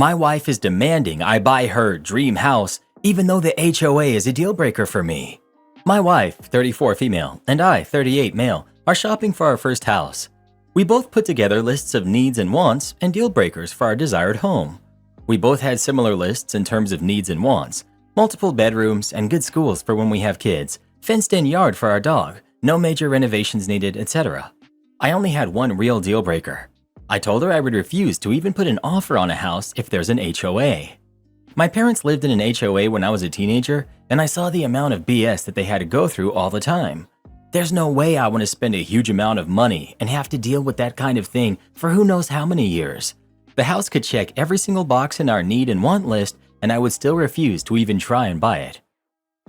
My wife is demanding I buy her dream house, even though the HOA is a deal breaker for me. My wife, 34 female, and I, 38 male, are shopping for our first house. We both put together lists of needs and wants and deal breakers for our desired home. We both had similar lists in terms of needs and wants: multiple bedrooms and good schools for when we have kids, fenced-in yard for our dog, no major renovations needed, etc. I only had one real deal breaker. I told her I would refuse to even put an offer on a house if there's an HOA. My parents lived in an HOA when I was a teenager, and I saw the amount of BS that they had to go through all the time. There's no way I want to spend a huge amount of money and have to deal with that kind of thing for who knows how many years. The house could check every single box in our need and want list, and I would still refuse to even try and buy it.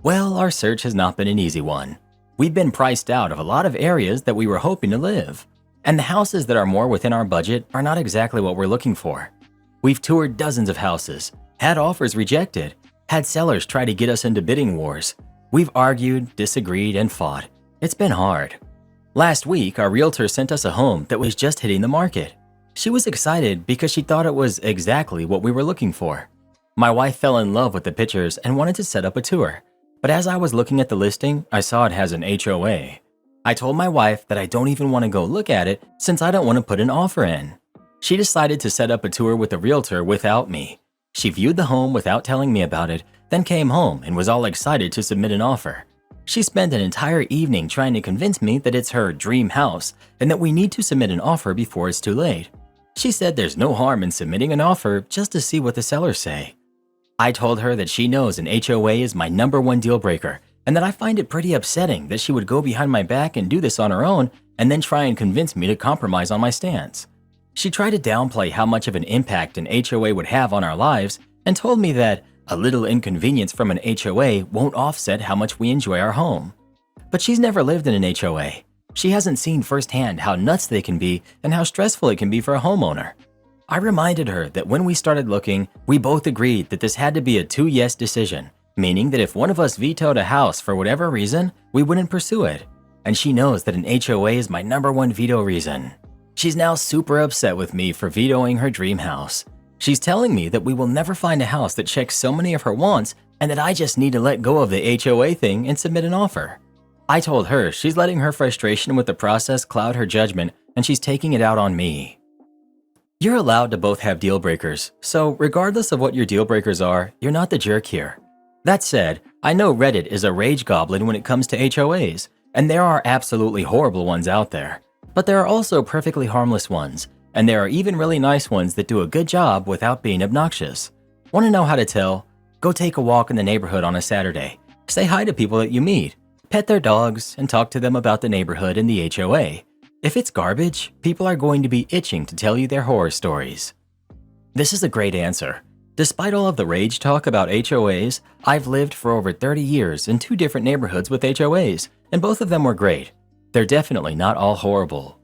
Well, our search has not been an easy one. We've been priced out of a lot of areas that we were hoping to live, and the houses that are more within our budget are not exactly what we're looking for. We've toured dozens of houses, had offers rejected, had sellers try to get us into bidding wars. We've argued, disagreed, and fought. It's been hard. Last week, our realtor sent us a home that was just hitting the market. She was excited because she thought it was exactly what we were looking for. My wife fell in love with the pictures and wanted to set up a tour, but as I was looking at the listing, I saw it has an HOA. I told my wife that I don't even want to go look at it since I don't want to put an offer in. She decided to set up a tour with a realtor without me. She viewed the home without telling me about it, then came home and was all excited to submit an offer. She spent an entire evening trying to convince me that it's her dream house and that we need to submit an offer before it's too late. She said there's no harm in submitting an offer just to see what the sellers say. I told her that she knows an HOA is my #1 deal breaker and that I find it pretty upsetting that she would go behind my back and do this on her own and then try and convince me to compromise on my stance. She tried to downplay how much of an impact an HOA would have on our lives and told me that a little inconvenience from an HOA won't offset how much we enjoy our home. But she's never lived in an HOA. She hasn't seen firsthand how nuts they can be and how stressful it can be for a homeowner. I reminded her that when we started looking, we both agreed that this had to be a 2-yes decision, meaning that if one of us vetoed a house for whatever reason, we wouldn't pursue it. And she knows that an HOA is my #1 veto reason. She's now super upset with me for vetoing her dream house. She's telling me that we will never find a house that checks so many of her wants and that I just need to let go of the HOA thing and submit an offer. I told her she's letting her frustration with the process cloud her judgment and she's taking it out on me. You're allowed to both have deal breakers, so regardless of what your deal breakers are, you're not the jerk here. That said, I know Reddit is a rage goblin when it comes to HOAs, and there are absolutely horrible ones out there. But there are also perfectly harmless ones, and there are even really nice ones that do a good job without being obnoxious. Want to know how to tell? Go take a walk in the neighborhood on a Saturday. Say hi to people that you meet. Pet their dogs and talk to them about the neighborhood and the HOA. If it's garbage, people are going to be itching to tell you their horror stories. This is a great answer. Despite all of the rage talk about HOAs, I've lived for over 30 years in 2 different neighborhoods with HOAs, and both of them were great. They're definitely not all horrible.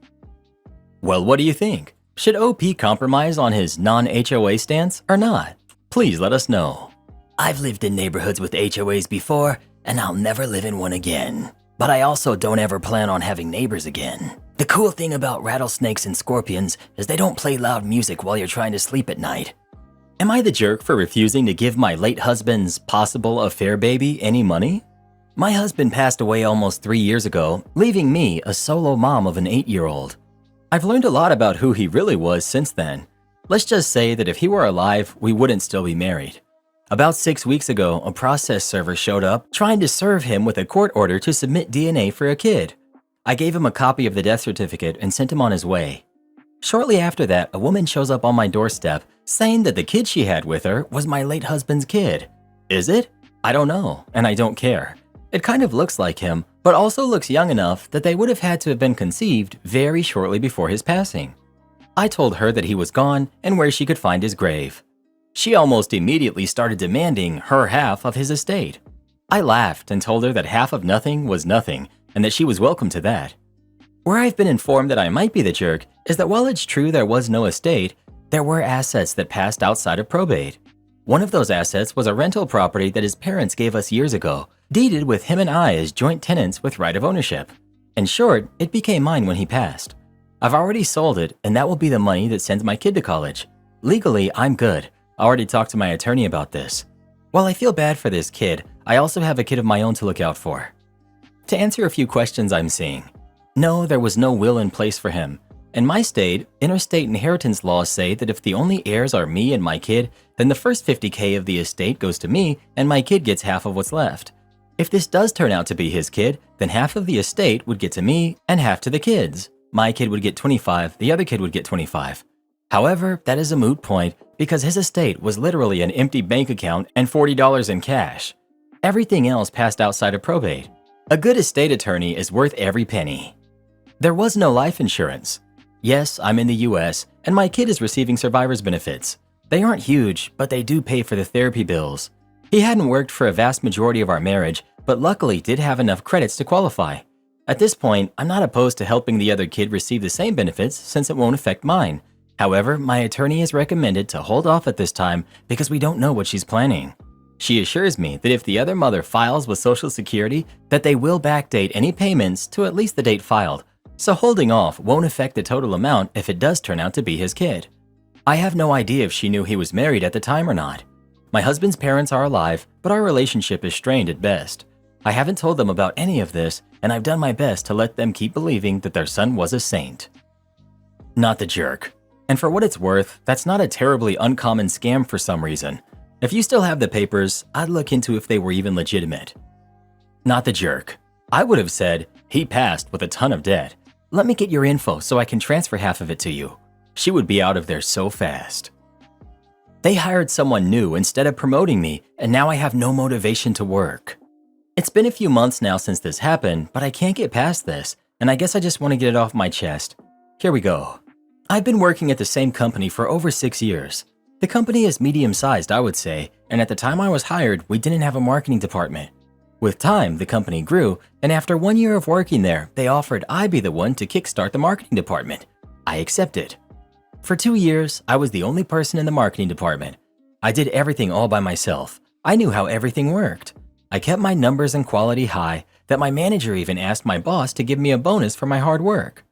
Well, what do you think? Should OP compromise on his non-HOA stance or not? Please let us know. I've lived in neighborhoods with HOAs before, and I'll never live in one again. But I also don't ever plan on having neighbors again. The cool thing about rattlesnakes and scorpions is they don't play loud music while you're trying to sleep at night. Am I the jerk for refusing to give my late husband's possible affair baby any money? My husband passed away almost 3 years ago, leaving me a solo mom of an 8-year-old. I've learned a lot about who he really was since then. Let's just say that if he were alive, we wouldn't still be married. About 6 weeks ago, a process server showed up trying to serve him with a court order to submit DNA for a kid. I gave him a copy of the death certificate and sent him on his way. Shortly after that, a woman shows up on my doorstep saying that the kid she had with her was my late husband's kid. Is it? I don't know, and I don't care. It kind of looks like him, but also looks young enough that they would have had to have been conceived very shortly before his passing. I told her that he was gone and where she could find his grave. She almost immediately started demanding her half of his estate. I laughed and told her that half of nothing was nothing and that she was welcome to that. Where I've been informed that I might be the jerk is that while it's true there was no estate, there were assets that passed outside of probate. One of those assets was a rental property that his parents gave us years ago, deeded with him and I as joint tenants with right of ownership. In short, it became mine when he passed. I've already sold it, and that will be the money that sends my kid to college. Legally, I'm good, I already talked to my attorney about this. While I feel bad for this kid, I also have a kid of my own to look out for. To answer a few questions I'm seeing. No, there was no will in place for him. In my state, interstate inheritance laws say that if the only heirs are me and my kid, then the first $50K of the estate goes to me and my kid gets half of what's left. If this does turn out to be his kid, then half of the estate would get to me and half to the kids. My kid would get 25, the other kid would get 25. However, that is a moot point because his estate was literally an empty bank account and $40 in cash. Everything else passed outside of probate. A good estate attorney is worth every penny. There was no life insurance. Yes, I'm in the US, and my kid is receiving survivor's benefits. They aren't huge, but they do pay for the therapy bills. He hadn't worked for a vast majority of our marriage, but luckily did have enough credits to qualify. At this point, I'm not opposed to helping the other kid receive the same benefits since it won't affect mine. However, my attorney has recommended to hold off at this time because we don't know what she's planning. She assures me that if the other mother files with Social Security, that they will backdate any payments to at least the date filed, so holding off won't affect the total amount if it does turn out to be his kid. I have no idea if she knew he was married at the time or not. My husband's parents are alive, but our relationship is strained at best. I haven't told them about any of this, and I've done my best to let them keep believing that their son was a saint. Not the jerk. And for what it's worth, that's not a terribly uncommon scam for some reason. If you still have the papers, I'd look into if they were even legitimate. Not the jerk. I would have said, he passed with a ton of debt. Let me get your info so I can transfer half of it to you. She would be out of there so fast. They hired someone new instead of promoting me, and now I have no motivation to work. It's been a few months now since this happened, but I can't get past this, and I guess I just want to get it off my chest. Here we go. I've been working at the same company for over 6 years. The company is medium-sized, I would say, and at the time I was hired, we didn't have a marketing department. With time, the company grew, and after 1 year of working there, they offered I be the one to kickstart the marketing department. I accepted. For 2 years, I was the only person in the marketing department. I did everything all by myself. I knew how everything worked. I kept my numbers and quality high that my manager even asked my boss to give me a bonus for my hard work.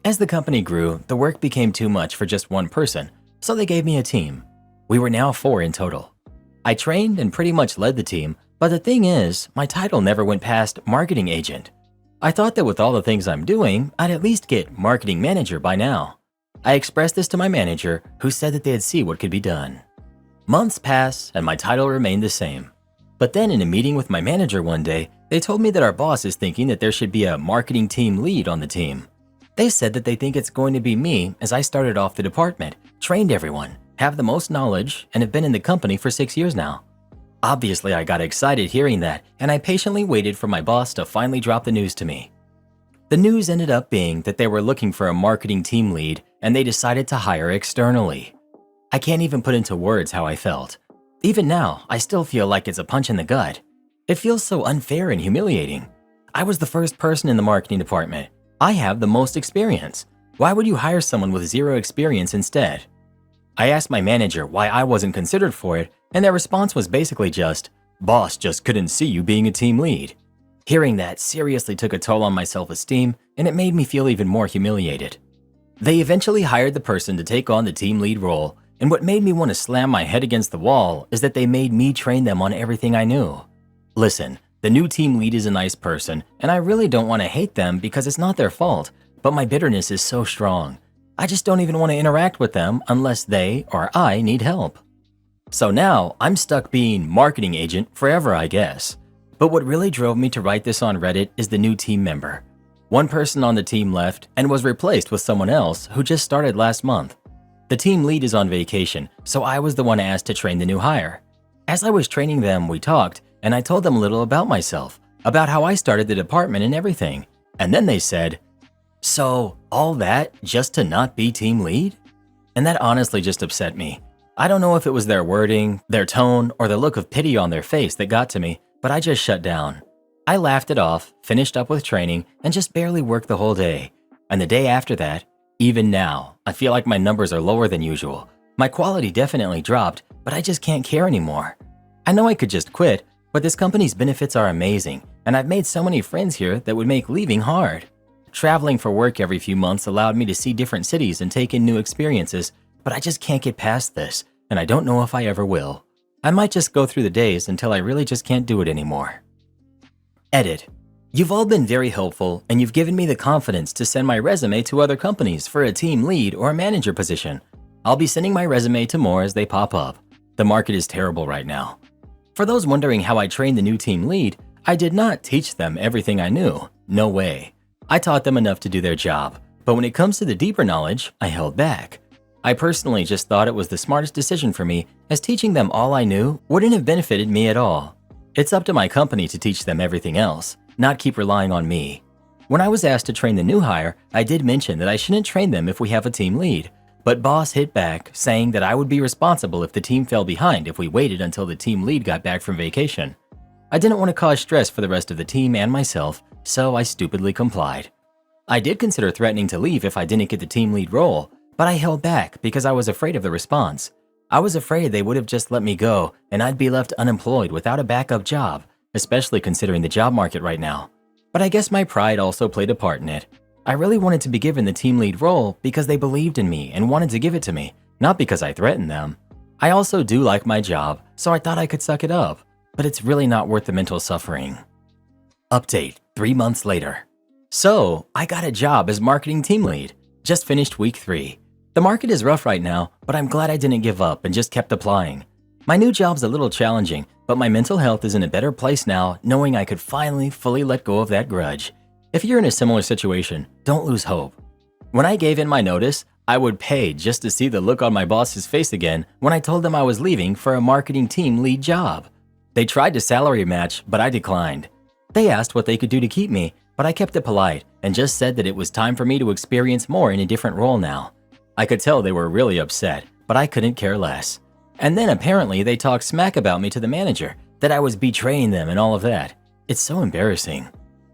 As the company grew, the work became too much for just one person, so they gave me a team. We were now 4 in total. I trained and pretty much led the team, but the thing is, my title never went past marketing agent. I thought that with all the things I'm doing, I'd at least get marketing manager by now. I expressed this to my manager, who said that they'd see what could be done. Months passed, and my title remained the same. But then in a meeting with my manager one day, they told me that our boss is thinking that there should be a marketing team lead on the team. They said that they think it's going to be me as I started off the department, trained everyone, have the most knowledge, and have been in the company for 6 years now. Obviously, I got excited hearing that, and I patiently waited for my boss to finally drop the news to me. The news ended up being that they were looking for a marketing team lead, and they decided to hire externally. I can't even put into words how I felt. Even now, I still feel like it's a punch in the gut. It feels so unfair and humiliating. I was the first person in the marketing department. I have the most experience. Why would you hire someone with 0 experience instead? I asked my manager why I wasn't considered for it, and their response was basically just, "Boss just couldn't see you being a team lead." Hearing that seriously took a toll on my self-esteem, and it made me feel even more humiliated. They eventually hired the person to take on the team lead role, and what made me want to slam my head against the wall is that they made me train them on everything I knew. Listen, the new team lead is a nice person, and I really don't want to hate them because it's not their fault, but my bitterness is so strong. I just don't even want to interact with them unless they or I need help. So now, I'm stuck being marketing agent forever, I guess. But what really drove me to write this on Reddit is the new team member. One person on the team left and was replaced with someone else who just started last month. The team lead is on vacation, so I was the one asked to train the new hire. As I was training them, we talked, and I told them a little about myself, about how I started the department and everything. And then they said, "So, all that just to not be team lead?" And that honestly just upset me. I don't know if it was their wording, their tone, or the look of pity on their face that got to me, but I just shut down. I laughed it off, finished up with training, and just barely worked the whole day. And the day after that, even now, I feel like my numbers are lower than usual. My quality definitely dropped, but I just can't care anymore. I know I could just quit, but this company's benefits are amazing, and I've made so many friends here that would make leaving hard. Traveling for work every few months allowed me to see different cities and take in new experiences, but I just can't get past this. and I don't know if I ever will. I might just go through the days until I really just can't do it anymore. Edit. You've all been very helpful, and you've given me the confidence to send my resume to other companies for a team lead or manager position. I'll be sending my resume to more as they pop up. The market is terrible right now. For those wondering how I trained the new team lead, I did not teach them everything I knew. No way. I taught them enough to do their job, but when it comes to the deeper knowledge, I held back. I personally just thought it was the smartest decision for me, as teaching them all I knew wouldn't have benefited me at all. It's up to my company to teach them everything else, not keep relying on me. When I was asked to train the new hire, I did mention that I shouldn't train them if we have a team lead, but boss hit back, saying that I would be responsible if the team fell behind if we waited until the team lead got back from vacation. I didn't want to cause stress for the rest of the team and myself, so I stupidly complied. I did consider threatening to leave if I didn't get the team lead role, but I held back because I was afraid of the response. I was afraid they would have just let me go and I'd be left unemployed without a backup job, especially considering the job market right now. But I guess my pride also played a part in it. I really wanted to be given the team lead role because they believed in me and wanted to give it to me, not because I threatened them. I also do like my job, so I thought I could suck it up, but it's really not worth the mental suffering. Update 3 months later. So, I got a job as marketing team lead. Just finished week 3. The market is rough right now, but I'm glad I didn't give up and just kept applying. My new job's a little challenging, but my mental health is in a better place now, knowing I could finally fully let go of that grudge. If you're in a similar situation, don't lose hope. When I gave in my notice, I would pay just to see the look on my boss's face again when I told them I was leaving for a marketing team lead job. They tried to salary match, but I declined. They asked what they could do to keep me, but I kept it polite and just said that it was time for me to experience more in a different role now. I could tell they were really upset, but I couldn't care less. And then apparently they talked smack about me to the manager, that I was betraying them and all of that. It's so embarrassing.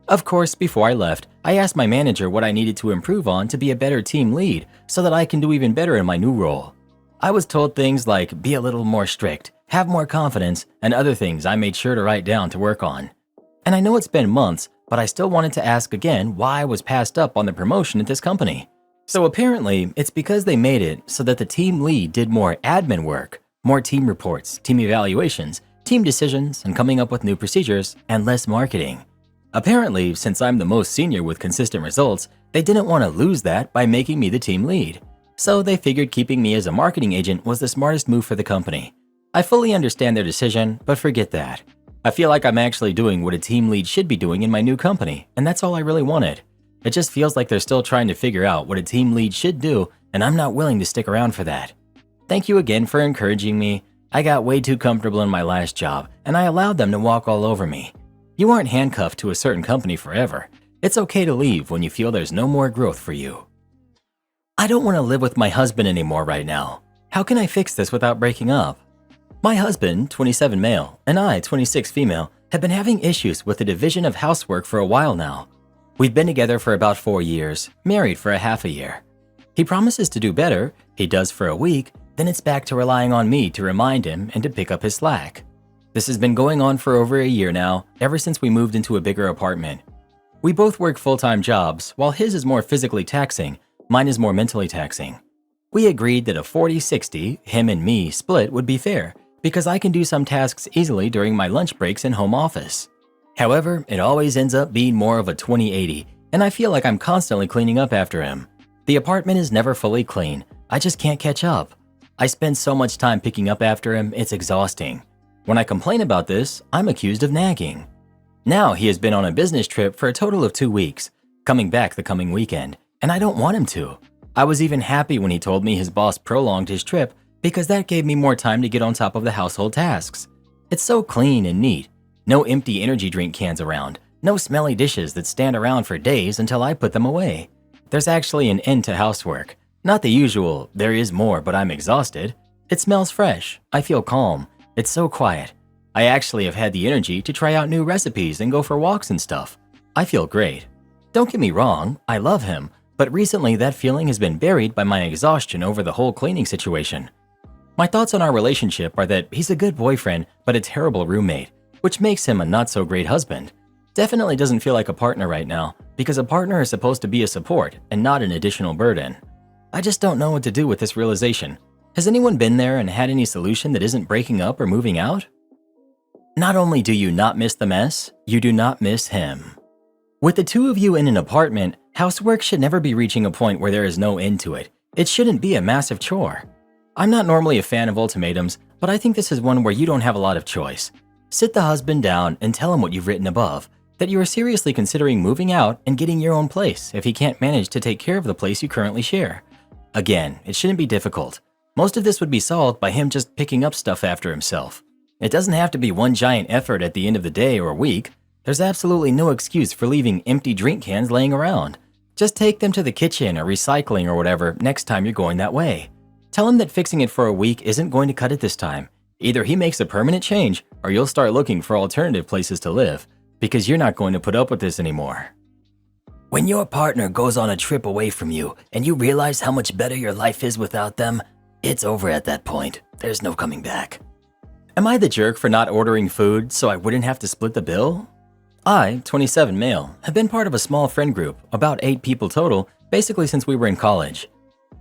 Of course, before I left, I asked my manager what I needed to improve on to be a better team lead so that I can do even better in my new role. I was told things like be a little more strict, have more confidence, and other things I made sure to write down to work on. And I know it's been months, but I still wanted to ask again why I was passed up on the promotion at this company. So apparently, it's because they made it so that the team lead did more admin work, more team reports, team evaluations, team decisions, and coming up with new procedures, and less marketing. Apparently, since I'm the most senior with consistent results, they didn't want to lose that by making me the team lead. So they figured keeping me as a marketing agent was the smartest move for the company. I fully understand their decision, but forget that. I feel like I'm actually doing what a team lead should be doing in my new company, and that's all I really wanted. It just feels like they're still trying to figure out what a team lead should do, and I'm not willing to stick around for that. Thank you again for encouraging me. I got way too comfortable in my last job, and I allowed them to walk all over me. You aren't handcuffed to a certain company forever. It's okay to leave when you feel there's no more growth for you. I don't want to live with my husband anymore right now. How can I fix this without breaking up? My husband, 27 male, and I, 26 female, have been having issues with the division of housework for a while now. We've been together for about 4 years, married for a half a year. He promises to do better, he does for a week, then it's back to relying on me to remind him and to pick up his slack. This has been going on for over a year now, ever since we moved into a bigger apartment. We both work full-time jobs, while his is more physically taxing, mine is more mentally taxing. We agreed that a 40-60, him and me, split would be fair, because I can do some tasks easily during my lunch breaks in home office. However, it always ends up being more of a 20-80, and I feel like I'm constantly cleaning up after him. The apartment is never fully clean, I just can't catch up. I spend so much time picking up after him, it's exhausting. When I complain about this, I'm accused of nagging. Now he has been on a business trip for a total of 2 weeks, coming back the coming weekend, and I don't want him to. I was even happy when he told me his boss prolonged his trip because that gave me more time to get on top of the household tasks. It's so clean and neat. No empty energy drink cans around, no smelly dishes that stand around for days until I put them away. There's actually an end to housework. Not the usual, there is more but I'm exhausted. It smells fresh, I feel calm, it's so quiet. I actually have had the energy to try out new recipes and go for walks and stuff. I feel great. Don't get me wrong, I love him, but recently that feeling has been buried by my exhaustion over the whole cleaning situation. My thoughts on our relationship are that he's a good boyfriend, but a terrible roommate, which makes him a not-so-great husband. Definitely doesn't feel like a partner right now, because a partner is supposed to be a support and not an additional burden. I just don't know what to do with this realization. Has anyone been there and had any solution that isn't breaking up or moving out? Not only do you not miss the mess, you do not miss him. With the two of you in an apartment, housework should never be reaching a point where there is no end to it. It shouldn't be a massive chore. I'm not normally a fan of ultimatums, but I think this is one where you don't have a lot of choice. Sit the husband down and tell him what you've written above, that you are seriously considering moving out and getting your own place if he can't manage to take care of the place you currently share. Again, it shouldn't be difficult. Most of this would be solved by him just picking up stuff after himself. It doesn't have to be one giant effort at the end of the day or week. There's absolutely no excuse for leaving empty drink cans laying around. Just take them to the kitchen or recycling or whatever next time you're going that way. Tell him that fixing it for a week isn't going to cut it this time. Either he makes a permanent change or you'll start looking for alternative places to live because you're not going to put up with this anymore. When your partner goes on a trip away from you and you realize how much better your life is without them, it's over at that point. There's no coming back. Am I the jerk for not ordering food so I wouldn't have to split the bill? I, 27 male, have been part of a small friend group, about 8 people total, basically since we were in college.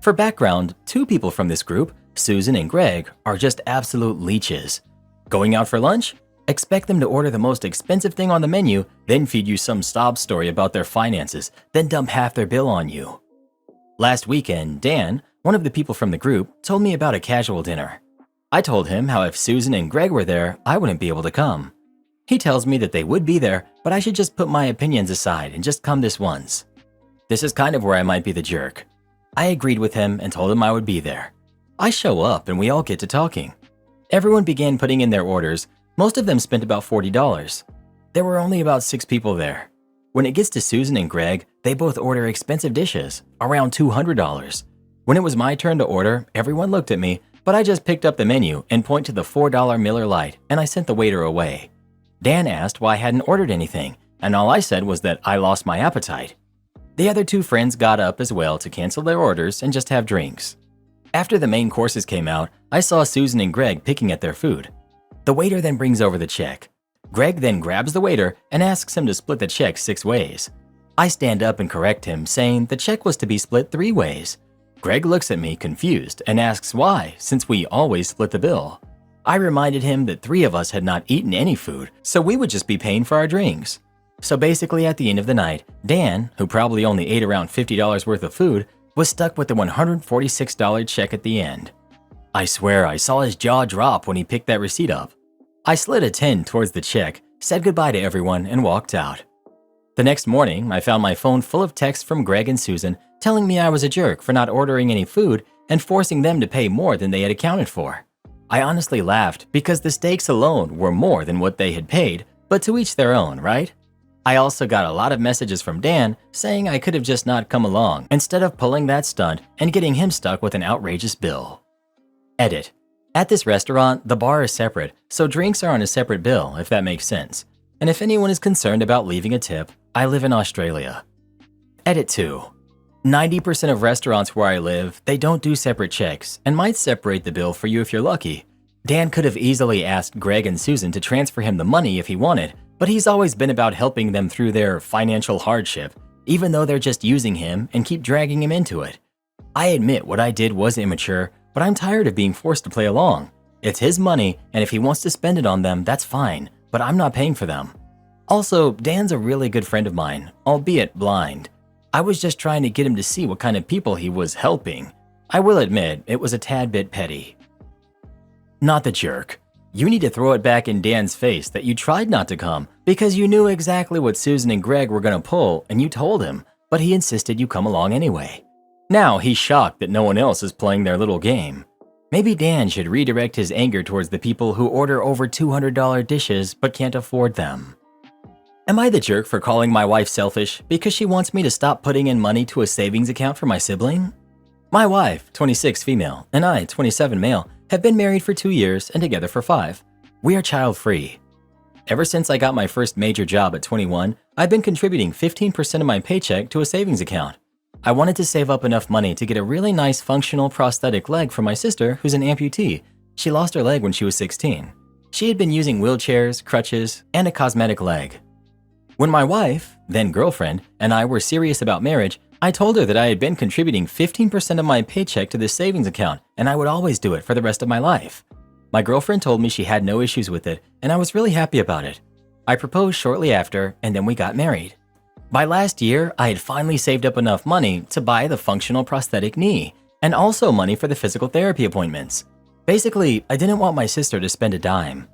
For background, 2 people from this group, Susan and Greg, are just absolute leeches. Going out for lunch? Expect them to order the most expensive thing on the menu, then feed you some sob story about their finances, then dump half their bill on you. Last weekend, Dan, one of the people from the group, told me about a casual dinner. I told him how if Susan and Greg were there, I wouldn't be able to come. He tells me that they would be there, but I should just put my opinions aside and just come this once. This is kind of where I might be the jerk. I agreed with him and told him I would be there. I show up and we all get to talking. Everyone began putting in their orders. Most of them spent about $40. There were only about 6 people there. When it gets to Susan and Greg, they both order expensive dishes, around $200. When it was my turn to order, everyone looked at me, but I just picked up the menu and point to the $4 Miller Lite and I sent the waiter away. Dan asked why I hadn't ordered anything, and all I said was that I lost my appetite. The other 2 friends got up as well to cancel their orders and just have drinks. After the main courses came out, I saw Susan and Greg picking at their food. The waiter then brings over the check. Greg then grabs the waiter and asks him to split the check 6 ways. I stand up and correct him, saying the check was to be split 3 ways. Greg looks at me confused and asks why, since we always split the bill. I reminded him that 3 of us had not eaten any food, so we would just be paying for our drinks. So basically at the end of the night, Dan, who probably only ate around $50 worth of food, was stuck with the $146 check at the end. I swear I saw his jaw drop when he picked that receipt up. I slid a 10 towards the check, said goodbye to everyone, and walked out. The next morning, I found my phone full of texts from Greg and Susan telling me I was a jerk for not ordering any food and forcing them to pay more than they had accounted for. I honestly laughed because the stakes alone were more than what they had paid, but to each their own, right? I also got a lot of messages from Dan saying I could have just not come along instead of pulling that stunt and getting him stuck with an outrageous bill. Edit. At this restaurant, the bar is separate, so drinks are on a separate bill, if that makes sense. And if anyone is concerned about leaving a tip, I live in Australia. Edit 2. 90% of restaurants where I live, they don't do separate checks and might separate the bill for you if you're lucky. Dan could have easily asked Greg and Susan to transfer him the money if he wanted, but he's always been about helping them through their financial hardship, even though they're just using him and keep dragging him into it. I admit what I did was immature, but I'm tired of being forced to play along. It's his money, and if he wants to spend it on them, that's fine, but I'm not paying for them. Also, Dan's a really good friend of mine, albeit blind. I was just trying to get him to see what kind of people he was helping. I will admit, it was a tad bit petty. Not the jerk. You need to throw it back in Dan's face that you tried not to come because you knew exactly what Susan and Greg were going to pull and you told him, but he insisted you come along anyway. Now he's shocked that no one else is playing their little game. Maybe Dan should redirect his anger towards the people who order over $200 dishes but can't afford them. Am I the jerk for calling my wife selfish because she wants me to stop putting in money to a savings account for my sibling? My wife, 26 female, and I, 27 male, have been married for 2 years and together for 5. We are child-free. Ever since I got my first major job at 21, I've been contributing 15% of my paycheck to a savings account. I wanted to save up enough money to get a really nice functional prosthetic leg for my sister who's an amputee. She lost her leg when she was 16. She had been using wheelchairs, crutches, and a cosmetic leg. When my wife, then girlfriend, and I were serious about marriage, I told her that I had been contributing 15% of my paycheck to this savings account and I would always do it for the rest of my life. My girlfriend told me she had no issues with it and I was really happy about it. I proposed shortly after and then we got married. By last year, I had finally saved up enough money to buy the functional prosthetic knee and also money for the physical therapy appointments. Basically, I didn't want my sister to spend a dime.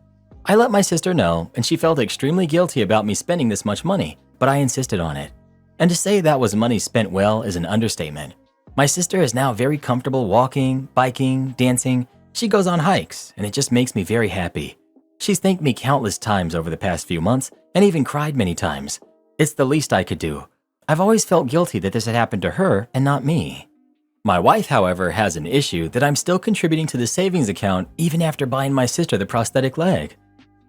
I let my sister know and she felt extremely guilty about me spending this much money, but I insisted on it. And to say that was money spent well is an understatement. My sister is now very comfortable walking, biking, dancing. She goes on hikes, and it just makes me very happy. She's thanked me countless times over the past few months and even cried many times. It's the least I could do. I've always felt guilty that this had happened to her and not me. My wife, however, has an issue that I'm still contributing to the savings account even after buying my sister the prosthetic leg.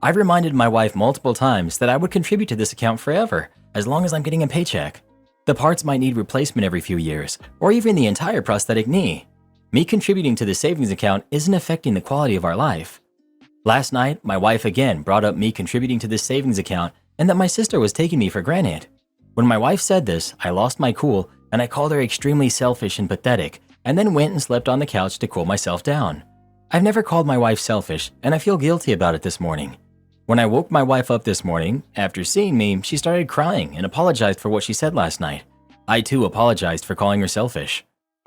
I've reminded my wife multiple times that I would contribute to this account forever, as long as I'm getting a paycheck. The parts might need replacement every few years, or even the entire prosthetic knee. Me contributing to the savings account isn't affecting the quality of our life. Last night, my wife again brought up me contributing to this savings account and that my sister was taking me for granted. When my wife said this, I lost my cool and I called her extremely selfish and pathetic and then went and slept on the couch to cool myself down. I've never called my wife selfish and I feel guilty about it this morning. When I woke my wife up this morning, after seeing me, she started crying and apologized for what she said last night. I too apologized for calling her selfish.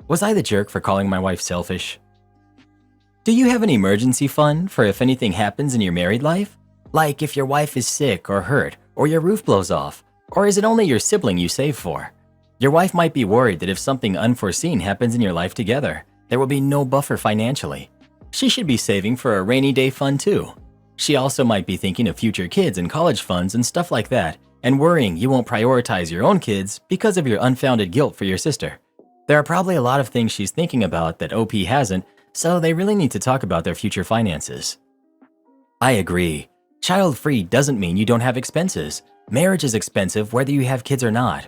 Was I the jerk for calling my wife selfish? Do you have an emergency fund for if anything happens in your married life? Like if your wife is sick or hurt, or your roof blows off, or is it only your sibling you save for? Your wife might be worried that if something unforeseen happens in your life together, there will be no buffer financially. She should be saving for a rainy day fund too. She also might be thinking of future kids and college funds and stuff like that, and worrying you won't prioritize your own kids because of your unfounded guilt for your sister. There are probably a lot of things she's thinking about that OP hasn't, so they really need to talk about their future finances. I agree. Child-free doesn't mean you don't have expenses. Marriage is expensive whether you have kids or not.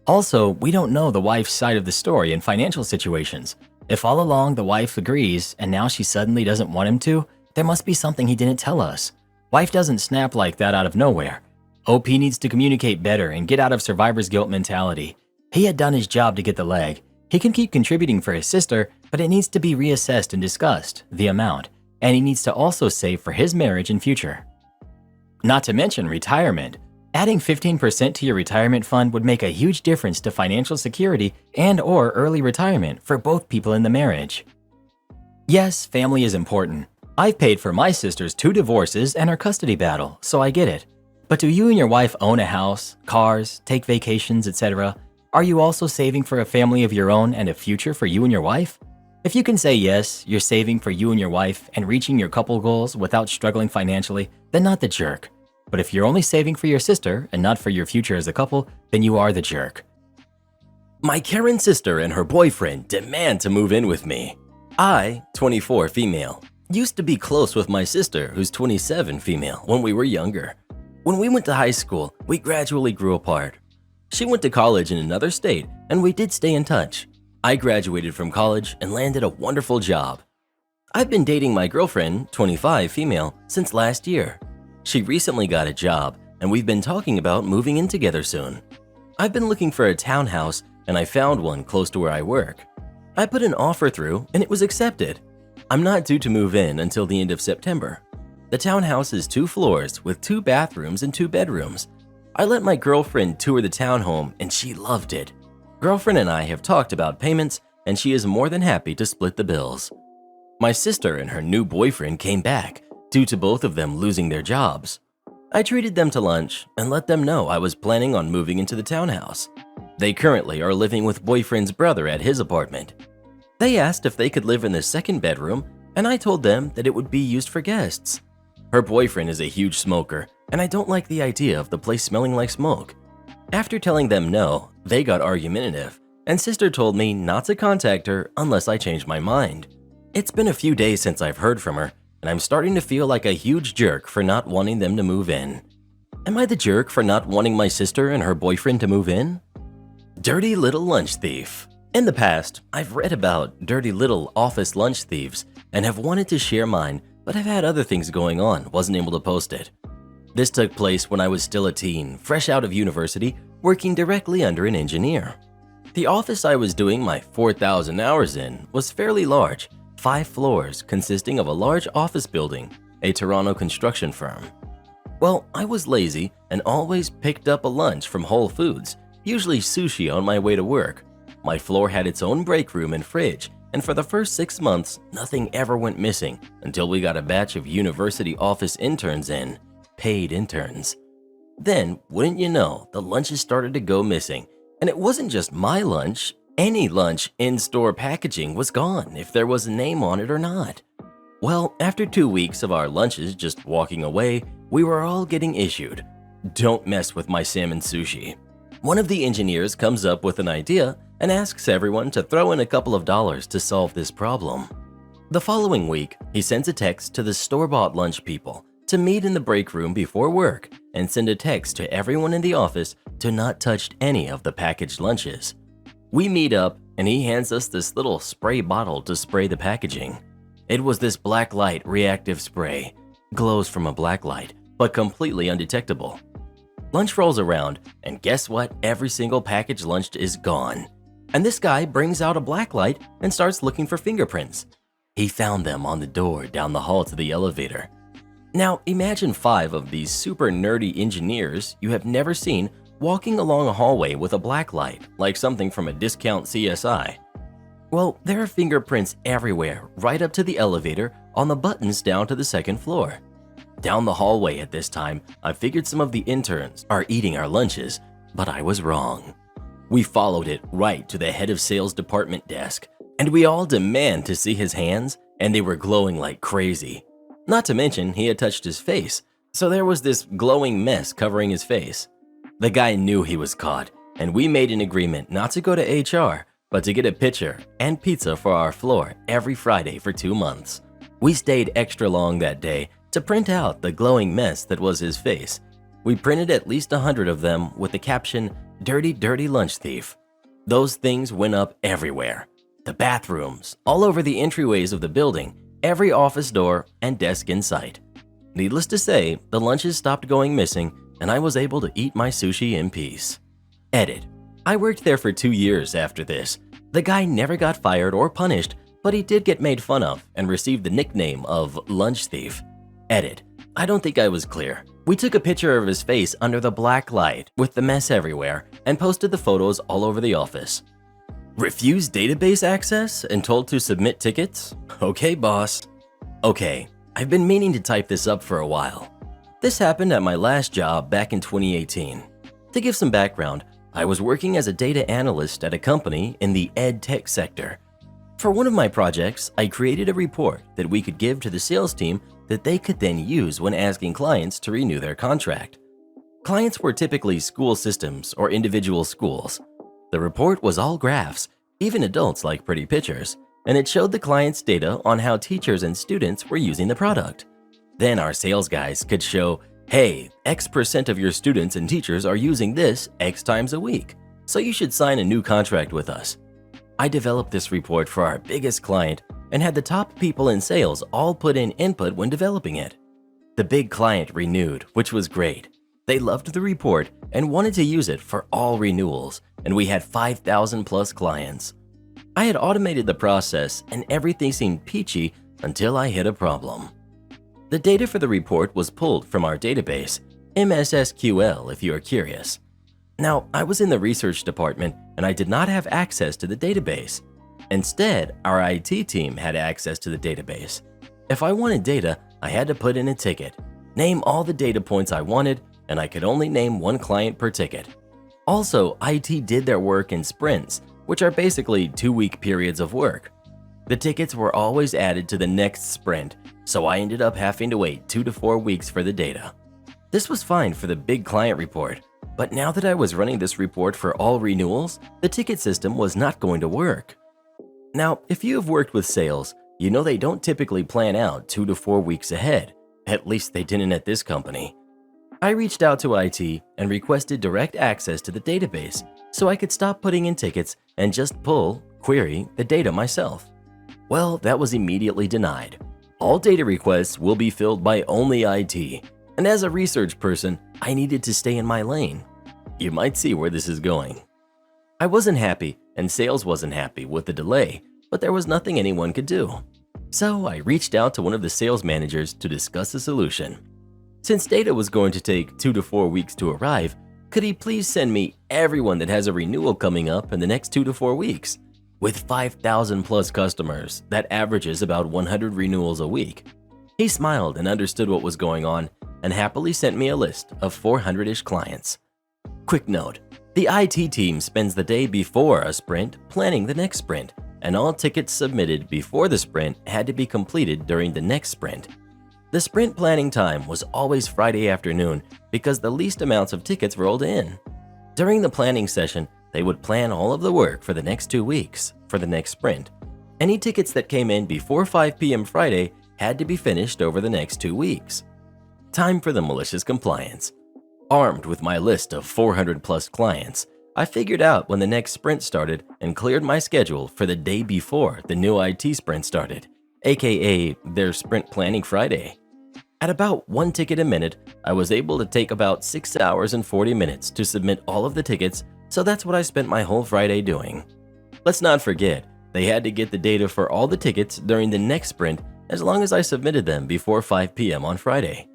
Also, we don't know the wife's side of the story in financial situations. If all along the wife agrees and now she suddenly doesn't want him to, there must be something he didn't tell us. Wife doesn't snap like that out of nowhere. OP needs to communicate better and get out of survivor's guilt mentality. He had done his job to get the leg. He can keep contributing for his sister, but it needs to be reassessed and discussed, the amount, and he needs to also save for his marriage and future. Not to mention retirement. Adding 15% to your retirement fund would make a huge difference to financial security and/or early retirement for both people in the marriage. Yes, family is important. I've paid for my sister's 2 divorces and her custody battle, so I get it. But do you and your wife own a house, cars, take vacations, etc.? Are you also saving for a family of your own and a future for you and your wife? If you can say yes, you're saving for you and your wife and reaching your couple goals without struggling financially, then not the jerk. But if you're only saving for your sister and not for your future as a couple, then you are the jerk. My Karen sister and her boyfriend demand to move in with me. I, 24 female, used to be close with my sister, who's 27 female, when we were younger. When we went to high school, we gradually grew apart. She went to college in another state, and we did stay in touch. I graduated from college and landed a wonderful job. I've been dating my girlfriend, 25 female, since last year. She recently got a job, and we've been talking about moving in together soon. I've been looking for a townhouse, and I found one close to where I work. I put an offer through, and it was accepted. I'm not due to move in until the end of September. The townhouse is 2 floors with 2 bathrooms and 2 bedrooms. I let my girlfriend tour the townhome and she loved it. Girlfriend and I have talked about payments and she is more than happy to split the bills. My sister and her new boyfriend came back due to both of them losing their jobs. I treated them to lunch and let them know I was planning on moving into the townhouse. They currently are living with boyfriend's brother at his apartment. They asked if they could live in the 2nd bedroom and I told them that it would be used for guests. Her boyfriend is a huge smoker, and I don't like the idea of the place smelling like smoke. After telling them no, they got argumentative, and sister told me not to contact her unless I changed my mind. It's been a few days since I've heard from her, and I'm starting to feel like a huge jerk for not wanting them to move in. Am I the jerk for not wanting my sister and her boyfriend to move in? Dirty little lunch thief. In the past, I've read about dirty little office lunch thieves and have wanted to share mine, but I've had other things going on, wasn't able to post it. This took place when I was still a teen, fresh out of university, working directly under an engineer. The office I was doing my 4,000 hours in was fairly large, 5 floors consisting of a large office building, a Toronto construction firm. Well, I was lazy and always picked up a lunch from Whole Foods, usually sushi on my way to work. My floor had its own break room and fridge, and for the first 6 months, nothing ever went missing until we got a batch of university office interns in, paid interns. Then, wouldn't you know, the lunches started to go missing, and it wasn't just my lunch. Any lunch in-store packaging was gone if there was a name on it or not. Well, after 2 weeks of our lunches just walking away, we were all getting issued, "Don't mess with my salmon sushi." One of the engineers comes up with an idea and asks everyone to throw in a couple of dollars to solve this problem. The following week, he sends a text to the store-bought lunch people to meet in the break room before work and send a text to everyone in the office to not touch any of the packaged lunches. We meet up and he hands us this little spray bottle to spray the packaging. It was this black light reactive spray, glows from a black light, but completely undetectable. Lunch rolls around, and guess what? Every single packaged lunch is gone. And this guy brings out a black light and starts looking for fingerprints. He found them on the door down the hall to the elevator. Now, imagine 5 of these super nerdy engineers you have never seen walking along a hallway with a black light, like something from a discount CSI. Well, there are fingerprints everywhere, right up to the elevator, on the buttons down to the 2nd floor. Down the hallway at this time, I figured some of the interns are eating our lunches, but I was wrong. We followed it right to the head of sales department desk, and we all demand to see his hands, and they were glowing like crazy. Not to mention, he had touched his face, so there was this glowing mess covering his face. The guy knew he was caught, and we made an agreement not to go to HR, but to get a pitcher and pizza for our floor every Friday for 2 months. We stayed extra long that day to print out the glowing mess that was his face. We printed at least 100 of them with the caption, "Dirty, dirty lunch thief." Those things went up everywhere. The bathrooms, all over the entryways of the building, every office door and desk in sight. Needless to say, the lunches stopped going missing and I was able to eat my sushi in peace. Edit. I worked there for 2 years after this. The guy never got fired or punished, but he did get made fun of and received the nickname of Lunch Thief. Edit. I don't think I was clear. We took a picture of his face under the black light with the mess everywhere and posted the photos all over the office. Refused database access and told to submit tickets? Okay, boss. Okay, I've been meaning to type this up for a while. This happened at my last job back in 2018. To give some background, I was working as a data analyst at a company in the ed tech sector. For one of my projects, I created a report that we could give to the sales team that they could then use when asking clients to renew their contract. Clients were typically school systems or individual schools. The report was all graphs, even adults like pretty pictures, and it showed the client's data on how teachers and students were using the product. Then our sales guys could show, hey, X% of your students and teachers are using this X times a week, so you should sign a new contract with us. I developed this report for our biggest client and had the top people in sales all put in input when developing it. The big client renewed, which was great. They loved the report and wanted to use it for all renewals, and we had 5,000 plus clients. I had automated the process and everything seemed peachy until I hit a problem. The data for the report was pulled from our database, MSSQL if you are curious. Now, I was in the research department and I did not have access to the database. Instead, our IT team had access to the database. If I wanted data, I had to put in a ticket, name all the data points I wanted, and I could only name one client per ticket. Also, IT did their work in sprints, which are basically 2-week periods of work. The tickets were always added to the next sprint, so I ended up having to wait 2 to 4 weeks for the data. This was fine for the big client report, but now that I was running this report for all renewals, the ticket system was not going to work. Now, if you have worked with sales, you know they don't typically plan out 2 to 4 weeks ahead. At least they didn't at this company. I reached out to IT and requested direct access to the database so I could stop putting in tickets and just query the data myself. Well, that was immediately denied. All data requests will be filled by only IT, and as a research person, I needed to stay in my lane. You might see where this is going. I wasn't happy and sales wasn't happy with the delay, but there was nothing anyone could do. So I reached out to one of the sales managers to discuss a solution. Since data was going to take 2 to 4 weeks to arrive, could he please send me everyone that has a renewal coming up in the next 2 to 4 weeks? With 5,000 plus customers, that averages about 100 renewals a week. He smiled and understood what was going on and happily sent me a list of 400-ish clients. Quick note, the IT team spends the day before a sprint planning the next sprint, and all tickets submitted before the sprint had to be completed during the next sprint. The sprint planning time was always Friday afternoon because the least amounts of tickets rolled in. During the planning session, they would plan all of the work for the next 2 weeks for the next sprint. Any tickets that came in before 5 p.m. Friday had to be finished over the next 2 weeks. Time for the malicious compliance. Armed with my list of 400 plus clients, I figured out when the next sprint started and cleared my schedule for the day before the new IT sprint started, aka their sprint planning Friday. At about 1 ticket a minute, I was able to take about 6 hours and 40 minutes to submit all of the tickets, so that's what I spent my whole Friday doing. Let's not forget, they had to get the data for all the tickets during the next sprint as long as I submitted them before 5 p.m. on Friday.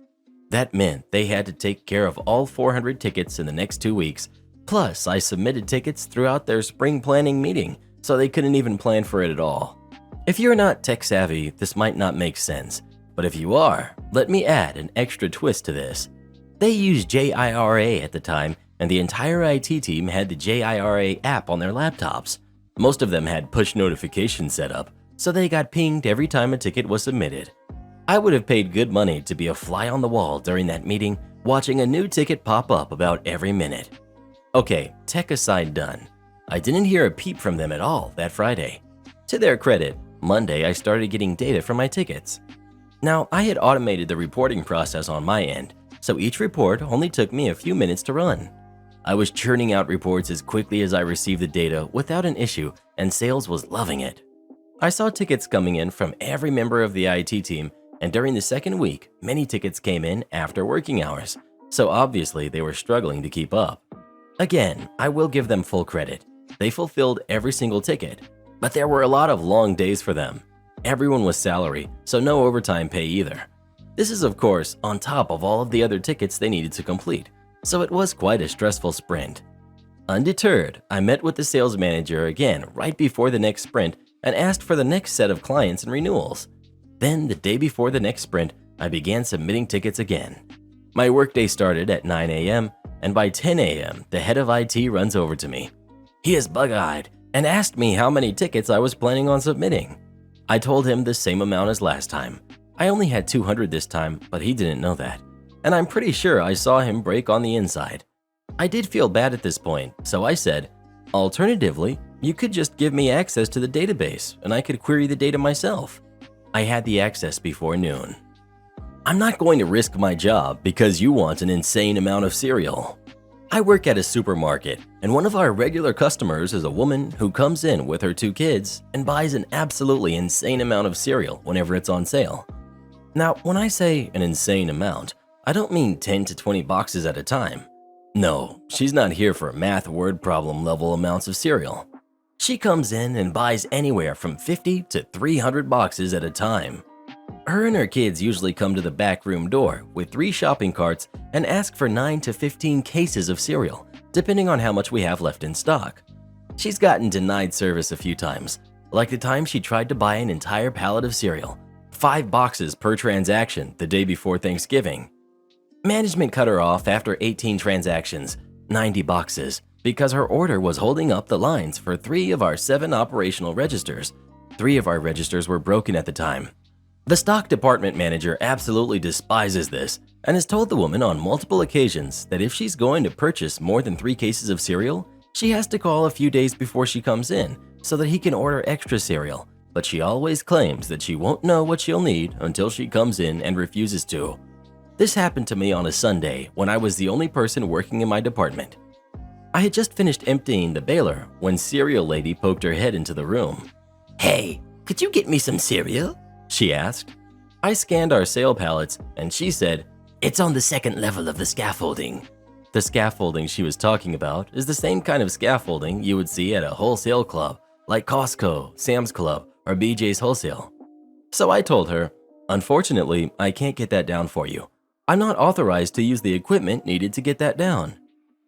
That meant they had to take care of all 400 tickets in the next 2 weeks, plus I submitted tickets throughout their spring planning meeting, so they couldn't even plan for it at all. If you're not tech savvy, this might not make sense, but if you are, let me add an extra twist to this. They used JIRA at the time, and the entire IT team had the JIRA app on their laptops. Most of them had push notifications set up, so they got pinged every time a ticket was submitted. I would have paid good money to be a fly on the wall during that meeting, watching a new ticket pop up about every minute. Okay, tech aside done. I didn't hear a peep from them at all that Friday. To their credit, Monday I started getting data from my tickets. Now, I had automated the reporting process on my end, so each report only took me a few minutes to run. I was churning out reports as quickly as I received the data without an issue, and sales was loving it. I saw tickets coming in from every member of the IT team, and during the second week, many tickets came in after working hours, so obviously they were struggling to keep up. Again, I will give them full credit. They fulfilled every single ticket, but there were a lot of long days for them. Everyone was salary, so no overtime pay either. This is of course on top of all of the other tickets they needed to complete, so it was quite a stressful sprint. Undeterred, I met with the sales manager again right before the next sprint and asked for the next set of clients and renewals. Then the day before the next sprint, I began submitting tickets again. My workday started at 9 a.m. and by 10 a.m. the head of IT runs over to me. He is bug-eyed and asked me how many tickets I was planning on submitting. I told him the same amount as last time. I only had 200 this time, but he didn't know that. And I'm pretty sure I saw him break on the inside. I did feel bad at this point, so I said, alternatively, you could just give me access to the database and I could query the data myself. I had the access before noon. I'm not going to risk my job because you want an insane amount of cereal. I work at a supermarket, and one of our regular customers is a woman who comes in with her 2 kids and buys an absolutely insane amount of cereal whenever it's on sale. Now, when I say an insane amount, I don't mean 10 to 20 boxes at a time. No, she's not here for math word problem level amounts of cereal. She comes in and buys anywhere from 50 to 300 boxes at a time. Her and her kids usually come to the back room door with 3 shopping carts and ask for 9 to 15 cases of cereal, depending on how much we have left in stock. She's gotten denied service a few times, like the time she tried to buy an entire pallet of cereal, 5 boxes per transaction the day before Thanksgiving. Management cut her off after 18 transactions, 90 boxes, because her order was holding up the lines for 3 of our 7 operational registers. 3 of our registers were broken at the time. The stock department manager absolutely despises this and has told the woman on multiple occasions that if she's going to purchase more than 3 cases of cereal, she has to call a few days before she comes in so that he can order extra cereal, but she always claims that she won't know what she'll need until she comes in and refuses to. This happened to me on a Sunday when I was the only person working in my department. I had just finished emptying the baler when cereal lady poked her head into the room. "Hey, could you get me some cereal?" she asked. I scanned our sale pallets and she said, "It's on the 2nd level of the scaffolding." The scaffolding she was talking about is the same kind of scaffolding you would see at a wholesale club like Costco, Sam's Club, or BJ's Wholesale. So I told her, "Unfortunately, I can't get that down for you. I'm not authorized to use the equipment needed to get that down."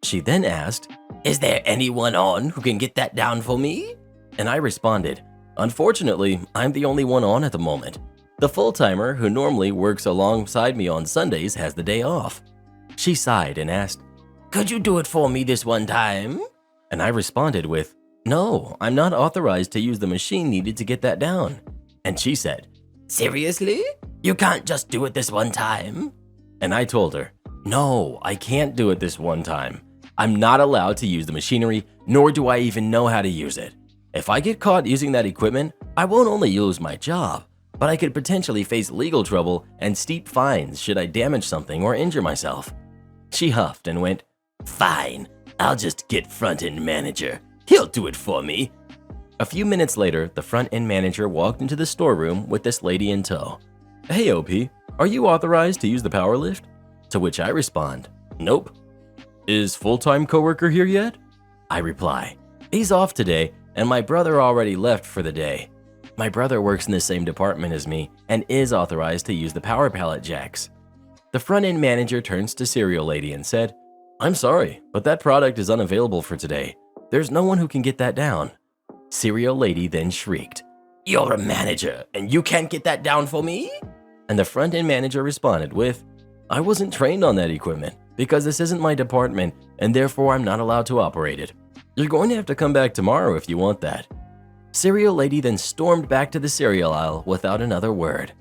She then asked, "Is there anyone on who can get that down for me?" And I responded, "Unfortunately, I'm the only one on at the moment. The full-timer who normally works alongside me on Sundays has the day off." She sighed and asked, "Could you do it for me this one time?" And I responded with, "No, I'm not authorized to use the machine needed to get that down." And she said, "Seriously? You can't just do it this one time?" And I told her, "No, I can't do it this one time. I'm not allowed to use the machinery, nor do I even know how to use it. If I get caught using that equipment, I won't only lose my job, but I could potentially face legal trouble and steep fines should I damage something or injure myself." She huffed and went, "Fine, I'll just get front-end manager. He'll do it for me." A few minutes later, the front-end manager walked into the storeroom with this lady in tow. "Hey OP, are you authorized to use the power lift?" To which I respond, "Nope." "Is full-time coworker here yet?" I reply, "He's off today and my brother already left for the day." My brother works in the same department as me and is authorized to use the power pallet jacks. The front-end manager turns to Cereal Lady and said, "I'm sorry, but that product is unavailable for today. There's no one who can get that down." Cereal Lady then shrieked, "You're a manager and you can't get that down for me?" And the front-end manager responded with, "I wasn't trained on that equipment because this isn't my department and therefore I'm not allowed to operate it. You're going to have to come back tomorrow if you want that." Cereal Lady then stormed back to the cereal aisle without another word.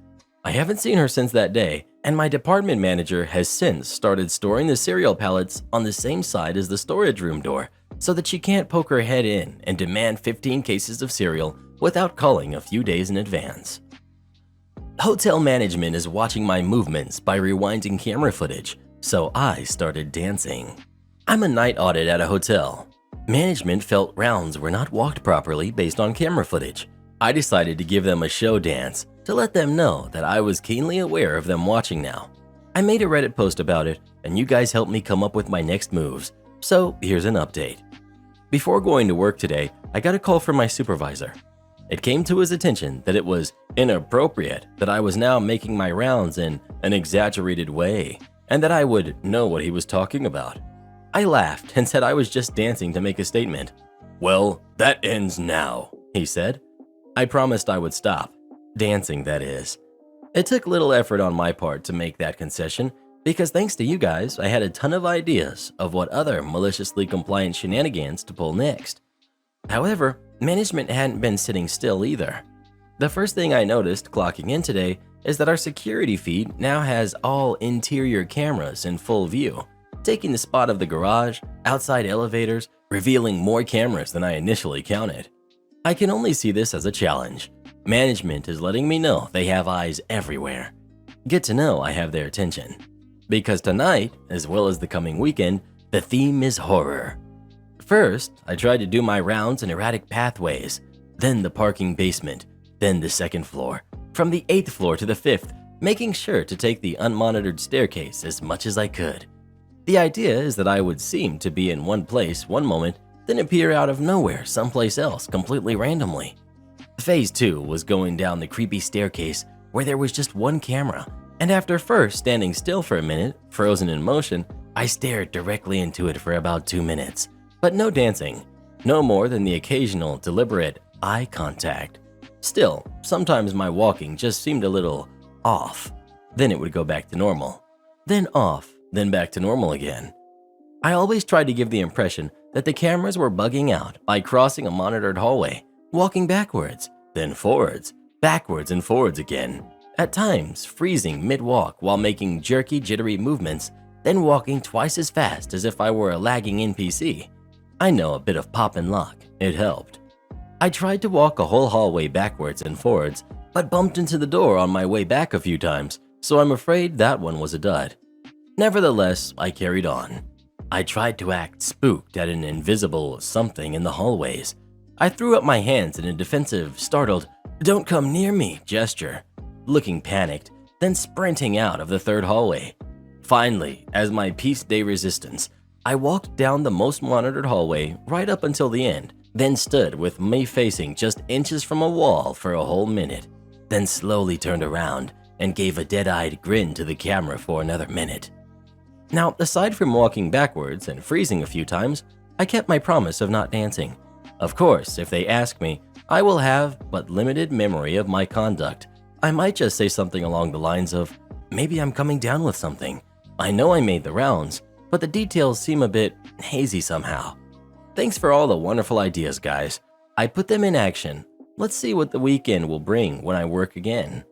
I haven't seen her since that day, and my department manager has since started storing the cereal pallets on the same side as the storage room door so that she can't poke her head in and demand 15 cases of cereal without calling a few days in advance. Hotel management is watching my movements by rewinding camera footage, so I started dancing. I'm a night audit at a hotel. Management felt rounds were not walked properly based on camera footage. I decided to give them a show dance to let them know that I was keenly aware of them watching now. I made a Reddit post about it, and you guys helped me come up with my next moves, so here's an update. Before going to work today, I got a call from my supervisor. It came to his attention that it was inappropriate that I was now making my rounds in an exaggerated way, and that I would know what he was talking about. I laughed and said I was just dancing to make a statement. "Well, that ends now," he said. I promised I would stop. Dancing, that is. It took little effort on my part to make that concession, because thanks to you guys, I had a ton of ideas of what other maliciously compliant shenanigans to pull next. However, management hadn't been sitting still either. The first thing I noticed clocking in today is that our security feed now has all interior cameras in full view, taking the spot of the garage, outside elevators, revealing more cameras than I initially counted. I can only see this as a challenge. Management is letting me know they have eyes everywhere. Get to know I have their attention. Because tonight, as well as the coming weekend, the theme is horror. First, I tried to do my rounds in erratic pathways, then the parking basement, then the second floor, from the 8th floor to the 5th, making sure to take the unmonitored staircase as much as I could. The idea is that I would seem to be in one place one moment, then appear out of nowhere someplace else completely randomly. Phase 2 was going down the creepy staircase where there was just one camera, and after first standing still for a minute, frozen in motion, I stared directly into it for about 2 minutes, but no dancing, no more than the occasional deliberate eye contact. Still, sometimes my walking just seemed a little off. Then it would go back to normal, then off, then back to normal again. I always tried to give the impression that the cameras were bugging out by crossing a monitored hallway, walking backwards, then forwards, backwards and forwards again, at times freezing mid-walk while making jerky, jittery movements, then walking twice as fast as if I were a lagging NPC. I know a bit of pop and lock, it helped. I tried to walk a whole hallway backwards and forwards, but bumped into the door on my way back a few times, so I'm afraid that one was a dud. Nevertheless, I carried on. I tried to act spooked at an invisible something in the hallways. I threw up my hands in a defensive, startled, "Don't come near me" gesture, looking panicked, then sprinting out of the third hallway. Finally, as my piece de resistance, I walked down the most monitored hallway right up until the end, then stood with me facing just inches from a wall for a whole minute, then slowly turned around and gave a dead-eyed grin to the camera for another minute. Now, aside from walking backwards and freezing a few times, I kept my promise of not dancing. Of course, if they ask me, I will have but limited memory of my conduct. I might just say something along the lines of, maybe I'm coming down with something. I know I made the rounds, but the details seem a bit hazy somehow. Thanks for all the wonderful ideas, guys. I put them in action. Let's see what the weekend will bring when I work again.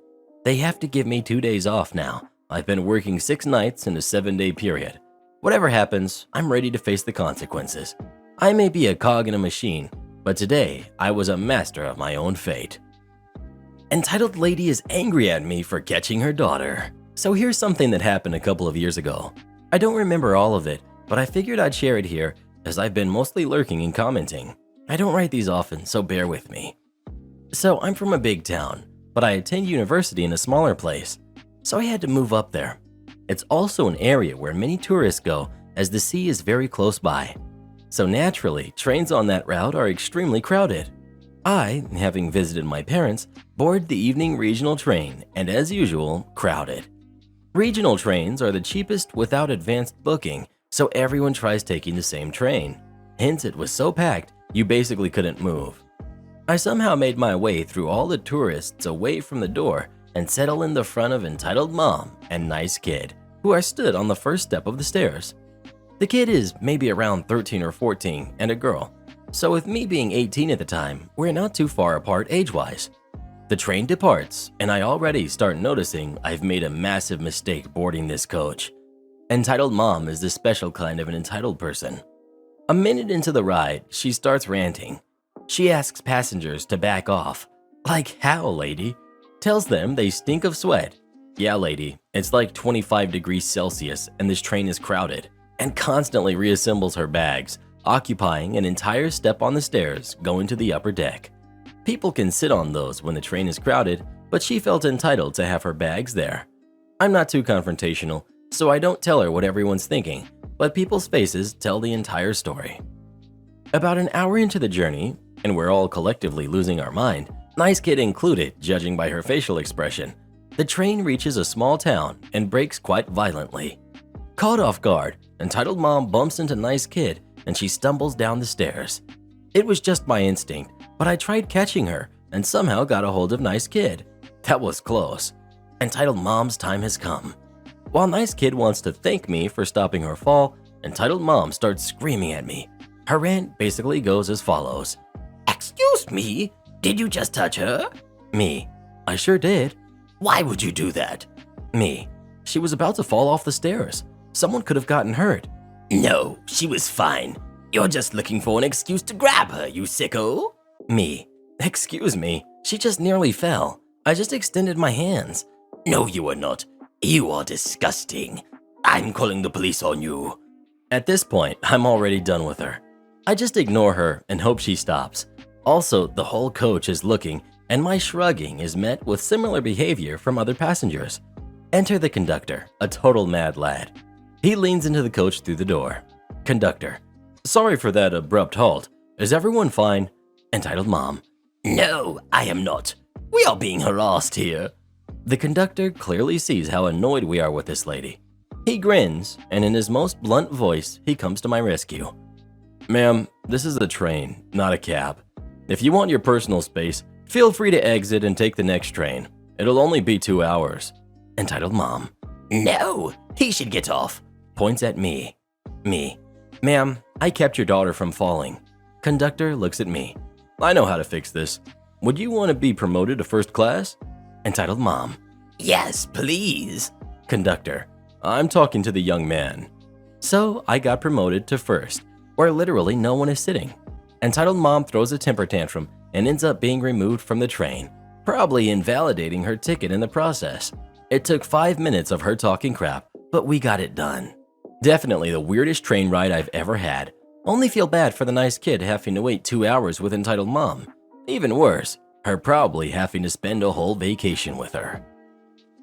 They have to give me 2 days off now. I've been working 6 nights in a 7-day period. Whatever happens, I'm ready to face the consequences. I may be a cog in a machine, but today I was a master of my own fate. Entitled lady is angry at me for catching her daughter. So here's something that happened a couple of years ago. I don't remember all of it, but I figured I'd share it here as I've been mostly lurking and commenting. I don't write these often, so bear with me. So I'm from a big town, but I attend university in a smaller place, so I had to move up there. It's also an area where many tourists go as the sea is very close by. So naturally, trains on that route are extremely crowded. I, having visited my parents, board the evening regional train and as usual, crowded. Regional trains are the cheapest without advanced booking, so everyone tries taking the same train. Hence, it was so packed, you basically couldn't move. I somehow made my way through all the tourists away from the door and settle in the front of entitled mom and nice kid, who are stood on the first step of the stairs. The kid is maybe around 13 or 14 and a girl, so with me being 18 at the time, we're not too far apart age-wise. The train departs, and I already start noticing I've made a massive mistake boarding this coach. Entitled mom is the special kind of an entitled person. A minute into the ride, she starts ranting. She asks passengers to back off. Like how, lady? Tells them they stink of sweat. Yeah, lady, it's like 25 degrees Celsius and this train is crowded. And constantly reassembles her bags, occupying an entire step on the stairs going to the upper deck. People can sit on those when the train is crowded, but she felt entitled to have her bags there. I'm not too confrontational, so I don't tell her what everyone's thinking, but people's faces tell the entire story. About an hour into the journey, and we're all collectively losing our mind, nice kid included, judging by her facial expression, the train reaches a small town and brakes quite violently. Caught off guard, entitled mom bumps into nice kid and she stumbles down the stairs. It was just my instinct, but I tried catching her and somehow got a hold of nice kid. That was close. Entitled mom's time has come. While nice kid wants to thank me for stopping her fall, entitled mom starts screaming at me. Her rant basically goes as follows. Excuse me, did you just touch her? Me. I sure did. Why would you do that? Me. She was about to fall off the stairs. Someone could have gotten hurt. No, she was fine. You're just looking for an excuse to grab her, you sicko. Me. Excuse me, she just nearly fell. I just extended my hands. No, you are not. You are disgusting. I'm calling the police on you. At this point, I'm already done with her. I just ignore her and hope she stops. Also, the whole coach is looking, and my shrugging is met with similar behavior from other passengers. Enter the conductor, a total mad lad. He leans into the coach through the door. Conductor. Sorry for that abrupt halt. Is everyone fine? Entitled mom. No, I am not. We are being harassed here. The conductor clearly sees how annoyed we are with this lady. He grins, and in his most blunt voice, he comes to my rescue. Ma'am, this is a train, not a cab. If you want your personal space, feel free to exit and take the next train. It'll only be 2 hours. Entitled mom. No, he should get off. Points at me. Me. Ma'am, I kept your daughter from falling. Conductor looks at me. I know how to fix this. Would you want to be promoted to first class? Entitled mom. Yes, please. Conductor. I'm talking to the young man. So I got promoted to first, where literally no one is sitting. Entitled mom throws a temper tantrum and ends up being removed from the train, probably invalidating her ticket in the process. It took 5 minutes of her talking crap, but we got it done. Definitely the weirdest train ride I've ever had. Only feel bad for the nice kid having to wait 2 hours with entitled mom. Even worse, her probably having to spend a whole vacation with her.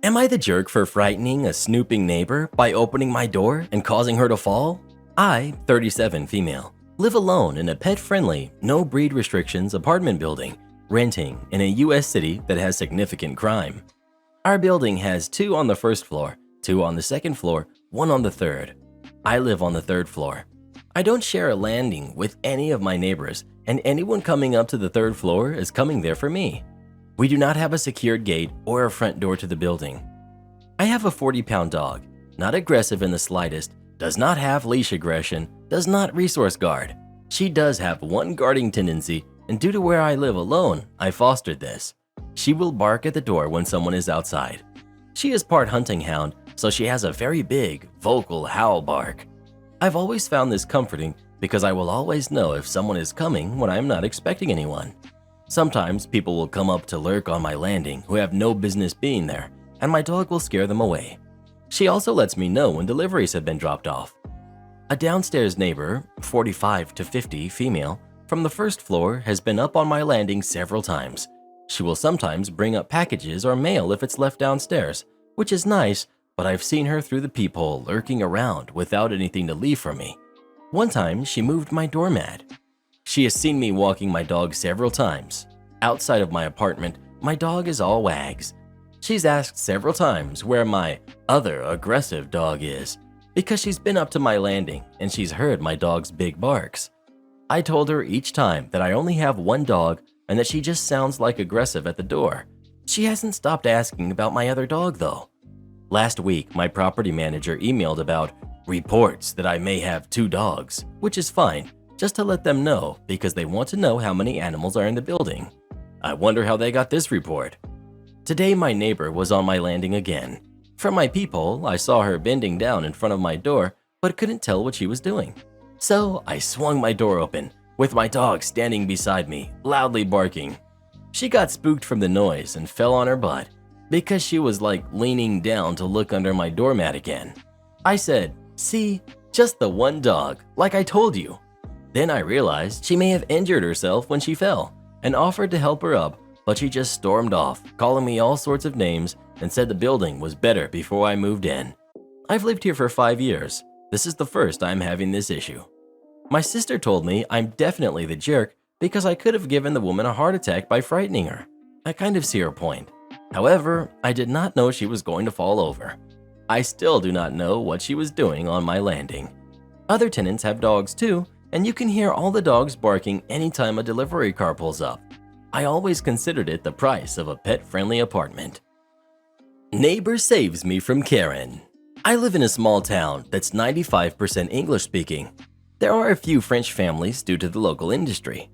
Am I the jerk for frightening a snooping neighbor by opening my door and causing her to fall? I, 37 female, live alone in a pet-friendly, no breed restrictions apartment building, renting in a US city that has significant crime. Our building has 2 on the first floor, 2 on the second floor, 1 on the third. I live on the third floor. I don't share a landing with any of my neighbors, and anyone coming up to the third floor is coming there for me. We do not have a secured gate or a front door to the building. I have a 40-pound dog, not aggressive in the slightest, does not have leash aggression, does not resource guard. She does have one guarding tendency, and due to where I live alone, I fostered this. She will bark at the door when someone is outside. She is part hunting hound, so she has a very big, vocal howl bark. I've always found this comforting because I will always know if someone is coming when I am not expecting anyone. Sometimes people will come up to lurk on my landing who have no business being there, and my dog will scare them away. She also lets me know when deliveries have been dropped off. A downstairs neighbor, 45 to 50 female, from the first floor has been up on my landing several times. She will sometimes bring up packages or mail if it's left downstairs, which is nice, but I've seen her through the peephole lurking around without anything to leave for me. One time, she moved my doormat. She has seen me walking my dog several times. Outside of my apartment, my dog is all wags. She's asked several times where my other aggressive dog is because she's been up to my landing and she's heard my dog's big barks. I told her each time that I only have one dog and that she just sounds like aggressive at the door. She hasn't stopped asking about my other dog though. Last week, my property manager emailed about reports that I may have 2 dogs, which is fine, just to let them know because they want to know how many animals are in the building. I wonder how they got this report. Today, my neighbor was on my landing again. From my peephole, I saw her bending down in front of my door, but couldn't tell what she was doing. So I swung my door open, with my dog standing beside me, loudly barking. She got spooked from the noise and fell on her butt because she was like leaning down to look under my doormat again. I said, "See, just the one dog, like I told you." Then I realized she may have injured herself when she fell and offered to help her up, but she just stormed off, calling me all sorts of names and said the building was better before I moved in. I've lived here for 5 years. This is the first I'm having this issue. My sister told me I'm definitely the jerk because I could have given the woman a heart attack by frightening her. I kind of see her point. However, I did not know she was going to fall over. I still do not know what she was doing on my landing. Other tenants have dogs too, and you can hear all the dogs barking anytime a delivery car pulls up. I always considered it the price of a pet-friendly apartment. Neighbor saves me from Karen. I live in a small town that's 95% English-speaking. There are a few French families due to the local industry.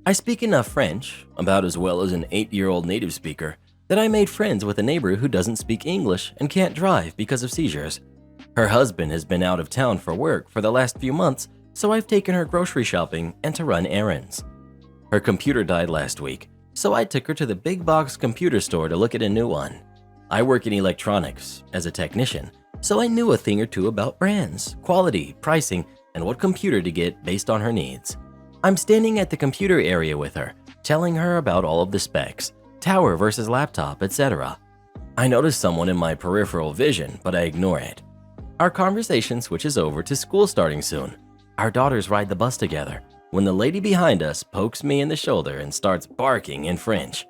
I speak enough French, about as well as an 8-year-old native speaker, that I made friends with a neighbor who doesn't speak English and can't drive because of seizures. Her husband has been out of town for work for the last few months, so I've taken her grocery shopping and to run errands. Her computer died last week, so I took her to the big box computer store to look at a new one. I work in electronics as a technician, so I knew a thing or two about brands, quality, pricing, and what computer to get based on her needs. I'm standing at the computer area with her, telling her about all of the specs, tower versus laptop, etc. I notice someone in my peripheral vision, but I ignore it. Our conversation switches over to school starting soon. Our daughters ride the bus together when the lady behind us pokes me in the shoulder and starts barking in French.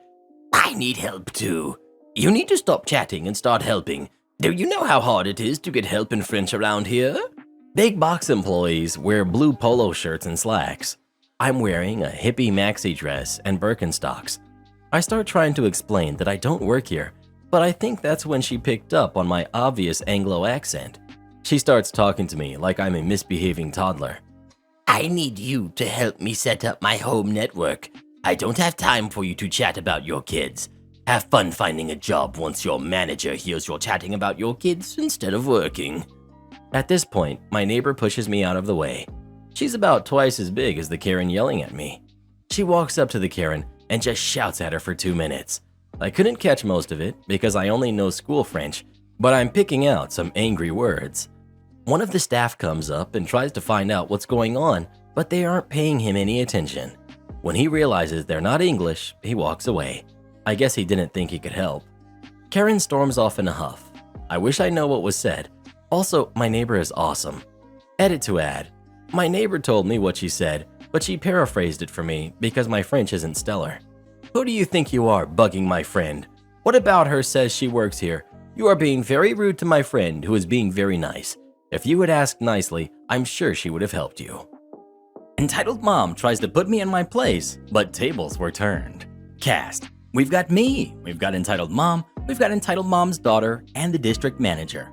"I need help too. You need to stop chatting and start helping. Do you know how hard it is to get help in French around here?" Big box employees wear blue polo shirts and slacks. I'm wearing a hippie maxi dress and Birkenstocks. I start trying to explain that I don't work here, but I think that's when she picked up on my obvious Anglo accent. She starts talking to me like I'm a misbehaving toddler. "I need you to help me set up my home network. I don't have time for you to chat about your kids. Have fun finding a job once your manager hears you're chatting about your kids instead of working." At this point, my neighbor pushes me out of the way. She's about twice as big as the Karen yelling at me. She walks up to the Karen and just shouts at her for 2 minutes. I couldn't catch most of it because I only know school French, but I'm picking out some angry words. One of the staff comes up and tries to find out what's going on, but they aren't paying him any attention. When he realizes they're not English, he walks away. I guess he didn't think he could help. Karen storms off in a huff. I wish I know what was said. Also, my neighbor is awesome. Edit to add. My neighbor told me what she said, but she paraphrased it for me because my French isn't stellar. Who do you think you are, bugging my friend? What about her says she works here? You are being very rude to my friend who is being very nice. If you had asked nicely, I'm sure she would have helped you. Entitled mom tries to put me in my place, but tables were turned. Cast. We've got me, we've got entitled mom, we've got entitled mom's daughter, and the district manager.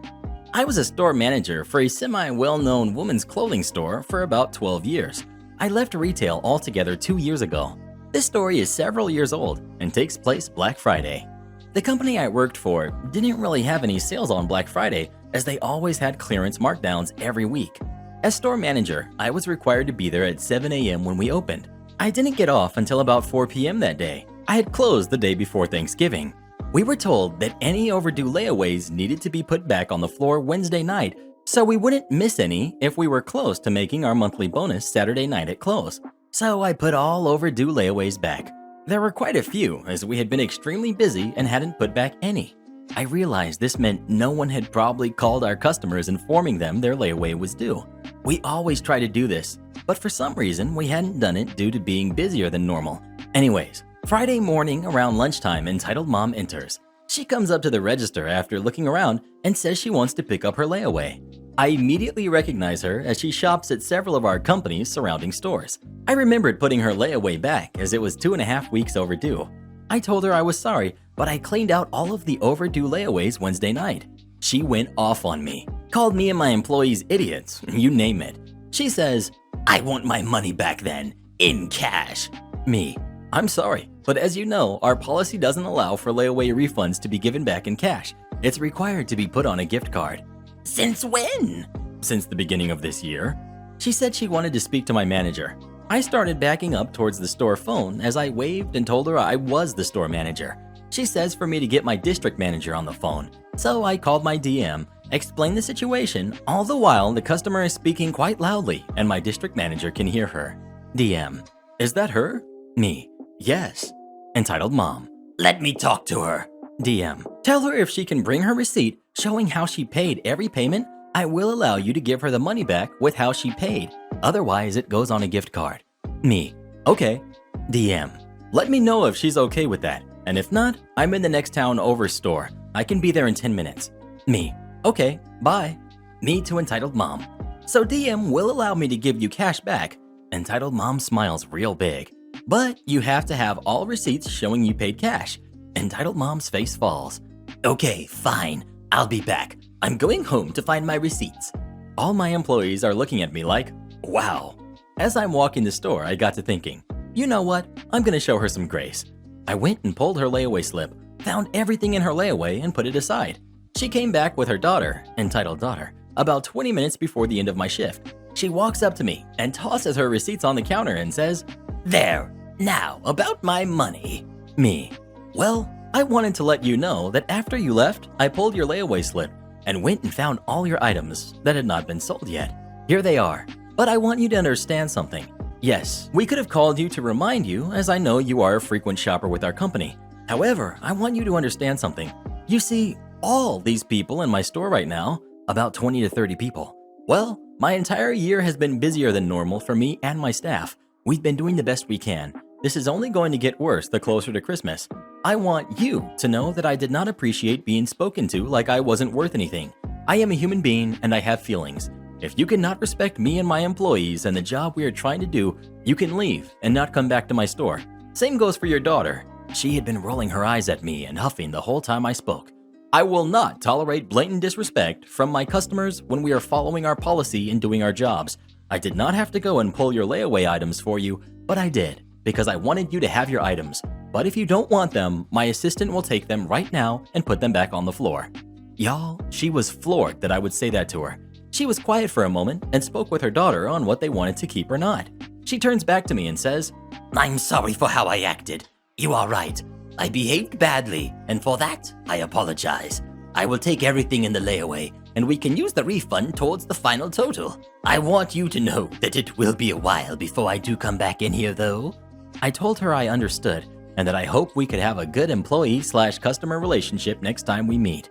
I was a store manager for a semi-well-known women's clothing store for about 12 years. I left retail altogether 2 years ago. This story is several years old and takes place Black Friday. The company I worked for didn't really have any sales on Black Friday as they always had clearance markdowns every week. As store manager, I was required to be there at 7 a.m. when we opened. I didn't get off until about 4 p.m. that day. I had closed the day before Thanksgiving. We were told that any overdue layaways needed to be put back on the floor Wednesday night, so we wouldn't miss any if we were close to making our monthly bonus Saturday night at close. So I put all overdue layaways back. There were quite a few, as we had been extremely busy and hadn't put back any. I realized this meant no one had probably called our customers informing them their layaway was due. We always try to do this, but for some reason we hadn't done it due to being busier than normal. Anyways, Friday morning around lunchtime, entitled mom enters. She comes up to the register after looking around and says she wants to pick up her layaway. I immediately recognize her as she shops at several of our company's surrounding stores. I remembered putting her layaway back as it was 2.5 weeks overdue. I told her I was sorry, but I cleaned out all of the overdue layaways Wednesday night. She went off on me, called me and my employees idiots, you name it. She says, "I want my money back then, in cash." Me, I'm sorry, but as you know, our policy doesn't allow for layaway refunds to be given back in cash. It's required to be put on a gift card. Since when? Since the beginning of this year. She said she wanted to speak to my manager. I started backing up towards the store phone as I waved and told her I was the store manager. She says for me to get my district manager on the phone. So I called my DM, explained the situation, all the while the customer is speaking quite loudly and my district manager can hear her. DM, is that her? Me, yes. Entitled mom, let me talk to her. DM, tell her if she can bring her receipt showing how she paid every payment, I will allow you to give her the money back with how she paid. Otherwise, it goes on a gift card. Me, okay. DM, let me know if she's okay with that. And if not, I'm in the next town over store. I can be there in 10 minutes. Me, okay, bye. Me to entitled mom. So DM will allow me to give you cash back. Entitled mom smiles real big. But you have to have all receipts showing you paid cash. Entitled mom's face falls. Okay, fine. I'll be back. I'm going home to find my receipts. All my employees are looking at me like, wow. As I'm walking the store, I got to thinking, you know what? I'm gonna show her some grace. I went and pulled her layaway slip, found everything in her layaway and put it aside. She came back with her daughter, entitled daughter, about 20 minutes before the end of my shift. She walks up to me and tosses her receipts on the counter and says, "There, now about my money." Me, well, I wanted to let you know that after you left, I pulled your layaway slip and went and found all your items that had not been sold yet. Here they are. But I want you to understand something. Yes, we could have called you to remind you, as I know you are a frequent shopper with our company. However, I want you to understand something. You see, all these people in my store right now, about 20 to 30 people. Well, my entire year has been busier than normal for me and my staff. We've been doing the best we can. This is only going to get worse the closer to Christmas. I want you to know that I did not appreciate being spoken to like I wasn't worth anything. I am a human being and I have feelings. If you cannot respect me and my employees and the job we are trying to do, you can leave and not come back to my store. Same goes for your daughter. She had been rolling her eyes at me and huffing the whole time I spoke. I will not tolerate blatant disrespect from my customers when we are following our policy and doing our jobs. I did not have to go and pull your layaway items for you, but I did because I wanted you to have your items. But if you don't want them, my assistant will take them right now and put them back on the floor. Y'all, she was floored that I would say that to her. She was quiet for a moment and spoke with her daughter on what they wanted to keep or not. She turns back to me and says, "I'm sorry for how I acted. You are right. I behaved badly, and for that, I apologize. I will take everything in the layaway, and we can use the refund towards the final total. I want you to know that it will be a while before I do come back in here, though." I told her I understood, and that I hope we could have a good employee/customer relationship next time we meet.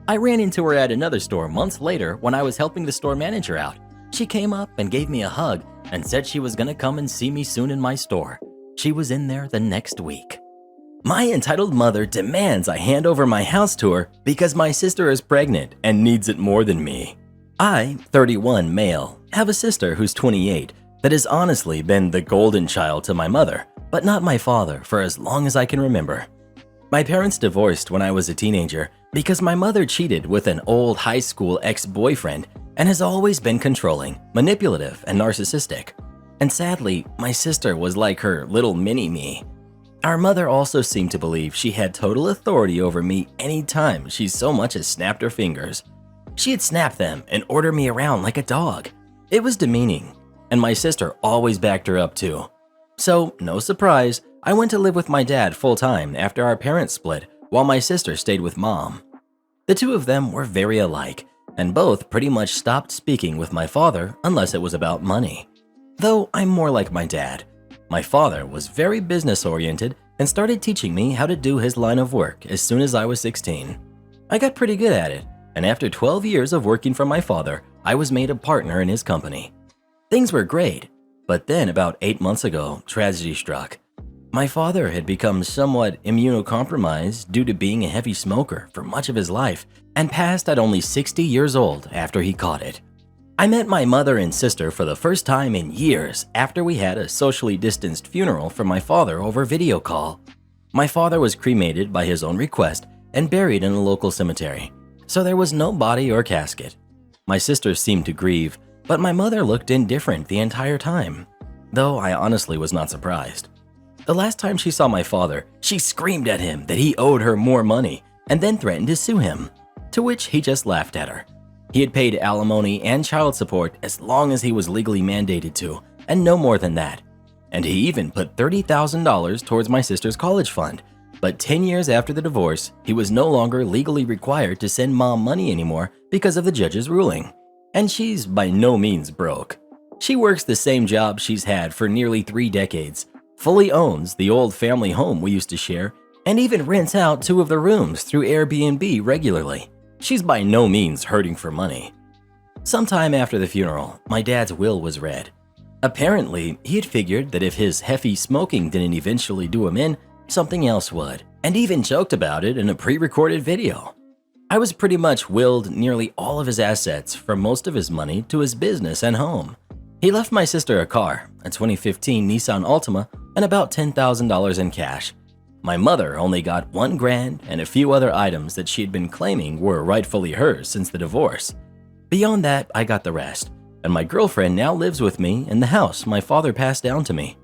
I ran into her at another store months later when I was helping the store manager out. She came up and gave me a hug and said she was gonna come and see me soon in my store. She was in there the next week. My entitled mother demands I hand over my house to her because my sister is pregnant and needs it more than me. I, 31 male, have a sister who's 28 that has honestly been the golden child to my mother, but not my father for as long as I can remember. My parents divorced when I was a teenager because my mother cheated with an old high school ex-boyfriend and has always been controlling, manipulative, and narcissistic. And sadly, my sister was like her little mini-me. Our mother also seemed to believe she had total authority over me anytime she so much as snapped her fingers. She'd snap them and order me around like a dog. It was demeaning, and my sister always backed her up too. So, no surprise, I went to live with my dad full-time after our parents split while my sister stayed with mom. The two of them were very alike, and both pretty much stopped speaking with my father unless it was about money. Though I'm more like my dad. My father was very business-oriented and started teaching me how to do his line of work as soon as I was 16. I got pretty good at it, and after 12 years of working for my father, I was made a partner in his company. Things were great, but then about 8 months ago, tragedy struck. My father had become somewhat immunocompromised due to being a heavy smoker for much of his life and passed at only 60 years old after he caught it. I met my mother and sister for the first time in years after we had a socially distanced funeral for my father over video call. My father was cremated by his own request and buried in a local cemetery, so there was no body or casket. My sister seemed to grieve, but my mother looked indifferent the entire time, though I honestly was not surprised. The last time she saw my father, she screamed at him that he owed her more money and then threatened to sue him, to which he just laughed at her. He had paid alimony and child support as long as he was legally mandated to, and no more than that. And he even put $30,000 towards my sister's college fund. But 10 years after the divorce, he was no longer legally required to send mom money anymore because of the judge's ruling. And she's by no means broke. She works the same job she's had for nearly 3 decades, fully owns the old family home we used to share, and even rents out 2 of the rooms through Airbnb regularly. She's by no means hurting for money. Sometime after the funeral, my dad's will was read. Apparently, he had figured that if his heavy smoking didn't eventually do him in, something else would, and even joked about it in a pre-recorded video. I was pretty much willed nearly all of his assets from most of his money to his business and home. He left my sister a car, a 2015 Nissan Altima, and about $10,000 in cash. My mother only got $1,000 and a few other items that she had been claiming were rightfully hers since the divorce. Beyond that, I got the rest, and my girlfriend now lives with me in the house my father passed down to me.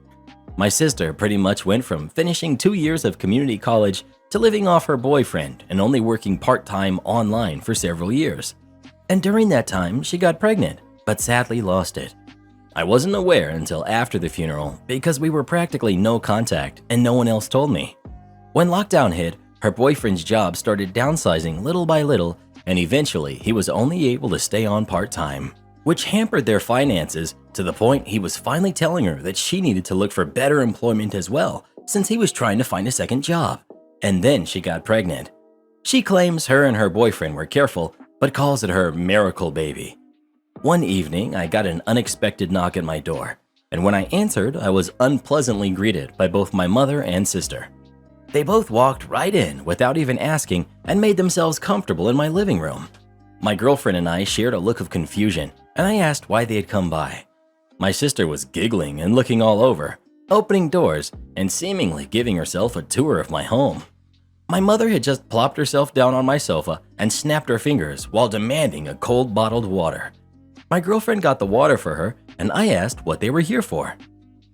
My sister pretty much went from finishing 2 years of community college to living off her boyfriend and only working part-time online for several years. And during that time, she got pregnant, but sadly lost it. I wasn't aware until after the funeral because we were practically no contact and no one else told me. When lockdown hit, her boyfriend's job started downsizing little by little, and eventually he was only able to stay on part-time, which hampered their finances to the point he was finally telling her that she needed to look for better employment as well since he was trying to find a second job. And then she got pregnant. She claims her and her boyfriend were careful, but calls it her miracle baby. One evening, I got an unexpected knock at my door, and when I answered, I was unpleasantly greeted by both my mother and sister. They both walked right in without even asking and made themselves comfortable in my living room. My girlfriend and I shared a look of confusion, and I asked why they had come by. My sister was giggling and looking all over, opening doors and seemingly giving herself a tour of my home. My mother had just plopped herself down on my sofa and snapped her fingers while demanding a cold bottled water. My girlfriend got the water for her, and I asked what they were here for.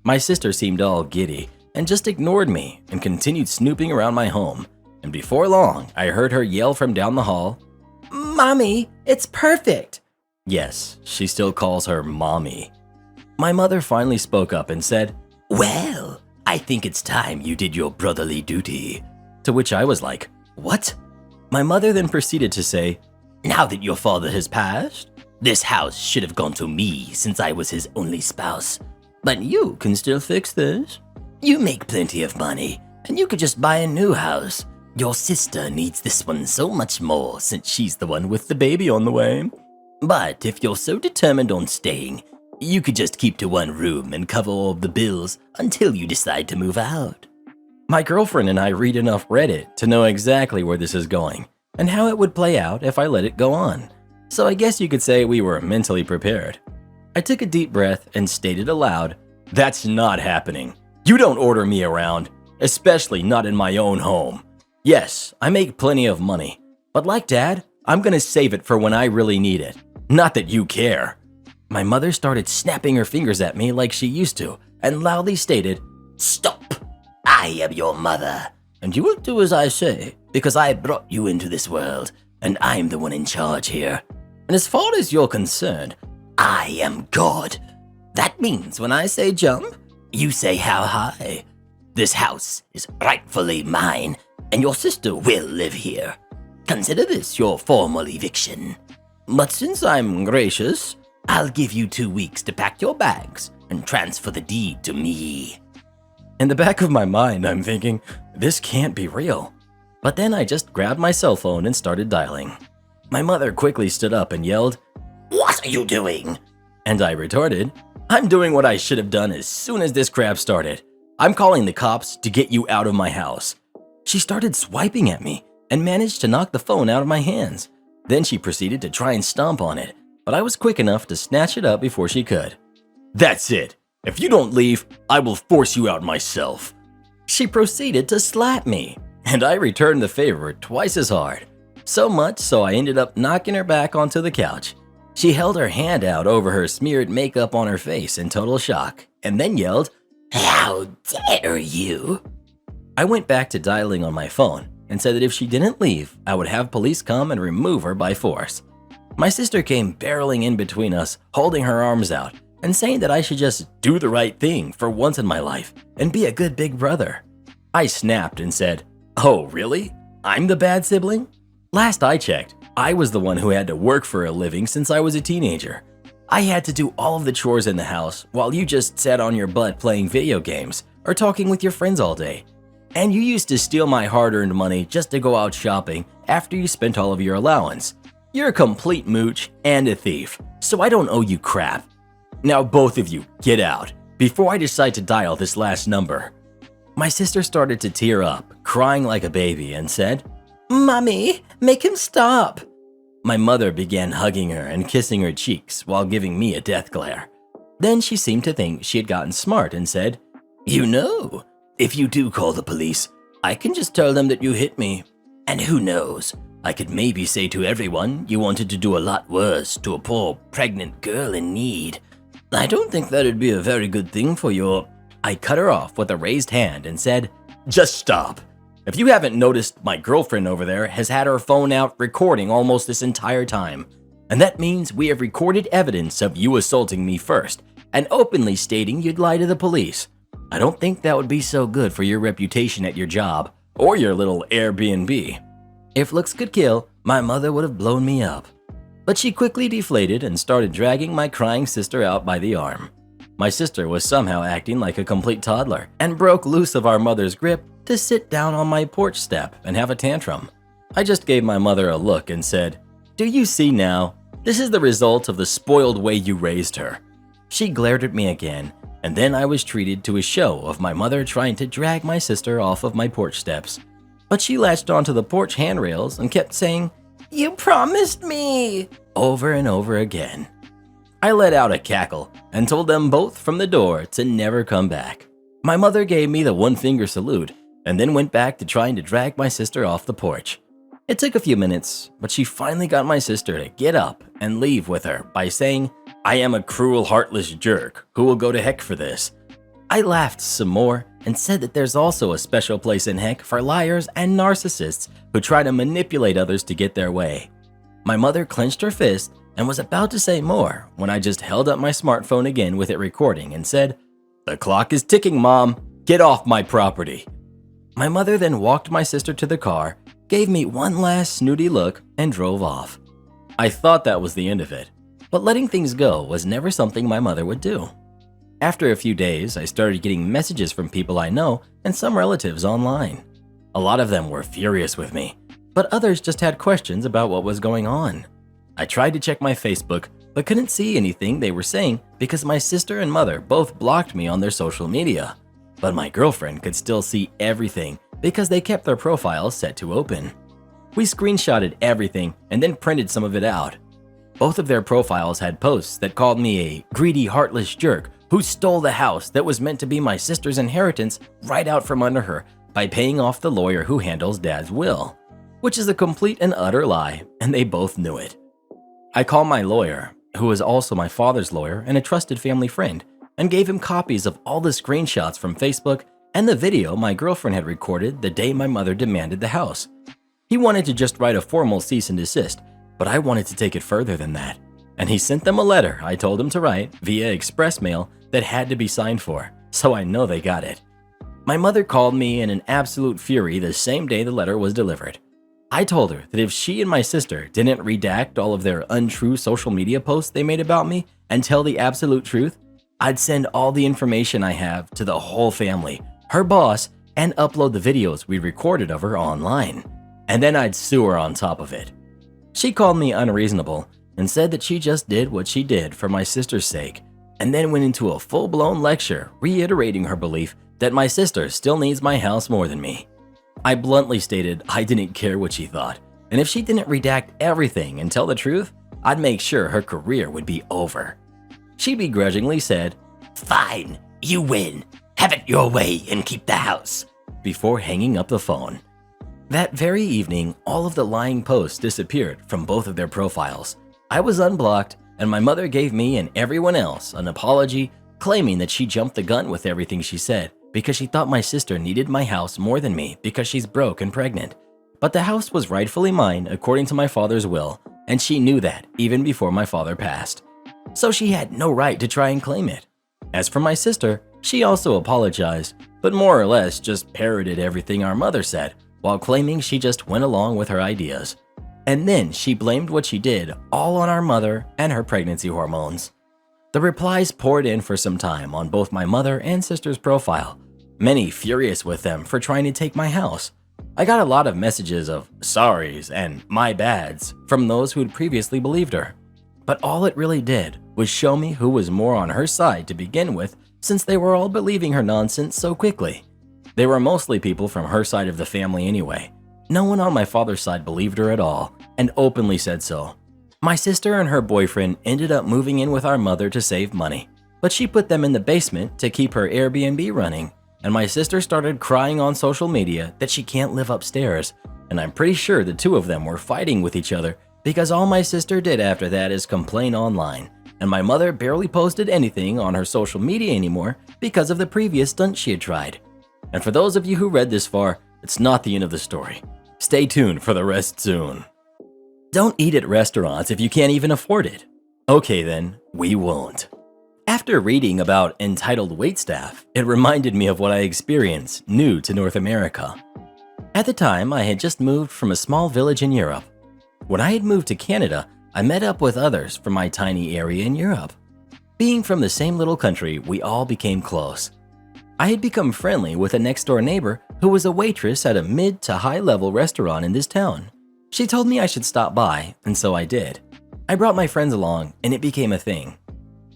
My sister seemed all giddy and just ignored me and continued snooping around my home, and before long, I heard her yell from down the hall, "Mommy, it's perfect!" Yes, she still calls her Mommy. My mother finally spoke up and said, "Well, I think it's time you did your brotherly duty." To which I was like, "What?" My mother then proceeded to say, "Now that your father has passed, this house should have gone to me since I was his only spouse. But you can still fix this. You make plenty of money, and you could just buy a new house. Your sister needs this one so much more since she's the one with the baby on the way." But if you're so determined on staying, you could just keep to one room and cover all of the bills until you decide to move out. My girlfriend and I read enough Reddit to know exactly where this is going and how it would play out if I let it go on. So I guess you could say we were mentally prepared. I took a deep breath and stated aloud, "That's not happening. You don't order me around, especially not in my own home. Yes, I make plenty of money, but like Dad, I'm gonna save it for when I really need it. Not that you care." My mother started snapping her fingers at me like she used to and loudly stated, Stop! I am your mother, and you will do as I say, because I brought you into this world, and I'm the one in charge here. And as far as you're concerned, I am God. That means when I say jump, you say how high. This house is rightfully mine, and your sister will live here. Consider this your formal eviction. But since I'm gracious, I'll give you 2 weeks to pack your bags and transfer the deed to me. In the back of my mind, I'm thinking, this can't be real. But then I just grabbed my cell phone and started dialing. My mother quickly stood up and yelled, What are you doing? And I retorted, I'm doing what I should have done as soon as this crap started. I'm calling the cops to get you out of my house. She started swiping at me and managed to knock the phone out of my hands. Then she proceeded to try and stomp on it, but I was quick enough to snatch it up before she could. That's it. If you don't leave, I will force you out myself. She proceeded to slap me, and I returned the favor twice as hard. So much so I ended up knocking her back onto the couch. She held her hand out over her smeared makeup on her face in total shock, and then yelled, How dare you? I went back to dialing on my phone and said that if she didn't leave, I would have police come and remove her by force. My sister came barreling in between us, holding her arms out and saying that I should just do the right thing for once in my life and be a good big brother. I snapped and said, Oh, really? I'm the bad sibling? Last I checked, I was the one who had to work for a living since I was a teenager. I had to do all of the chores in the house while you just sat on your butt playing video games or talking with your friends all day. And you used to steal my hard-earned money just to go out shopping after you spent all of your allowance. You're a complete mooch and a thief, so I don't owe you crap. Now both of you, get out, before I decide to dial this last number. My sister started to tear up, crying like a baby, and said, Mommy, make him stop. My mother began hugging her and kissing her cheeks while giving me a death glare. Then she seemed to think she had gotten smart and said, You know, if you do call the police, I can just tell them that you hit me. And who knows, I could maybe say to everyone you wanted to do a lot worse to a poor pregnant girl in need. I don't think that'd be a very good thing for your... I cut her off with a raised hand and said, Just stop. If you haven't noticed, my girlfriend over there has had her phone out recording almost this entire time. And that means we have recorded evidence of you assaulting me first and openly stating you'd lie to the police. I don't think that would be so good for your reputation at your job or your little Airbnb. If looks could kill, my mother would have blown me up. But she quickly deflated and started dragging my crying sister out by the arm. My sister was somehow acting like a complete toddler and broke loose of our mother's grip to sit down on my porch step and have a tantrum. I just gave my mother a look and said, Do you see now? This is the result of the spoiled way you raised her. She glared at me again, and then I was treated to a show of my mother trying to drag my sister off of my porch steps. But she latched onto the porch handrails and kept saying, You promised me, over and over again. I let out a cackle and told them both from the door to never come back. My mother gave me the one-finger salute and then went back to trying to drag my sister off the porch. It took a few minutes, but she finally got my sister to get up and leave with her by saying, I am a cruel, heartless jerk who will go to heck for this. I laughed some more and said that there's also a special place in heck for liars and narcissists who try to manipulate others to get their way. My mother clenched her fist and was about to say more when I just held up my smartphone again with it recording and said, The clock is ticking, Mom. Get off my property. My mother then walked my sister to the car, gave me one last snooty look, and drove off. I thought that was the end of it, but letting things go was never something my mother would do. After a few days, I started getting messages from people I know and some relatives online. A lot of them were furious with me, but others just had questions about what was going on. I tried to check my Facebook, but couldn't see anything they were saying because my sister and mother both blocked me on their social media. But my girlfriend could still see everything because they kept their profiles set to open. We screenshotted everything and then printed some of it out. Both of their profiles had posts that called me a greedy, heartless jerk who stole the house that was meant to be my sister's inheritance right out from under her by paying off the lawyer who handles Dad's will, which is a complete and utter lie, and they both knew it. I called my lawyer, who is also my father's lawyer and a trusted family friend, and gave him copies of all the screenshots from Facebook and the video my girlfriend had recorded the day my mother demanded the house. He wanted to just write a formal cease and desist, but I wanted to take it further than that, and he sent them a letter I told him to write via express mail that had to be signed for, so I know they got it. My mother called me in an absolute fury the same day the letter was delivered. I told her that if she and my sister didn't redact all of their untrue social media posts they made about me and tell the absolute truth, I'd send all the information I have to the whole family, her boss, and upload the videos we recorded of her online. And then I'd sue her on top of it. She called me unreasonable and said that she just did what she did for my sister's sake, and then went into a full-blown lecture reiterating her belief that my sister still needs my house more than me. I bluntly stated I didn't care what she thought, and if she didn't redact everything and tell the truth, I'd make sure her career would be over. She begrudgingly said, "Fine, you win. Have it your way and keep the house," before hanging up the phone. That very evening, all of the lying posts disappeared from both of their profiles. I was unblocked, and my mother gave me and everyone else an apology, claiming that she jumped the gun with everything she said because she thought my sister needed my house more than me because she's broke and pregnant. But the house was rightfully mine according to my father's will, and she knew that even before my father passed. So she had no right to try and claim it. As for my sister, she also apologized, but more or less just parroted everything our mother said, while claiming she just went along with her ideas. And then she blamed what she did all on our mother and her pregnancy hormones. The replies poured in for some time on both my mother and sister's profile, many furious with them for trying to take my house. I got a lot of messages of sorries and my bads from those who had previously believed her. But all it really did was show me who was more on her side to begin with, since they were all believing her nonsense so quickly. They were mostly people from her side of the family anyway. No one on my father's side believed her at all, and openly said so. My sister and her boyfriend ended up moving in with our mother to save money, but she put them in the basement to keep her Airbnb running, and my sister started crying on social media that she can't live upstairs, and I'm pretty sure the two of them were fighting with each other because all my sister did after that is complain online, and my mother barely posted anything on her social media anymore because of the previous stunt she had tried. And for those of you who read this far, it's not the end of the story. Stay tuned for the rest soon. Don't eat at restaurants if you can't even afford it. Okay then, we won't. After reading about entitled waitstaff, it reminded me of what I experienced new to North America. At the time, I had just moved from a small village in Europe. When I had moved to Canada, I met up with others from my tiny area in Europe. Being from the same little country, we all became close. I had become friendly with a next-door neighbor who was a waitress at a mid to high-level restaurant in this town. She told me I should stop by, and so I did. I brought my friends along, and it became a thing,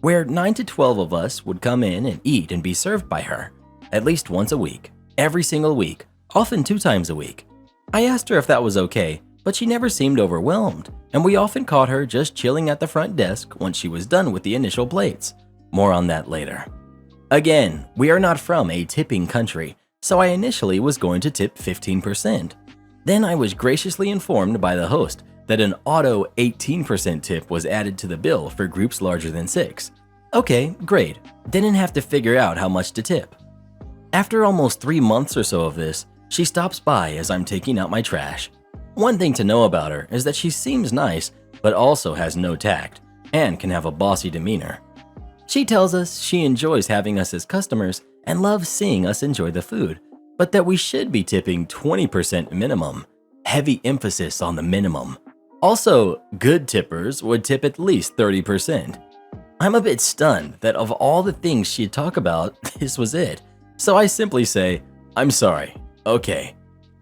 where 9 to 12 of us would come in and eat and be served by her, at least once a week, every single week, often 2 times a week. I asked her if that was okay, but she never seemed overwhelmed, and we often caught her just chilling at the front desk once she was done with the initial plates. More on that later. Again, we are not from a tipping country, so I initially was going to tip 15%. Then I was graciously informed by the host that an auto 18% tip was added to the bill for groups larger than 6. Okay, great. Didn't have to figure out how much to tip. After almost 3 months or so of this, she stops by as I'm taking out my trash. One thing to know about her is that she seems nice, but also has no tact, and can have a bossy demeanor. She tells us she enjoys having us as customers and loves seeing us enjoy the food, but that we should be tipping 20% minimum. Heavy emphasis on the minimum. Also, good tippers would tip at least 30%. I'm a bit stunned that of all the things she'd talk about, this was it. So I simply say, "I'm sorry, okay."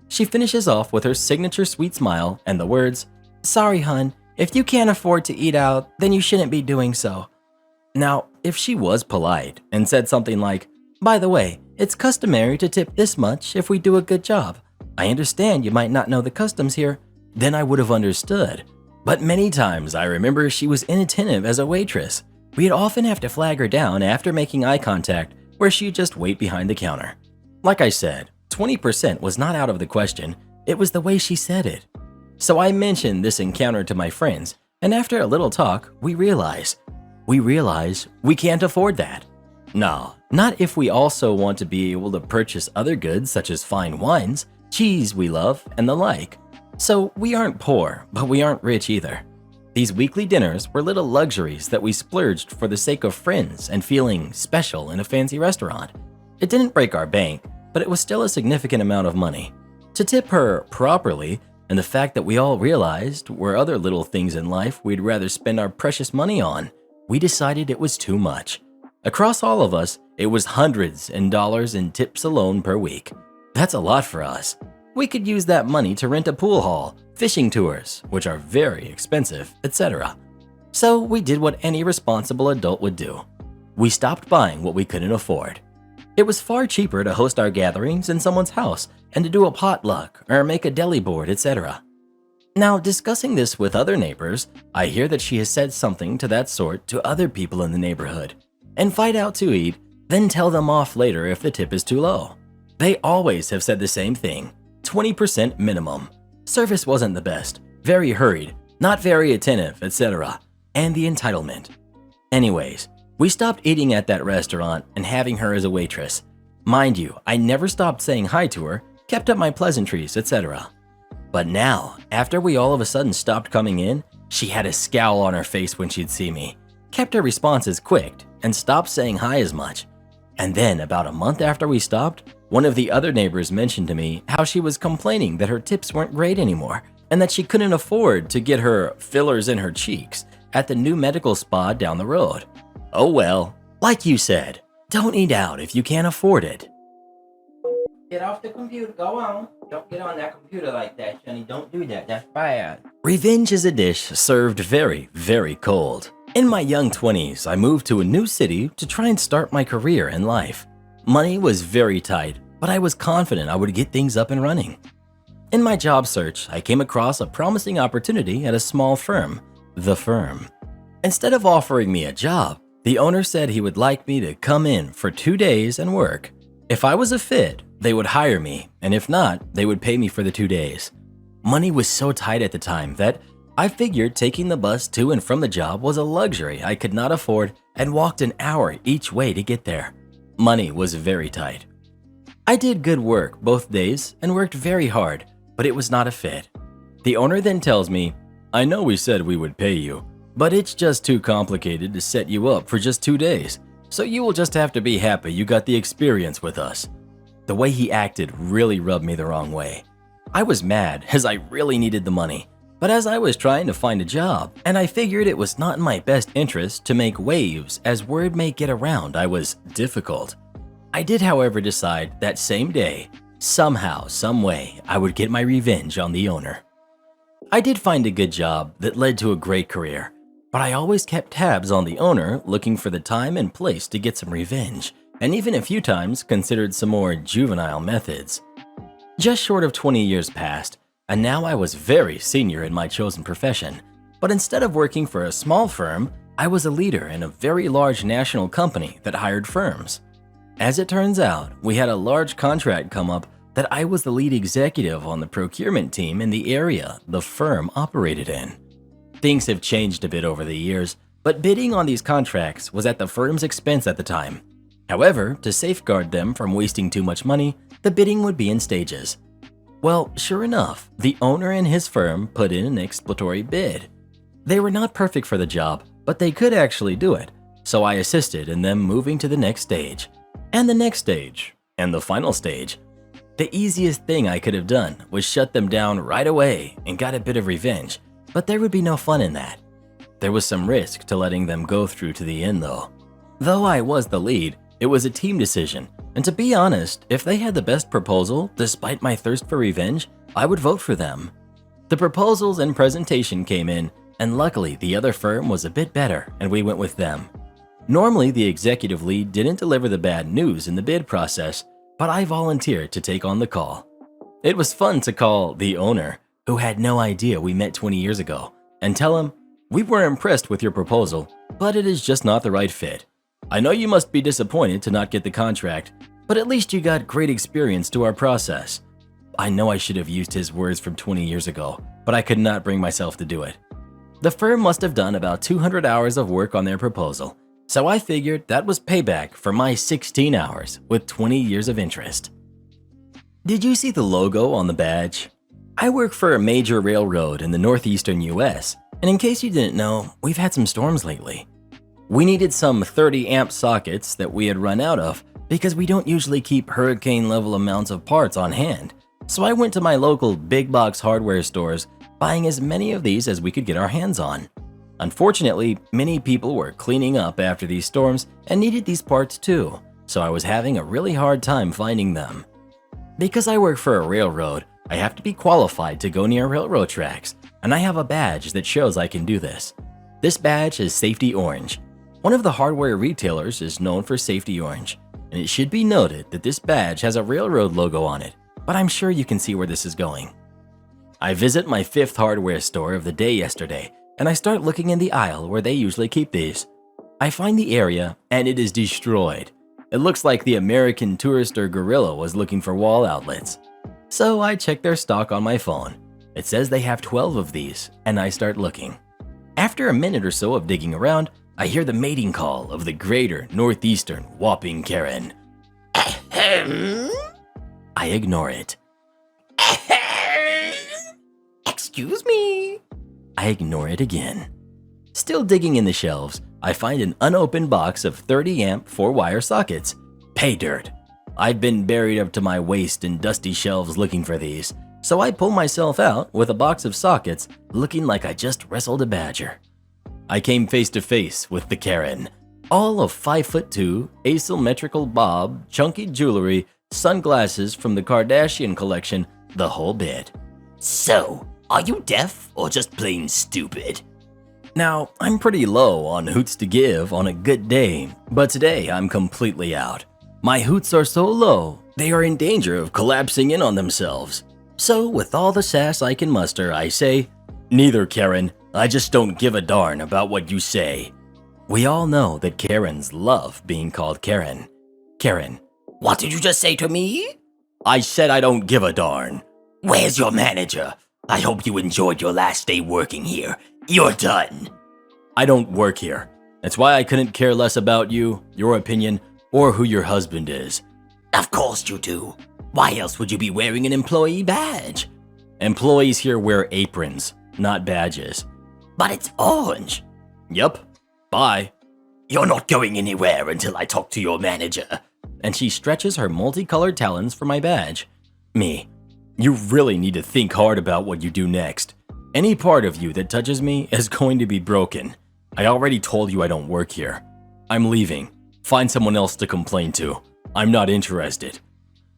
She finishes off with her signature sweet smile and the words, "Sorry, hun, If you can't afford to eat out, then you shouldn't be doing so. Now, if she was polite and said something like, by the way, it's customary to tip this much if we do a good job. I understand you might not know the customs here, then I would have understood. But many times I remember she was inattentive as a waitress. We'd often have to flag her down after making eye contact, where she'd just wait behind the counter. Like I said, 20% was not out of the question, it was the way she said it. So I mentioned this encounter to my friends, and after a little talk, we realize we can't afford that. No, not if we also want to be able to purchase other goods such as fine wines, cheese we love, and the like. So we aren't poor, but we aren't rich either. These weekly dinners were little luxuries that we splurged for the sake of friends and feeling special in a fancy restaurant. It didn't break our bank, but it was still a significant amount of money. To tip her properly, and the fact that we all realized were other little things in life we'd rather spend our precious money on, we decided it was too much. Across all of us, it was hundreds in dollars in tips alone per week. That's a lot for us. We could use that money to rent a pool hall, fishing tours, which are very expensive, etc. So we did what any responsible adult would do. We stopped buying what we couldn't afford. It was far cheaper to host our gatherings in someone's house and to do a potluck or make a deli board, etc. Now, discussing this with other neighbors, I hear that she has said something to that sort to other people in the neighborhood. Invite out to eat, then tell them off later if the tip is too low. They always have said the same thing, 20% minimum. Service wasn't the best, very hurried, not very attentive, etc. And the entitlement. Anyways, we stopped eating at that restaurant and having her as a waitress. Mind you, I never stopped saying hi to her, kept up my pleasantries, etc. But now, after we all of a sudden stopped coming in, she had a scowl on her face when she'd see me, kept her responses quick, and stopped saying hi as much. And then, about a month after we stopped, one of the other neighbors mentioned to me how she was complaining that her tips weren't great anymore, and that she couldn't afford to get her fillers in her cheeks at the new medical spa down the road. Oh well, like you said, don't eat out if you can't afford it. Get off the computer, go on. Don't get on that computer like that, Jenny. Don't do that, that's bad. Revenge is a dish served very, very cold. In my young 20s, I moved to a new city to try and start my career in life. Money was very tight, but I was confident I would get things up and running. In my job search, I came across a promising opportunity at a small firm, The Firm. Instead of offering me a job, the owner said he would like me to come in for 2 days and work. If I was a fit, they would hire me, and if not, they would pay me for the 2 days. Money was so tight at the time that I figured taking the bus to and from the job was a luxury I could not afford and walked an hour each way to get there. Money was very tight. I did good work both days and worked very hard, but it was not a fit. The owner then tells me, I know we said we would pay you, but it's just too complicated to set you up for just 2 days, so you will just have to be happy you got the experience with us. The way he acted really rubbed me the wrong way. I was mad as I really needed the money, but as I was trying to find a job, and I figured it was not in my best interest to make waves as word may get around I was difficult. I did, however, decide that same day, somehow, some way, I would get my revenge on the owner. I did find a good job that led to a great career, but I always kept tabs on the owner, looking for the time and place to get some revenge, and even a few times considered some more juvenile methods. Just short of 20 years passed, and now I was very senior in my chosen profession, but instead of working for a small firm, I was a leader in a very large national company that hired firms. As it turns out, we had a large contract come up that I was the lead executive on the procurement team in the area the firm operated in. Things have changed a bit over the years, but bidding on these contracts was at the firm's expense at the time. However, to safeguard them from wasting too much money, the bidding would be in stages. Well, sure enough, the owner and his firm put in an exploratory bid. They were not perfect for the job, but they could actually do it, so I assisted in them moving to the next stage, and the next stage, and the final stage. The easiest thing I could have done was shut them down right away and got a bit of revenge, but there would be no fun in that. There was some risk to letting them go through to the end though. Though I was the lead, it was a team decision, and to be honest, if they had the best proposal, despite my thirst for revenge, I would vote for them. The proposals and presentation came in, and luckily the other firm was a bit better and we went with them. Normally the executive lead didn't deliver the bad news in the bid process, but I volunteered to take on the call. It was fun to call the owner, who had no idea we met 20 years ago, and tell him, "We were impressed with your proposal, but it is just not the right fit. I know you must be disappointed to not get the contract, but at least you got great experience to our process." I know I should have used his words from 20 years ago, but I could not bring myself to do it. The firm must have done about 200 hours of work on their proposal, so I figured that was payback for my 16 hours with 20 years of interest. Did you see the logo on the badge? I work for a major railroad in the northeastern US, and in case you didn't know, we've had some storms lately. We needed some 30 amp sockets that we had run out of because we don't usually keep hurricane level amounts of parts on hand. So I went to my local big box hardware stores, buying as many of these as we could get our hands on. Unfortunately, many people were cleaning up after these storms and needed these parts too, so I was having a really hard time finding them. Because I work for a railroad, I have to be qualified to go near railroad tracks, and I have a badge that shows I can do this. This badge is Safety Orange. One of the hardware retailers is known for Safety Orange, and it should be noted that this badge has a railroad logo on it, but I'm sure you can see where this is going. I visit my 5th hardware store of the day yesterday, and I start looking in the aisle where they usually keep these. I find the area, and it is destroyed. It looks like the American Tourister gorilla was looking for wall outlets. So I check their stock on my phone. It says they have 12 of these, and I start looking. After a minute or so of digging around, I hear the mating call of the greater northeastern whopping Karen. I ignore it. Excuse me. I ignore it again. Still digging in the shelves, I find an unopened box of 30 amp 4-wire sockets. Pay dirt. I've been buried up to my waist in dusty shelves looking for these, so I pull myself out with a box of sockets looking like I just wrestled a badger. I came face to face with the Karen, all of 5'2", asymmetrical bob, chunky jewelry, sunglasses from the Kardashian collection, the whole bit. "So, are you deaf or just plain stupid?" Now, I'm pretty low on hoots to give on a good day, but today I'm completely out. My hoots are so low, they are in danger of collapsing in on themselves. So, with all the sass I can muster, I say, "Neither, Karen. I just don't give a darn about what you say." We all know that Karens love being called Karen. Karen. "What did you just say to me?" "I said I don't give a darn." "Where's your manager? I hope you enjoyed your last day working here. You're done." "I don't work here. That's why I couldn't care less about you, your opinion, or who your husband is." "Of course you do. Why else would you be wearing an employee badge?" "Employees here wear aprons, not badges." "But it's orange." "Yup. Bye." "You're not going anywhere until I talk to your manager." And she stretches her multicolored talons for my badge. Me. You really need to think hard about what you do next. Any part of you that touches me is going to be broken. I already told you I don't work here. I'm leaving. Find someone else to complain to. I'm not interested.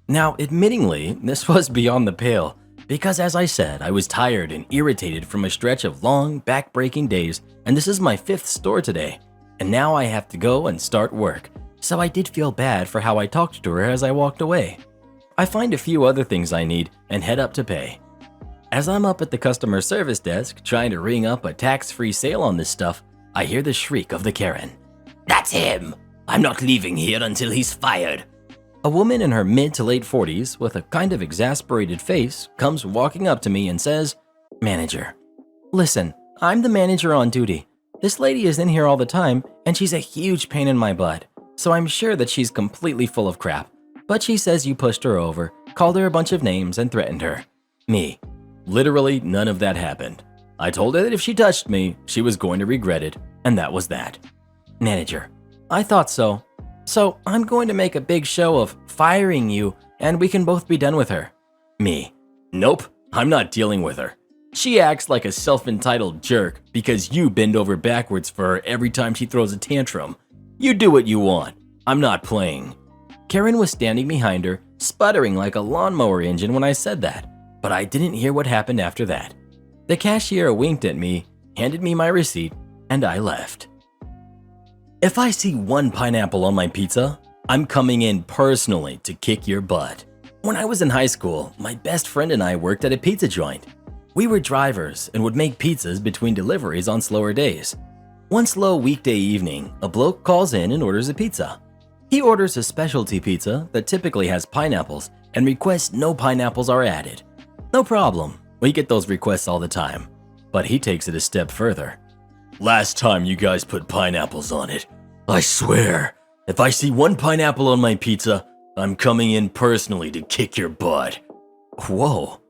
Now, admittingly, this was beyond the pale, because as I said, I was tired and irritated from a stretch of long, back-breaking days, and this is my 5th store today, and now I have to go and start work, so I did feel bad for how I talked to her as I walked away. I find a few other things I need and head up to pay. As I'm up at the customer service desk trying to ring up a tax-free sale on this stuff, I hear the shriek of the Karen. "That's him! I'm not leaving here until he's fired." A woman in her mid to late 40s with a kind of exasperated face comes walking up to me and says, "Manager, listen, I'm the manager on duty. This lady is in here all the time and she's a huge pain in my butt, so I'm sure that she's completely full of crap. But she says you pushed her over, called her a bunch of names, and threatened her." Me. Literally none of that happened. I told her that if she touched me, she was going to regret it, and that was that. Manager. I thought so. So I'm going to make a big show of firing you, and we can both be done with her. Me. Nope, I'm not dealing with her. She acts like a self-entitled jerk because you bend over backwards for her every time she throws a tantrum. You do what you want. I'm not playing. Karen was standing behind her, sputtering like a lawnmower engine when I said that, but I didn't hear what happened after that. The cashier winked at me, handed me my receipt, and I left. If I see one pineapple on my pizza, I'm coming in personally to kick your butt. When I was in high school, my best friend and I worked at a pizza joint. We were drivers and would make pizzas between deliveries on slower days. One slow weekday evening, a bloke calls in and orders a pizza. He orders a specialty pizza that typically has pineapples and requests no pineapples are added. No problem, we get those requests all the time. But he takes it a step further. Last time you guys put pineapples on it, I swear, if I see one pineapple on my pizza, I'm coming in personally to kick your butt. Whoa.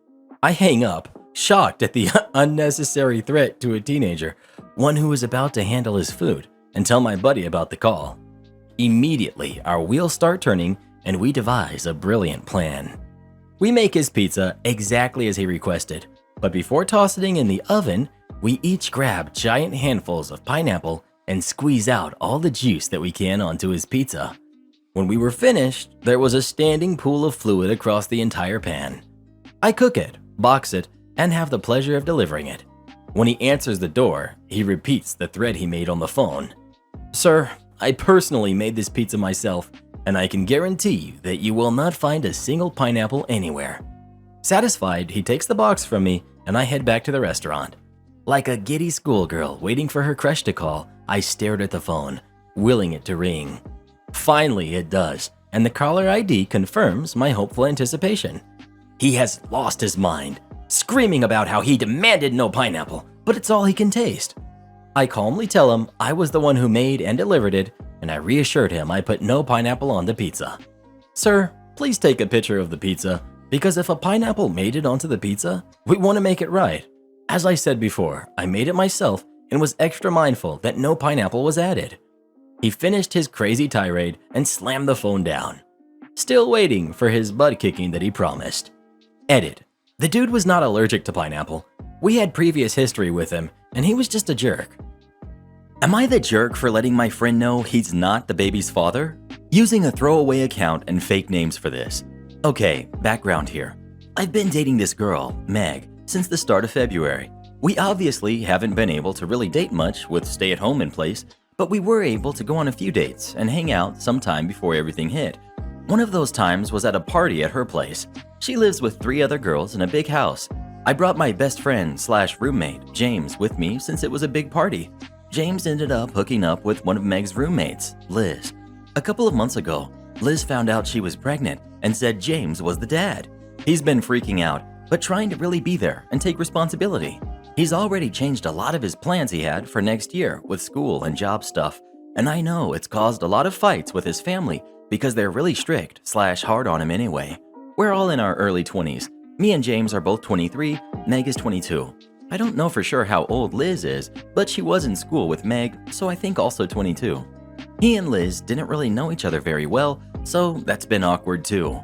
I hang up, shocked at the unnecessary threat to a teenager, one who was about to handle his food, and tell my buddy about the call. Immediately, our wheels start turning and we devise a brilliant plan. We make his pizza exactly as he requested, but before tossing it in the oven, we each grab giant handfuls of pineapple and squeeze out all the juice that we can onto his pizza. When we were finished, there was a standing pool of fluid across the entire pan. I cook it, box it, and have the pleasure of delivering it. When he answers the door, he repeats the threat he made on the phone. Sir, I personally made this pizza myself, and I can guarantee you that you will not find a single pineapple anywhere. Satisfied, he takes the box from me, and I head back to the restaurant. Like a giddy schoolgirl waiting for her crush to call, I stared at the phone, willing it to ring. Finally, it does, and the caller ID confirms my hopeful anticipation. He has lost his mind, screaming about how he demanded no pineapple, but it's all he can taste. I calmly tell him I was the one who made and delivered it, and I reassured him I put no pineapple on the pizza. Sir, please take a picture of the pizza, because if a pineapple made it onto the pizza, we want to make it right. As I said before, I made it myself and was extra mindful that no pineapple was added. He finished his crazy tirade and slammed the phone down. Still waiting for his butt kicking that he promised. Edit. The dude was not allergic to pineapple. We had previous history with him, and he was just a jerk. Am I the jerk for letting my friend know he's not the baby's father? Using a throwaway account and fake names for this. Okay, background here. I've been dating this girl, Meg, since the start of February. We obviously haven't been able to really date much with stay-at-home in place, but we were able to go on a few dates and hang out sometime before everything hit. One of those times was at a party at her place. She lives with 3 other girls in a big house. I brought my best friend / roommate, James, with me since it was a big party. James ended up hooking up with one of Meg's roommates, Liz. A couple of months ago, Liz found out she was pregnant and said James was the dad. He's been freaking out, but trying to really be there and take responsibility. He's already changed a lot of his plans he had for next year with school and job stuff, and I know it's caused a lot of fights with his family because they're really strict / hard on him anyway. We're all in our early 20s. Me and James are both 23, Meg is 22. I don't know for sure how old Liz is, but she was in school with Meg, so I think also 22. He and Liz didn't really know each other very well, so that's been awkward too.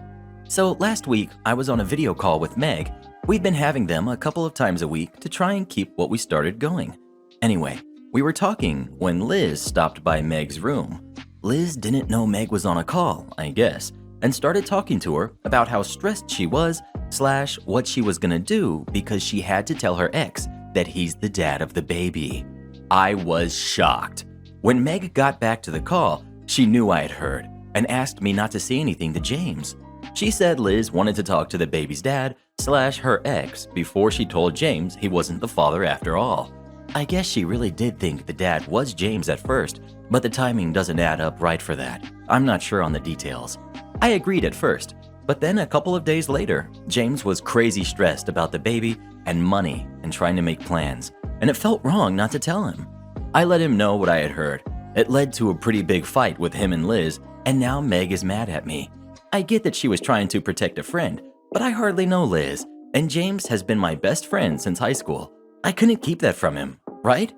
So last week, I was on a video call with Meg. We've been having them a couple of times a week to try and keep what we started going. Anyway, we were talking when Liz stopped by Meg's room. Liz didn't know Meg was on a call, I guess, and started talking to her about how stressed she was / what she was gonna do because she had to tell her ex that he's the dad of the baby. I was shocked. When Meg got back to the call, she knew I had heard and asked me not to say anything to James. She said Liz wanted to talk to the baby's dad / her ex before she told James he wasn't the father after all. I guess she really did think the dad was James at first, but the timing doesn't add up right for that. I'm not sure on the details. I agreed at first, but then a couple of days later, James was crazy stressed about the baby and money and trying to make plans, and it felt wrong not to tell him. I let him know what I had heard. It led to a pretty big fight with him and Liz, and now Meg is mad at me. I get that she was trying to protect a friend, but I hardly know Liz, and James has been my best friend since high school. I couldn't keep that from him, right?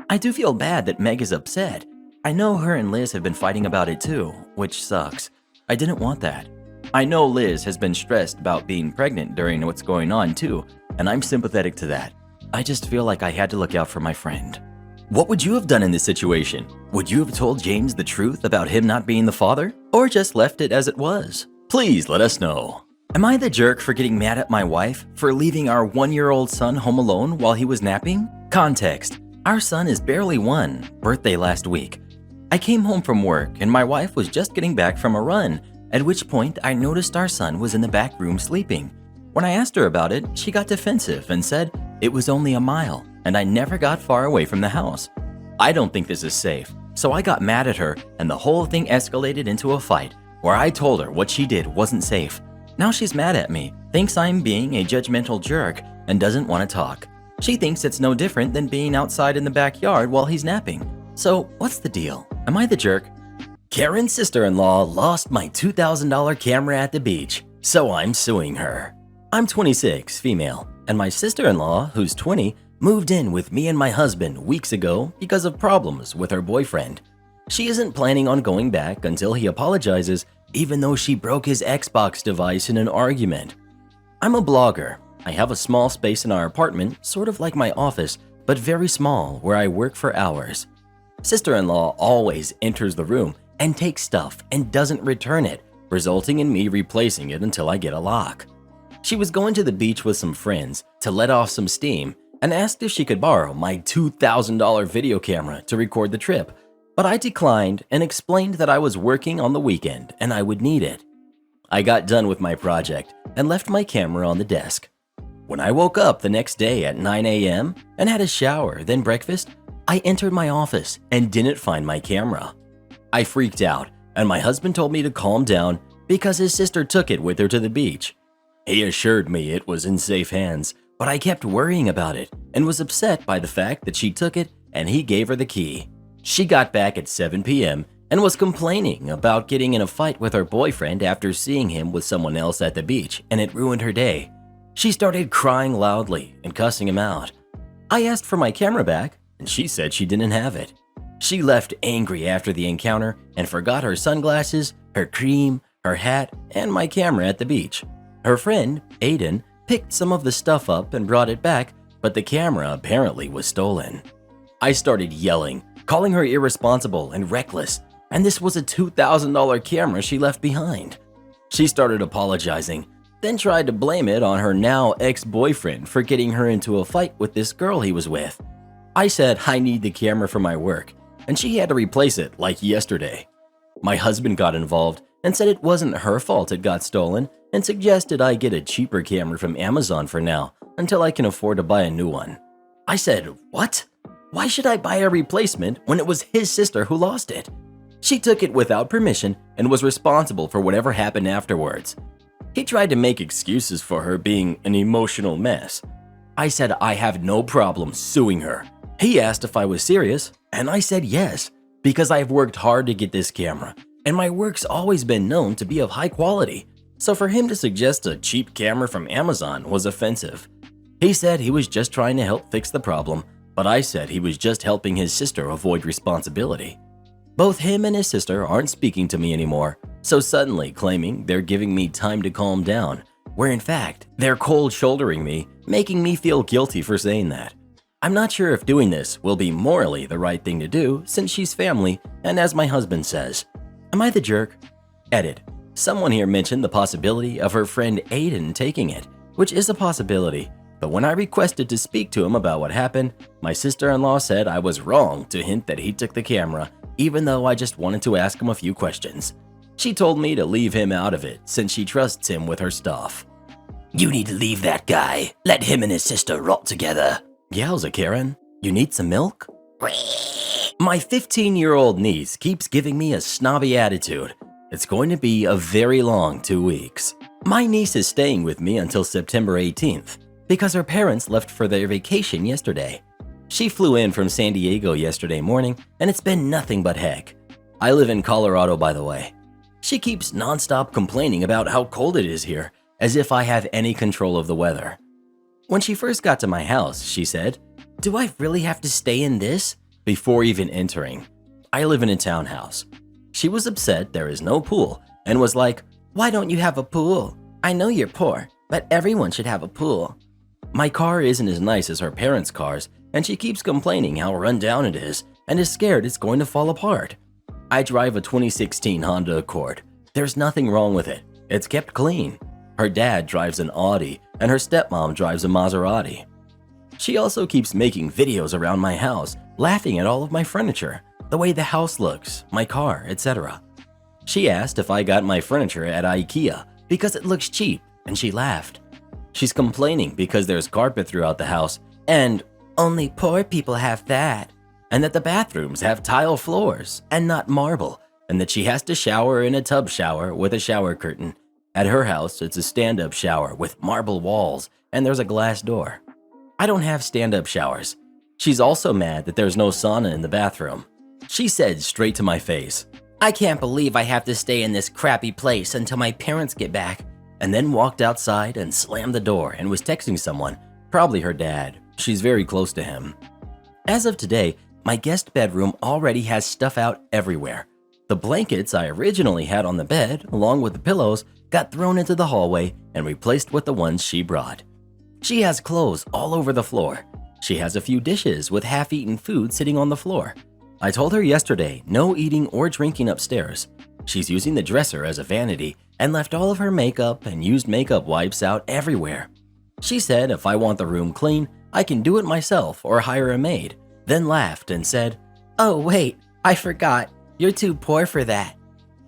I do feel bad that Meg is upset. I know her and Liz have been fighting about it too, which sucks. I didn't want that. I know Liz has been stressed about being pregnant during what's going on too, and I'm sympathetic to that. I just feel like I had to look out for my friend. What would you have done in this situation? Would you have told James the truth about him not being the father, or just left it as it was? Please let us know. Am I the jerk for getting mad at my wife for leaving our 1-year-old son home alone while he was napping? Context. Our son is barely 1, birthday last week. I came home from work and my wife was just getting back from a run, at which point I noticed our son was in the back room sleeping. When I asked her about it, she got defensive and said it was only a mile and I never got far away from the house. I don't think this is safe, so I got mad at her and the whole thing escalated into a fight where I told her what she did wasn't safe. Now she's mad at me, thinks I'm being a judgmental jerk, and doesn't want to talk. She thinks it's no different than being outside in the backyard while he's napping. So what's the deal? Am I the jerk? Karen's sister-in-law lost my $2,000 camera at the beach, so I'm suing her. I'm 26, female, and my sister-in-law, who's 20, moved in with me and my husband weeks ago because of problems with her boyfriend. She isn't planning on going back until he apologizes, even though she broke his Xbox device in an argument. I'm a blogger. I have a small space in our apartment, sort of like my office, but very small, where I work for hours. Sister-in-law always enters the room and takes stuff and doesn't return it, resulting in me replacing it until I get a lock. She was going to the beach with some friends to let off some steam and asked if she could borrow my $2,000 video camera to record the trip, but I declined and explained that I was working on the weekend and I would need it. I got done with my project and left my camera on the desk. When I woke up the next day at 9 a.m. and had a shower, then breakfast, I entered my office and didn't find my camera. I freaked out and my husband told me to calm down because his sister took it with her to the beach. He assured me it was in safe hands, but I kept worrying about it and was upset by the fact that she took it and he gave her the key. She got back at 7 p.m. and was complaining about getting in a fight with her boyfriend after seeing him with someone else at the beach, and it ruined her day. She started crying loudly and cussing him out. I asked for my camera back, and she said she didn't have it. She left angry after the encounter and forgot her sunglasses, her cream, her hat, and my camera at the beach. Her friend, Aiden, picked some of the stuff up and brought it back, but the camera apparently was stolen. I started yelling, calling her irresponsible and reckless, and this was a $2,000 camera she left behind. She started apologizing, then tried to blame it on her now ex-boyfriend for getting her into a fight with this girl he was with. I said I need the camera for my work, and she had to replace it like yesterday. My husband got involved and said it wasn't her fault it got stolen and suggested I get a cheaper camera from Amazon for now until I can afford to buy a new one. I said, "What? Why should I buy a replacement when it was his sister who lost it? She took it without permission and was responsible for whatever happened afterwards." He tried to make excuses for her being an emotional mess. I said I have no problem suing her. He asked if I was serious, and I said yes, because I've worked hard to get this camera, and my work's always been known to be of high quality, so for him to suggest a cheap camera from Amazon was offensive. He said he was just trying to help fix the problem, but I said he was just helping his sister avoid responsibility. Both him and his sister aren't speaking to me anymore, so suddenly claiming they're giving me time to calm down, where in fact, they're cold shouldering me, making me feel guilty for saying that. I'm not sure if doing this will be morally the right thing to do since she's family, and as my husband says, am I the jerk? Edit. Someone here mentioned the possibility of her friend Aiden taking it, which is a possibility, but when I requested to speak to him about what happened, my sister-in-law said I was wrong to hint that he took the camera, even though I just wanted to ask him a few questions. She told me to leave him out of it since she trusts him with her stuff. You need to leave that guy. Let him and his sister rot together. Yowza, Karen. You need some milk? My 15-year-old niece keeps giving me a snobby attitude. It's going to be a very long 2 weeks. My niece is staying with me until September 18th because her parents left for their vacation yesterday. She flew in from San Diego yesterday morning, and it's been nothing but heck. I live in Colorado, by the way. She keeps nonstop complaining about how cold it is here, as if I have any control of the weather. When she first got to my house, she said, "Do I really have to stay in this?" before even entering. I live in a townhouse. She was upset there is no pool and was like, "Why don't you have a pool? I know you're poor, but everyone should have a pool." My car isn't as nice as her parents' cars, and she keeps complaining how run down it is and is scared it's going to fall apart. I drive a 2016 Honda Accord. There's nothing wrong with it. It's kept clean. Her dad drives an Audi, and her stepmom drives a Maserati. She also keeps making videos around my house, laughing at all of my furniture, the way the house looks, my car, etc. She asked if I got my furniture at IKEA because it looks cheap, and she laughed. She's complaining because there's carpet throughout the house, and only poor people have that, and that the bathrooms have tile floors and not marble, and that she has to shower in a tub shower with a shower curtain. At her house, it's a stand-up shower with marble walls, and there's a glass door. I don't have stand-up showers. She's also mad that there's no sauna in the bathroom. She said straight to my face, "I can't believe I have to stay in this crappy place until my parents get back," and then walked outside and slammed the door and was texting someone, probably her dad. She's very close to him. As of today, my guest bedroom already has stuff out everywhere. The blankets I originally had on the bed, along with the pillows, got thrown into the hallway and replaced with the ones she brought. She has clothes all over the floor. She has a few dishes with half-eaten food sitting on the floor. I told her yesterday no eating or drinking upstairs. She's using the dresser as a vanity and left all of her makeup and used makeup wipes out everywhere. She said if I want the room clean, I can do it myself or hire a maid, then laughed and said, "Oh wait, I forgot. You're too poor for that."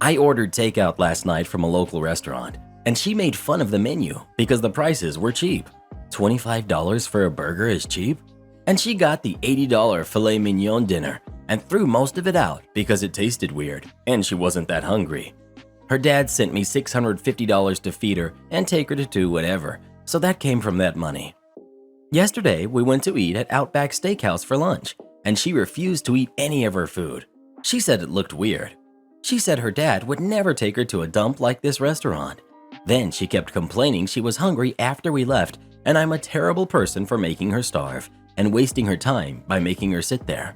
I ordered takeout last night from a local restaurant, and she made fun of the menu because the prices were cheap. $25 for a burger is cheap? And she got the $80 filet mignon dinner and threw most of it out because it tasted weird and she wasn't that hungry. Her dad sent me $650 to feed her and take her to do whatever, so that came from that money. Yesterday, we went to eat at Outback Steakhouse for lunch, and she refused to eat any of her food. She said it looked weird. She said her dad would never take her to a dump like this restaurant. Then she kept complaining she was hungry after we left, and I'm a terrible person for making her starve and wasting her time by making her sit there.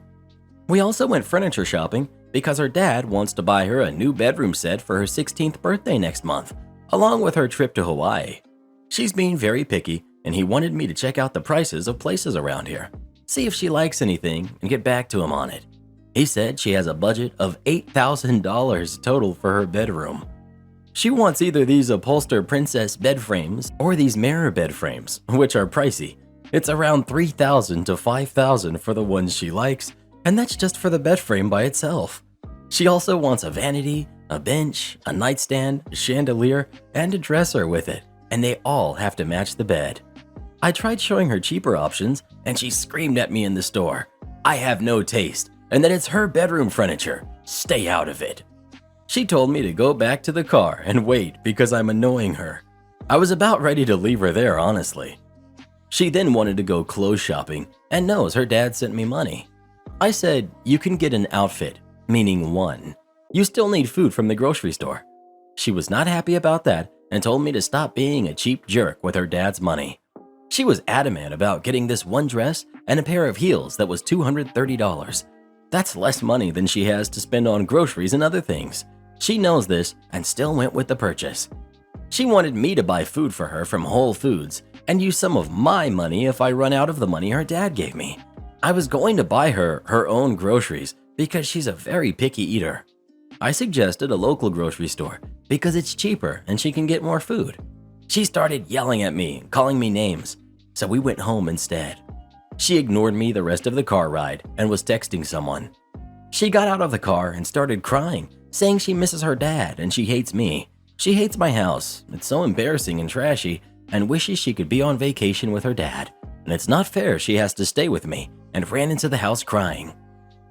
We also went furniture shopping because her dad wants to buy her a new bedroom set for her 16th birthday next month, along with her trip to Hawaii. She's being very picky, and he wanted me to check out the prices of places around here, see if she likes anything, and get back to him on it. He said she has a budget of $8,000 total for her bedroom. She wants either these upholstered princess bed frames or these mirror bed frames, which are pricey. It's around $3,000 to $5,000 for the ones she likes, and that's just for the bed frame by itself. She also wants a vanity, a bench, a nightstand, a chandelier, and a dresser with it, and they all have to match the bed. I tried showing her cheaper options, and she screamed at me in the store, "I have no taste, and that it's her bedroom furniture. Stay out of it." She told me to go back to the car and wait because I'm annoying her. I was about ready to leave her there, honestly. She then wanted to go clothes shopping and knows her dad sent me money. I said, "You can get an outfit," meaning one. "You still need food from the grocery store." She was not happy about that and told me to stop being a cheap jerk with her dad's money. She was adamant about getting this one dress and a pair of heels that was $230. That's less money than she has to spend on groceries and other things. She knows this and still went with the purchase. She wanted me to buy food for her from Whole Foods and use some of my money if I run out of the money her dad gave me. I was going to buy her her own groceries because she's a very picky eater. I suggested a local grocery store because it's cheaper and she can get more food. She started yelling at me, calling me names, so we went home instead. She ignored me the rest of the car ride and was texting someone. She got out of the car and started crying, saying she misses her dad and she hates me. She hates my house, it's so embarrassing and trashy, and wishes she could be on vacation with her dad, and it's not fair she has to stay with me, and ran into the house crying.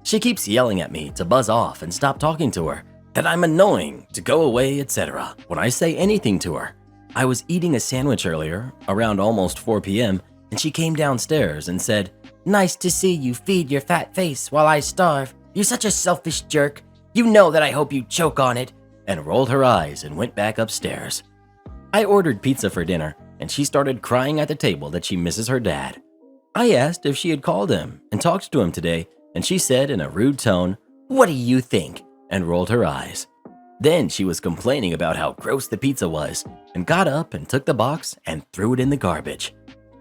She keeps yelling at me to buzz off and stop talking to her, that I'm annoying, to go away, etc. when I say anything to her. I was eating a sandwich earlier, around almost 4 p.m., and she came downstairs and said, "Nice to see you feed your fat face while I starve. You're such a selfish jerk. You know that I hope you choke on it," and rolled her eyes and went back upstairs. I ordered pizza for dinner, and she started crying at the table that she misses her dad. I asked if she had called him and talked to him today, and she said in a rude tone, "What do you think?" and rolled her eyes. Then she was complaining about how gross the pizza was and got up and took the box and threw it in the garbage.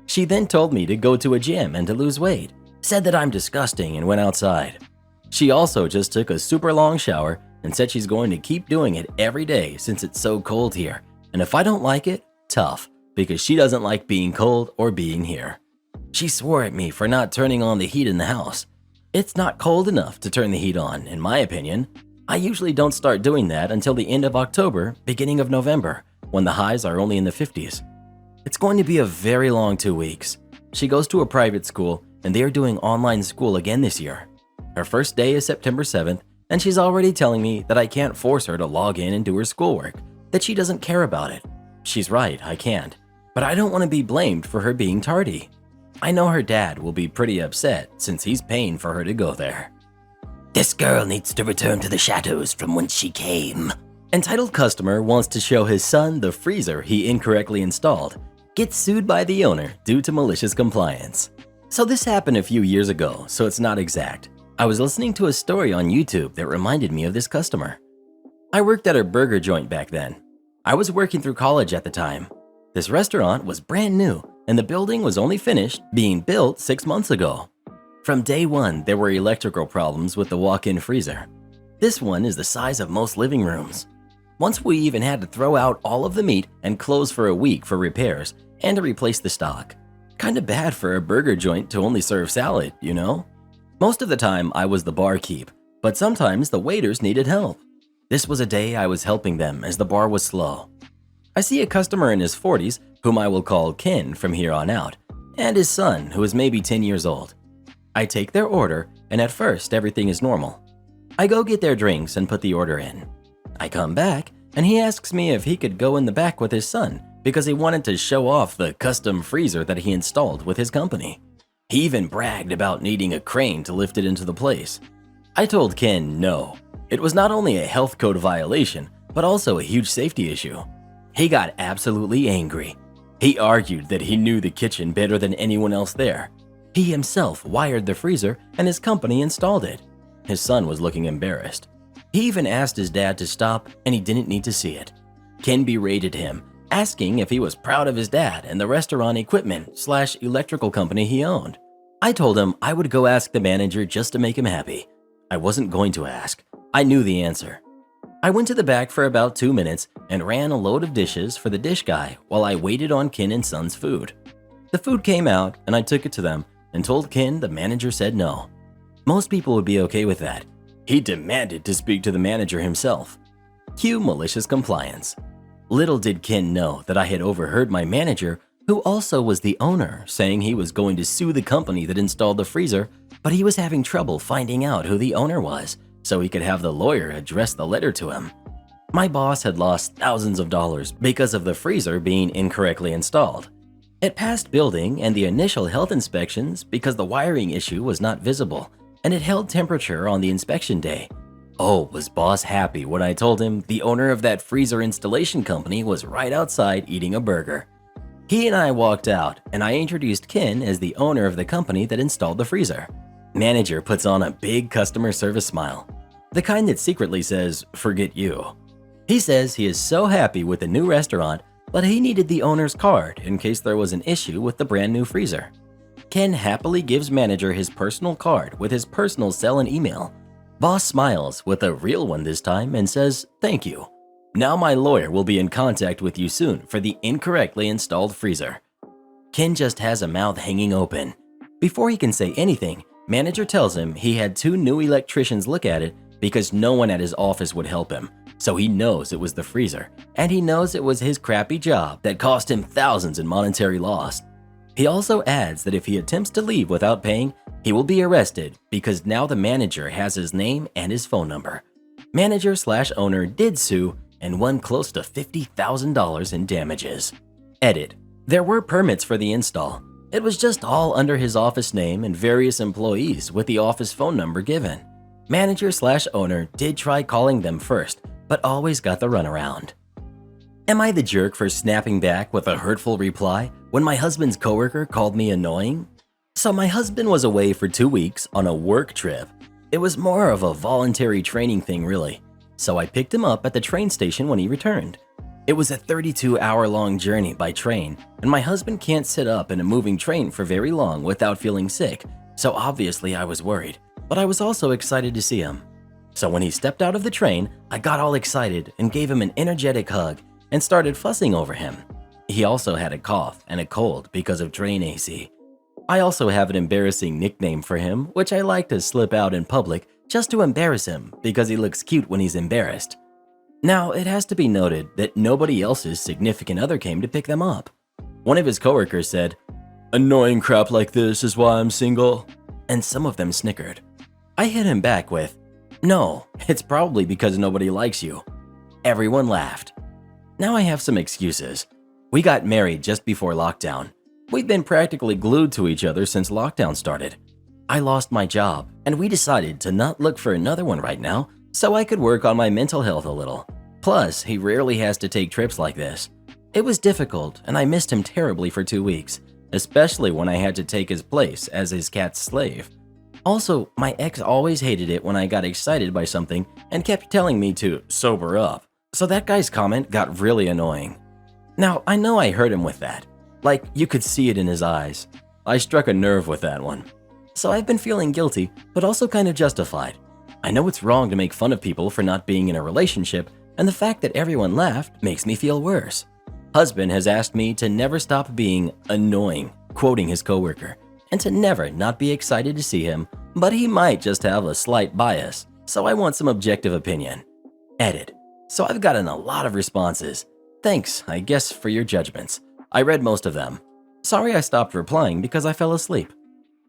She then told me to go to a gym and to lose weight, said that I'm disgusting and went outside. She also just took a super long shower and said she's going to keep doing it every day since it's so cold here, and if I don't like it, tough, because she doesn't like being cold or being here. She swore at me for not turning on the heat in the house. It's not cold enough to turn the heat on, in my opinion. I usually don't start doing that until the end of October, beginning of November, when the highs are only in the 50s. It's going to be a very long 2 weeks. She goes to a private school, and they are doing online school again this year. Her first day is September 7th, and she's already telling me that I can't force her to log in and do her schoolwork, that she doesn't care about it. She's right, I can't. But I don't want to be blamed for her being tardy. I know her dad will be pretty upset since he's paying for her to go there. This girl needs to return to the shadows from whence she came. Entitled customer wants to show his son the freezer he incorrectly installed. Gets sued by the owner due to malicious compliance. So this happened a few years ago, so it's not exact. I was listening to a story on YouTube that reminded me of this customer. I worked at a burger joint back then. I was working through college at the time. This restaurant was brand new, and the building was only finished being built 6 months ago. From day one, there were electrical problems with the walk-in freezer. This one is the size of most living rooms. Once we even had to throw out all of the meat and close for a week for repairs and to replace the stock. Kinda bad for a burger joint to only serve salad, you know? Most of the time, I was the barkeep, but sometimes the waiters needed help. This was a day I was helping them as the bar was slow. I see a customer in his 40s, whom I will call Ken from here on out, and his son, who is maybe 10 years old. I take their order, and at first everything is normal. I go get their drinks and put the order in. I come back, and he asks me if he could go in the back with his son because he wanted to show off the custom freezer that he installed with his company. He even bragged about needing a crane to lift it into the place. I told Ken no. It was not only a health code violation, but also a huge safety issue. He got absolutely angry. He argued that he knew the kitchen better than anyone else there. He himself wired the freezer and his company installed it. His son was looking embarrassed. He even asked his dad to stop, and he didn't need to see it. Ken berated him, asking if he was proud of his dad and the restaurant equipment/electrical company he owned. I told him I would go ask the manager just to make him happy. I wasn't going to ask. I knew the answer. I went to the back for about 2 minutes and ran a load of dishes for the dish guy while I waited on Ken and Son's food. The food came out, and I took it to them and told Ken the manager said no. Most people would be okay with that. He demanded to speak to the manager himself. Cue malicious compliance. Little did Ken know that I had overheard my manager, who also was the owner, saying he was going to sue the company that installed the freezer, but he was having trouble finding out who the owner was, so he could have the lawyer address the letter to him. My boss had lost thousands of dollars because of the freezer being incorrectly installed. It passed building and the initial health inspections because the wiring issue was not visible, and it held temperature on the inspection day. Oh, was boss happy when I told him the owner of that freezer installation company was right outside eating a burger. He and I walked out, and I introduced Ken as the owner of the company that installed the freezer. Manager puts on a big customer service smile, the kind that secretly says, "Forget you." He says he is so happy with the new restaurant, but he needed the owner's card in case there was an issue with the brand new freezer. Ken happily gives manager his personal card with his personal cell and email. Boss smiles with a real one this time and says, "Thank you. Now my lawyer will be in contact with you soon for the incorrectly installed freezer." Ken just has a mouth hanging open. Before he can say anything, manager tells him he had 2 new electricians look at it because no one at his office would help him. So he knows it was the freezer, and he knows it was his crappy job that cost him thousands in monetary loss. He also adds that if he attempts to leave without paying, he will be arrested because now the manager has his name and his phone number. Manager/owner did sue and won close to $50,000 in damages. Edit. There were permits for the install. It was just all under his office name and various employees with the office phone number given. Manager/owner did try calling them first, but always got the runaround. Am I the jerk for snapping back with a hurtful reply when my husband's coworker called me annoying? So my husband was away for 2 weeks on a work trip. It was more of a voluntary training thing really, so I picked him up at the train station when he returned. It was a 32-hour-long journey by train, and my husband can't sit up in a moving train for very long without feeling sick, so obviously I was worried, but I was also excited to see him. So when he stepped out of the train, I got all excited and gave him an energetic hug and started fussing over him. He also had a cough and a cold because of train AC. I also have an embarrassing nickname for him, which I like to slip out in public just to embarrass him because he looks cute when he's embarrassed. Now, it has to be noted that nobody else's significant other came to pick them up. One of his coworkers said, "Annoying crap like this is why I'm single," and some of them snickered. I hit him back with, "No, it's probably because nobody likes you." Everyone laughed. Now I have some excuses. We got married just before lockdown. We've been practically glued to each other since lockdown started. I lost my job, and we decided to not look for another one right now so I could work on my mental health a little. Plus, he rarely has to take trips like this. It was difficult, and I missed him terribly for 2 weeks, especially when I had to take his place as his cat's slave. Also, my ex always hated it when I got excited by something and kept telling me to sober up. So that guy's comment got really annoying. Now, I know I hurt him with that. Like, you could see it in his eyes. I struck a nerve with that one. So I've been feeling guilty, but also kind of justified. I know it's wrong to make fun of people for not being in a relationship, and the fact that everyone laughed makes me feel worse. Husband has asked me to never stop being annoying, quoting his coworker, and to never not be excited to see him, but he might just have a slight bias, so I want some objective opinion. Edit. So I've gotten a lot of responses. Thanks, I guess, for your judgments. I read most of them. Sorry I stopped replying because I fell asleep.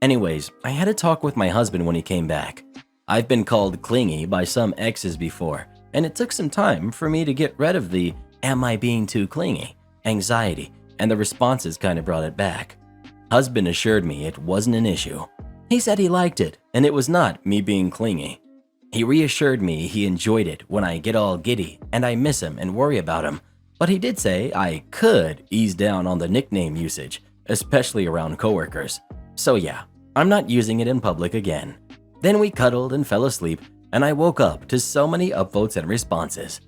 Anyways, I had a talk with my husband when he came back. I've been called clingy by some exes before, and it took some time for me to get rid of the "am I being too clingy?" anxiety, and the responses kind of brought it back. Husband assured me it wasn't an issue. He said he liked it, and it was not me being clingy. He reassured me he enjoyed it when I get all giddy and I miss him and worry about him, but he did say I could ease down on the nickname usage, especially around coworkers. So yeah, I'm not using it in public again. Then we cuddled and fell asleep, and I woke up to so many upvotes and responses.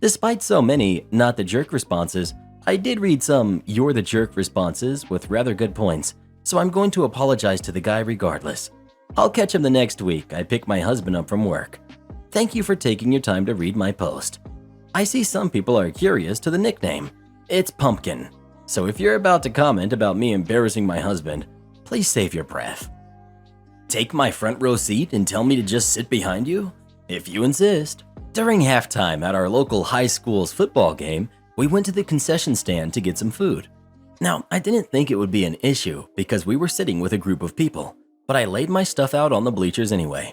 Despite so many not the jerk responses, I did read some "you're the jerk" responses with rather good points, so I'm going to apologize to the guy regardless. I'll catch him the next week I pick my husband up from work. Thank you for taking your time to read my post. I see some people are curious to the nickname. It's Pumpkin. So if you're about to comment about me embarrassing my husband, please save your breath. Take my front row seat and tell me to just sit behind you? If you insist. During halftime at our local high school's football game, we went to the concession stand to get some food. Now, I didn't think it would be an issue because we were sitting with a group of people, but I laid my stuff out on the bleachers anyway.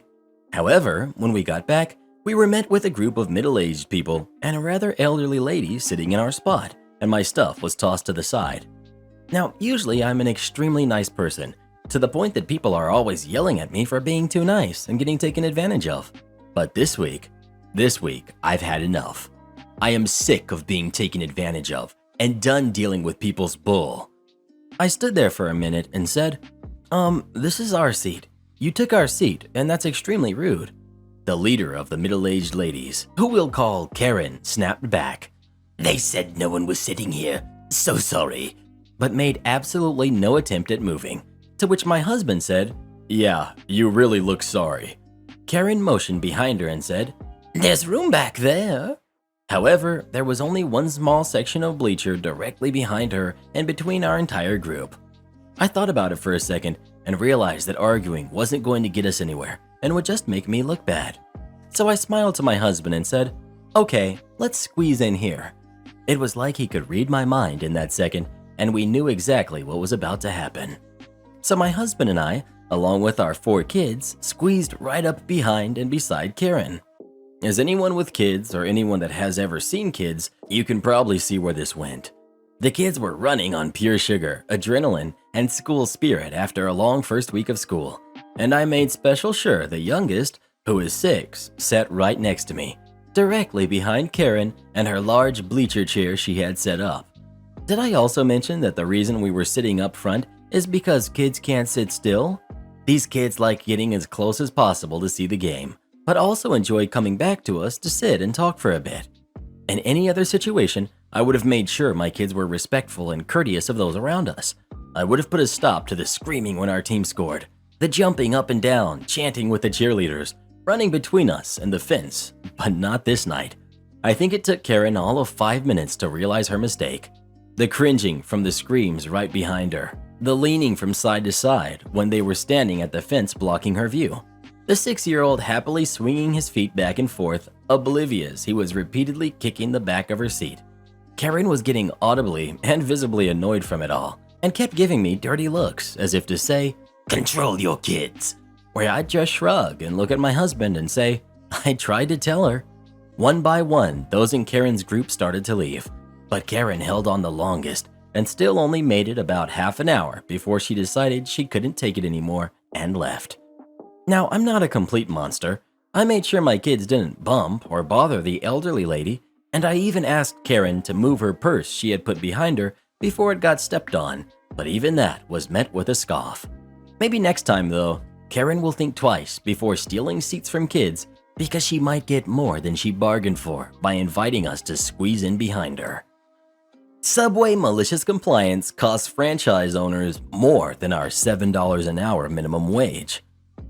However, when we got back, we were met with a group of middle-aged people and a rather elderly lady sitting in our spot, and my stuff was tossed to the side. Now, usually I'm an extremely nice person, to the point that people are always yelling at me for being too nice and getting taken advantage of. But this week, I've had enough. I am sick of being taken advantage of and done dealing with people's bull. I stood there for a minute and said, this is our seat. You took our seat, and that's extremely rude. The leader of the middle-aged ladies, who we'll call Karen, snapped back. They said no one was sitting here. So sorry. But made absolutely no attempt at moving, to which my husband said, "Yeah, you really look sorry." Karen motioned behind her and said, "There's room back there." However, there was only one small section of bleacher directly behind her and between our entire group. I thought about it for a second and realized that arguing wasn't going to get us anywhere and would just make me look bad. So I smiled to my husband and said, "Okay, let's squeeze in here." It was like he could read my mind in that second, and we knew exactly what was about to happen. So my husband and I, along with our 4 kids, squeezed right up behind and beside Karen. As anyone with kids or anyone that has ever seen kids, you can probably see where this went. The kids were running on pure sugar, adrenaline, and school spirit after a long first week of school, and I made special sure the youngest, who is 6, sat right next to me, directly behind Karen and her large bleacher chair she had set up. Did I also mention that the reason we were sitting up front is because kids can't sit still? These kids like getting as close as possible to see the game, but also enjoy coming back to us to sit and talk for a bit. In any other situation, I would have made sure my kids were respectful and courteous of those around us. I would have put a stop to the screaming when our team scored, the jumping up and down, chanting with the cheerleaders, running between us and the fence, but not this night. I think it took Karen all of 5 minutes to realize her mistake. The cringing from the screams right behind her, the leaning from side to side when they were standing at the fence blocking her view, the 6-year-old happily swinging his feet back and forth, oblivious he was repeatedly kicking the back of her seat. Karen was getting audibly and visibly annoyed from it all and kept giving me dirty looks as if to say, "Control your kids," where I'd just shrug and look at my husband and say, "I tried to tell her." One by one, those in Karen's group started to leave, but Karen held on the longest and still only made it about half an hour before she decided she couldn't take it anymore and left. Now, I'm not a complete monster. I made sure my kids didn't bump or bother the elderly lady, and I even asked Karen to move her purse she had put behind her before it got stepped on, but even that was met with a scoff. Maybe next time, though, Karen will think twice before stealing seats from kids because she might get more than she bargained for by inviting us to squeeze in behind her. Subway malicious compliance costs franchise owners more than our $7 an hour minimum wage.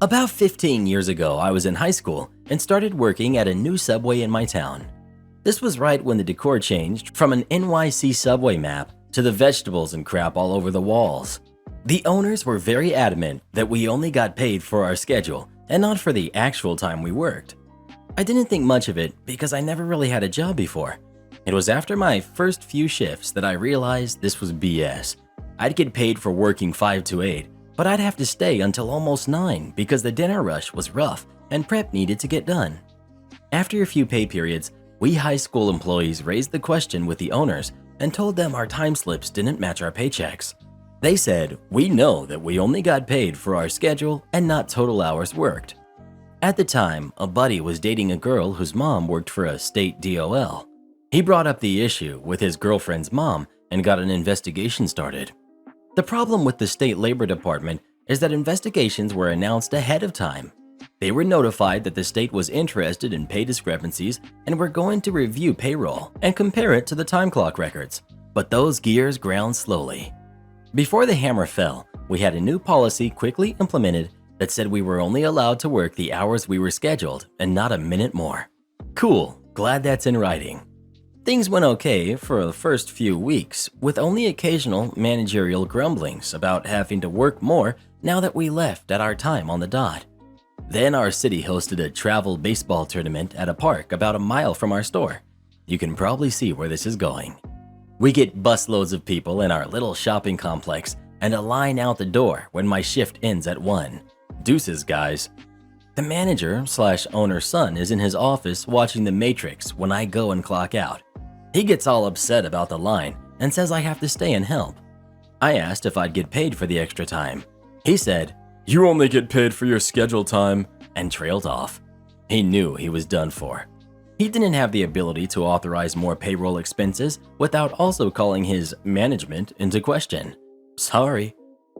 About 15 years ago, I was in high school and started working at a new Subway in my town. This was right when the decor changed from an NYC Subway map to the vegetables and crap all over the walls. The owners were very adamant that we only got paid for our schedule and not for the actual time we worked. I didn't think much of it because I never really had a job before. It was after my first few shifts that I realized this was BS. I'd get paid for working 5 to 8, but I'd have to stay until almost 9 because the dinner rush was rough and prep needed to get done. After a few pay periods, we high school employees raised the question with the owners and told them our time slips didn't match our paychecks. They said, "We know that we only got paid for our schedule and not total hours worked." At the time, a buddy was dating a girl whose mom worked for a state DOL. He brought up the issue with his girlfriend's mom and got an investigation started. The problem with the state labor department is that investigations were announced ahead of time. They were notified that the state was interested in pay discrepancies and were going to review payroll and compare it to the time clock records. But those gears ground slowly. Before the hammer fell, we had a new policy quickly implemented that said we were only allowed to work the hours we were scheduled and not a minute more. Cool, glad that's in writing. Things went okay for the first few weeks, with only occasional managerial grumblings about having to work more now that we left at our time on the dot. Then our city hosted a travel baseball tournament at a park about a mile from our store. You can probably see where this is going. We get busloads of people in our little shopping complex and a line out the door when my shift ends at 1. Deuces, guys. The manager/owner's son is in his office watching The Matrix when I go and clock out. He gets all upset about the line and says I have to stay and help. I asked if I'd get paid for the extra time. He said, "You only get paid for your scheduled time," and trailed off. He knew he was done for. He didn't have the ability to authorize more payroll expenses without also calling his management into question. Sorry.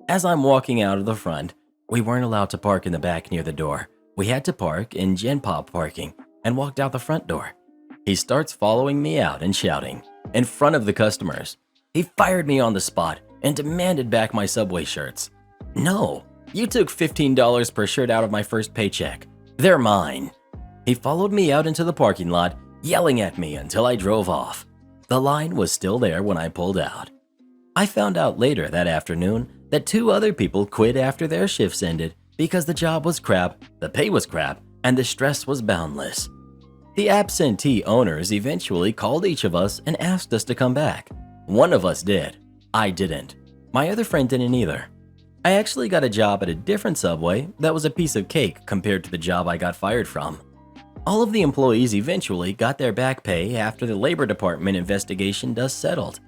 As I'm walking out of the front, we weren't allowed to park in the back near the door. We had to park in Gen Pop parking and walked out the front door. He starts following me out and shouting in front of the customers. He fired me on the spot and demanded back my Subway shirts. No, you took $15 per shirt out of my first paycheck. They're mine. He followed me out into the parking lot, yelling at me until I drove off. The line was still there when I pulled out. I found out later that afternoon that 2 other people quit after their shifts ended because the job was crap, the pay was crap, and the stress was boundless. The absentee owners eventually called each of us and asked us to come back. One of us did. I didn't. My other friend didn't either. I actually got a job at a different Subway that was a piece of cake compared to the job I got fired from. All of the employees eventually got their back pay after the Labor Department investigation dust settled.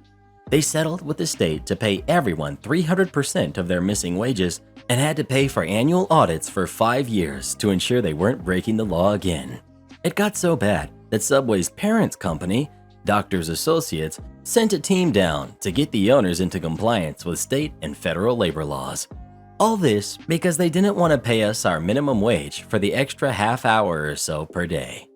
They settled with the state to pay everyone 300% of their missing wages and had to pay for annual audits for 5 years to ensure they weren't breaking the law again. It got so bad that Subway's parent company, Doctors Associates, sent a team down to get the owners into compliance with state and federal labor laws. All this because they didn't want to pay us our minimum wage for the extra half hour or so per day.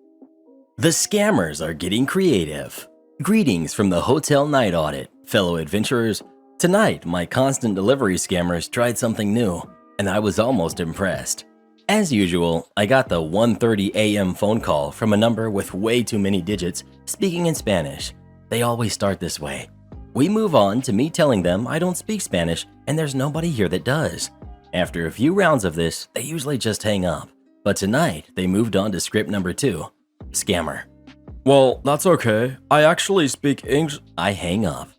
The scammers are getting creative. Greetings from the Hotel Night Audit, fellow adventurers. Tonight, my constant delivery scammers tried something new, and I was almost impressed. As usual, I got the 1:30 a.m. phone call from a number with way too many digits speaking in Spanish. They always start this way. We move on to me telling them I don't speak Spanish and there's nobody here that does. After a few rounds of this, they usually just hang up. But tonight, they moved on to script number 2. Scammer. Well, that's okay. I actually speak English. I hang up.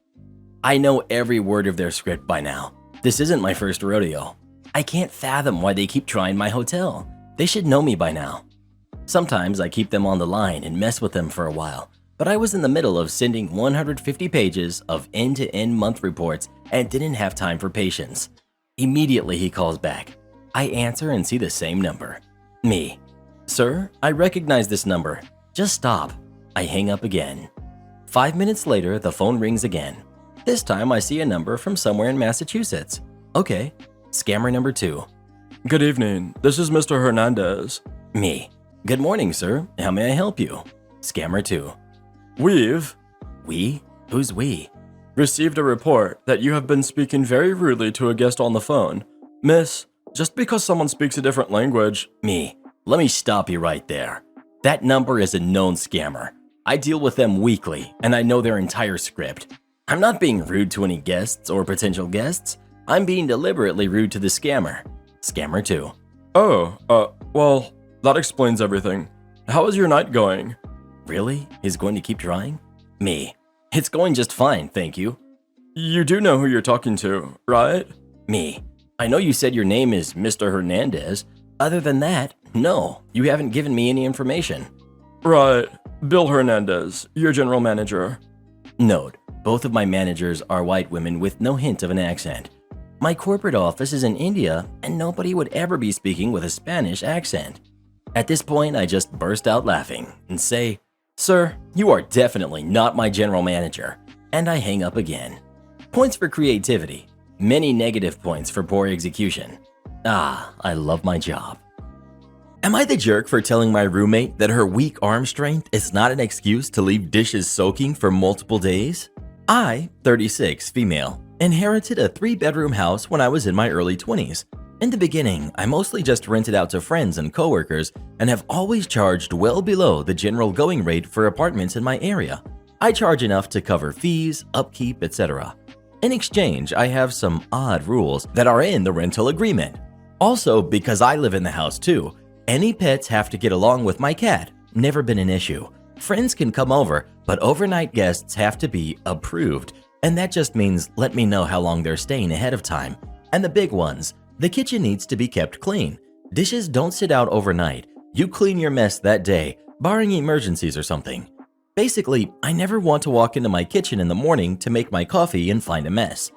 I know every word of their script by now. This isn't my first rodeo. I can't fathom why they keep trying my hotel. They should know me by now. Sometimes I keep them on the line and mess with them for a while, but I was in the middle of sending 150 pages of end-to-end month reports and didn't have time for patience. Immediately he calls back. I answer and see the same number. Me. Sir, I recognize this number. Just stop. I hang up again. 5 minutes later, the phone rings again. This time I see a number from somewhere in Massachusetts. Okay. Scammer number 2. Good evening. This is Mr. Hernandez. Me. Good morning, sir. How may I help you? Scammer 2. We've We? Who's we? received a report that you have been speaking very rudely to a guest on the phone. Miss, just because someone speaks a different language. Me. Let me stop you right there. That number is a known scammer. I deal with them weekly, and I know their entire script. I'm not being rude to any guests or potential guests. I'm being deliberately rude to the scammer. Scammer 2. Well, that explains everything. How is your night going? Really? He's going to keep trying? Me. It's going just fine, thank you. You do know who you're talking to, right? Me. I know you said your name is Mr. Hernandez. Other than that, no, you haven't given me any information. Right. Bill Hernandez, your general manager. Note, both of my managers are white women with no hint of an accent. My corporate office is in India, and nobody would ever be speaking with a Spanish accent. At this point, I just burst out laughing and say, Sir, you are definitely not my general manager. And I hang up again. Points for creativity. Many negative points for poor execution. Ah, I love my job. Am I the jerk for telling my roommate that her weak arm strength is not an excuse to leave dishes soaking for multiple days? I, 36, female, inherited a 3-bedroom house when I was in my early 20s. In the beginning, I mostly just rented out to friends and coworkers and have always charged well below the general going rate for apartments in my area. I charge enough to cover fees, upkeep, etc. In exchange, I have some odd rules that are in the rental agreement. Also, because I live in the house too, any pets have to get along with my cat. Never been an issue. Friends can come over, but overnight guests have to be approved. And that just means let me know how long they're staying ahead of time. And the big ones, the kitchen needs to be kept clean. Dishes don't sit out overnight. You clean your mess that day, barring emergencies or something. Basically, I never want to walk into my kitchen in the morning to make my coffee and find a mess.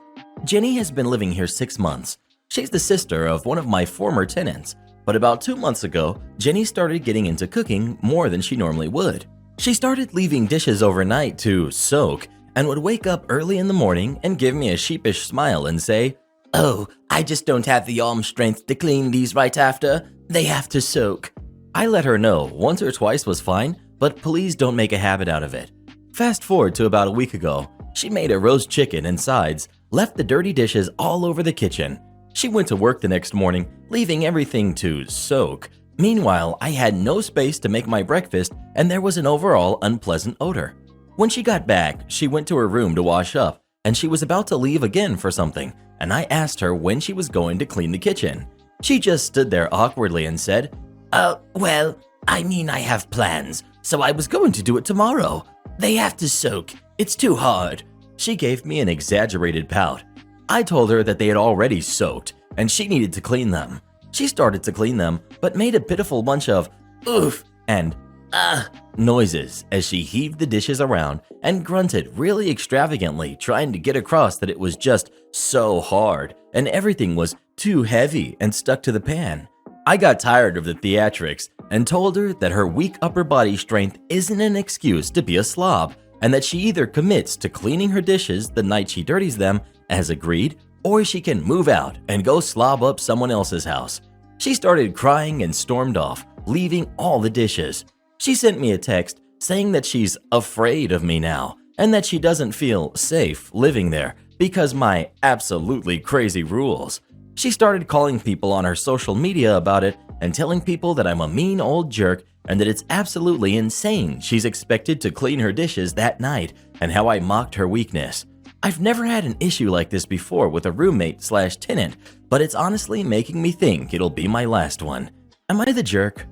Jenny has been living here 6 months. She's the sister of one of my former tenants. But about 2 months ago, Jenny started getting into cooking more than she normally would. She started leaving dishes overnight to soak and would wake up early in the morning and give me a sheepish smile and say, "Oh, I just don't have the arm strength to clean these right after. They have to soak." I let her know once or twice was fine, but please don't make a habit out of it. Fast forward to about a week ago, she made a roast chicken and sides, left the dirty dishes all over the kitchen. She went to work the next morning, leaving everything to soak. Meanwhile, I had no space to make my breakfast and there was an overall unpleasant odor. When she got back, she went to her room to wash up and she was about to leave again for something, and I asked her when she was going to clean the kitchen. She just stood there awkwardly and said, well, I mean I have plans, so I was going to do it tomorrow. They have to soak. It's too hard." She gave me an exaggerated pout. I told her that they had already soaked and she needed to clean them. She started to clean them, but made a pitiful bunch of "oof" and noises as she heaved the dishes around and grunted really extravagantly, trying to get across that it was just so hard and everything was too heavy and stuck to the pan. I got tired of the theatrics and told her that her weak upper body strength isn't an excuse to be a slob and that she either commits to cleaning her dishes the night she dirties them, as agreed, or she can move out and go slob up someone else's house. She started crying and stormed off, leaving all the dishes. She sent me a text saying that she's afraid of me now and that she doesn't feel safe living there because my absolutely crazy rules. She started calling people on her social media about it and telling people that I'm a mean old jerk and that it's absolutely insane she's expected to clean her dishes that night and how I mocked her weakness. I've never had an issue like this before with a roommate/tenant, but it's honestly making me think it'll be my last one. Am I the jerk?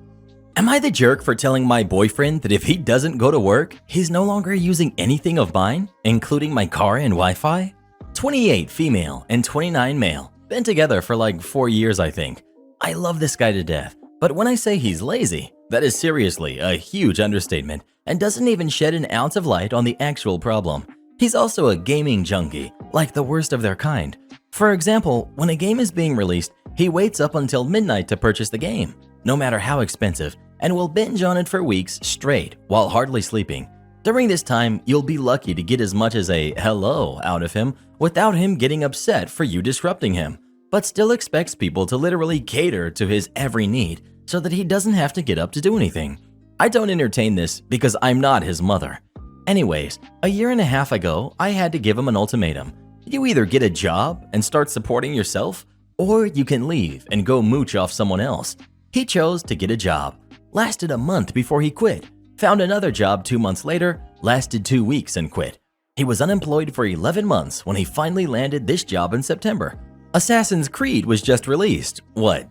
Am I the jerk for telling my boyfriend that if he doesn't go to work, he's no longer using anything of mine, including my car and Wi-Fi? 28 female and 29 male. Been together for like 4 years, I think. I love this guy to death, but when I say he's lazy, that is seriously a huge understatement and doesn't even shed an ounce of light on the actual problem. He's also a gaming junkie, like the worst of their kind. For example, when a game is being released, he waits up until midnight to purchase the game, no matter how expensive, and will binge on it for weeks straight while hardly sleeping. During this time, you'll be lucky to get as much as a hello out of him without him getting upset for you disrupting him, but still expects people to literally cater to his every need so that he doesn't have to get up to do anything. I don't entertain this because I'm not his mother. Anyways, a year and a half ago, I had to give him an ultimatum. You either get a job and start supporting yourself, or you can leave and go mooch off someone else. He chose to get a job. Lasted a month before he quit. Found another job 2 months later, lasted 2 weeks and quit. He was unemployed for 11 months when he finally landed this job in September. Assassin's Creed was just released,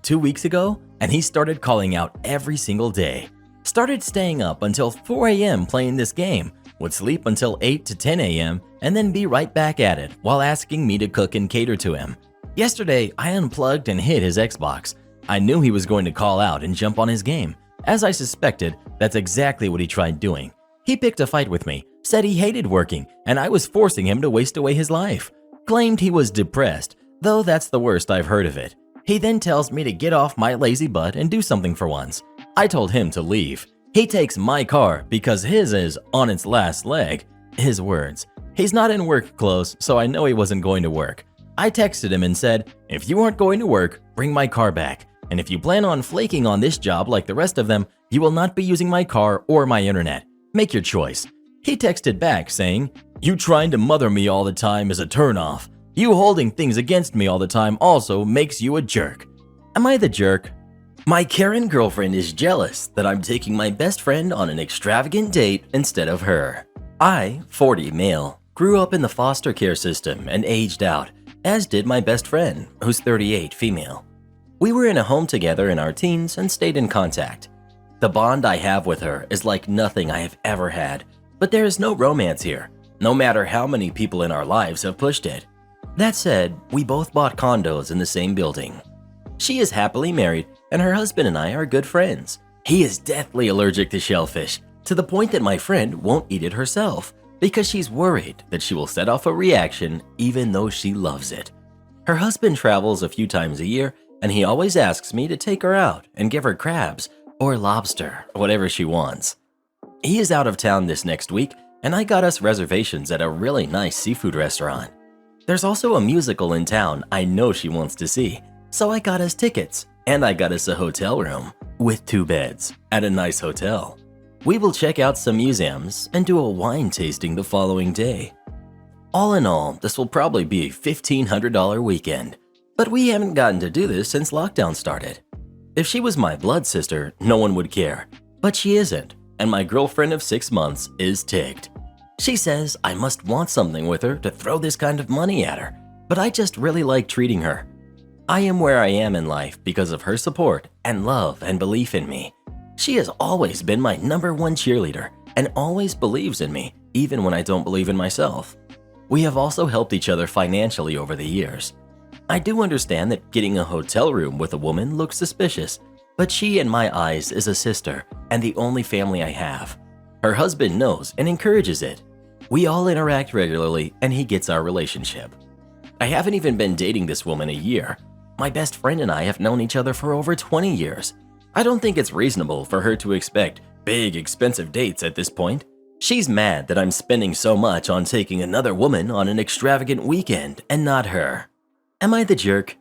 2 weeks ago? And he started calling out every single day. Started staying up until 4 a.m. playing this game, would sleep until 8 to 10 a.m. and then be right back at it while asking me to cook and cater to him. Yesterday, I unplugged and hid his Xbox. I knew he was going to call out and jump on his game. As I suspected, that's exactly what he tried doing. He picked a fight with me, said he hated working, and I was forcing him to waste away his life. Claimed he was depressed, though that's the worst I've heard of it. He then tells me to get off my lazy butt and do something for once. I told him to leave. He takes my car because his is on its last leg. His words. He's not in work clothes, so I know he wasn't going to work. I texted him and said, if you aren't going to work, bring my car back. And if you plan on flaking on this job like the rest of them, you will not be using my car or my internet. Make your choice. He texted back saying, you trying to mother me all the time is a turnoff. You holding things against me all the time also makes you a jerk. Am I the jerk? My Karen girlfriend is jealous that I'm taking my best friend on an extravagant date instead of her. I, 40 male, grew up in the foster care system and aged out, as did my best friend, who's 38 female. We were in a home together in our teens and stayed in contact. The bond I have with her is like nothing I have ever had, but there is no romance here, no matter how many people in our lives have pushed it. That said, we both bought condos in the same building. She is happily married, and her husband and I are good friends. He is deathly allergic to shellfish, to the point that my friend won't eat it herself because she's worried that she will set off a reaction even though she loves it. Her husband travels a few times a year, and he always asks me to take her out and give her crabs or lobster, whatever she wants. He is out of town this next week, and I got us reservations at a really nice seafood restaurant. There's also a musical in town I know she wants to see, so I got us tickets, and I got us a hotel room with 2 beds at a nice hotel. We will check out some museums and do a wine tasting the following day. All in all, this will probably be a $1,500 weekend, but we haven't gotten to do this since lockdown started. If she was my blood sister, no one would care, but she isn't, and my girlfriend of 6 months is ticked. She says I must want something with her to throw this kind of money at her, but I just really like treating her. I am where I am in life because of her support and love and belief in me. She has always been my #1 cheerleader and always believes in me, even when I don't believe in myself. We have also helped each other financially over the years. I do understand that getting a hotel room with a woman looks suspicious, but she in my eyes is a sister and the only family I have. Her husband knows and encourages it. We all interact regularly and he gets our relationship. I haven't even been dating this woman a year. My best friend and I have known each other for over 20 years. I don't think it's reasonable for her to expect big, expensive dates at this point. She's mad that I'm spending so much on taking another woman on an extravagant weekend and not her. Am I the jerk?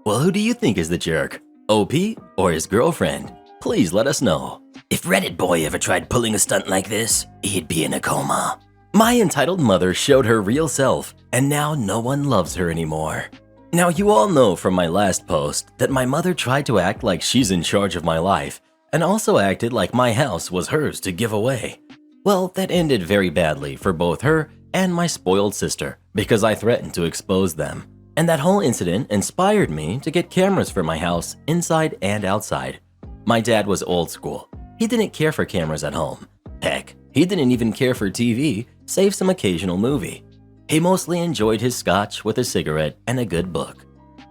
Well, who do you think is the jerk? OP or his girlfriend? Please let us know. If Reddit boy ever tried pulling a stunt like this, he'd be in a coma. My entitled mother showed her real self, and now no one loves her anymore. Now, you all know from my last post that my mother tried to act like she's in charge of my life and also acted like my house was hers to give away. Well, that ended very badly for both her and my spoiled sister because I threatened to expose them. And that whole incident inspired me to get cameras for my house, inside and outside. My dad was old school. He didn't care for cameras at home. Heck, he didn't even care for TV, save some occasional movie. He mostly enjoyed his scotch with a cigarette and a good book.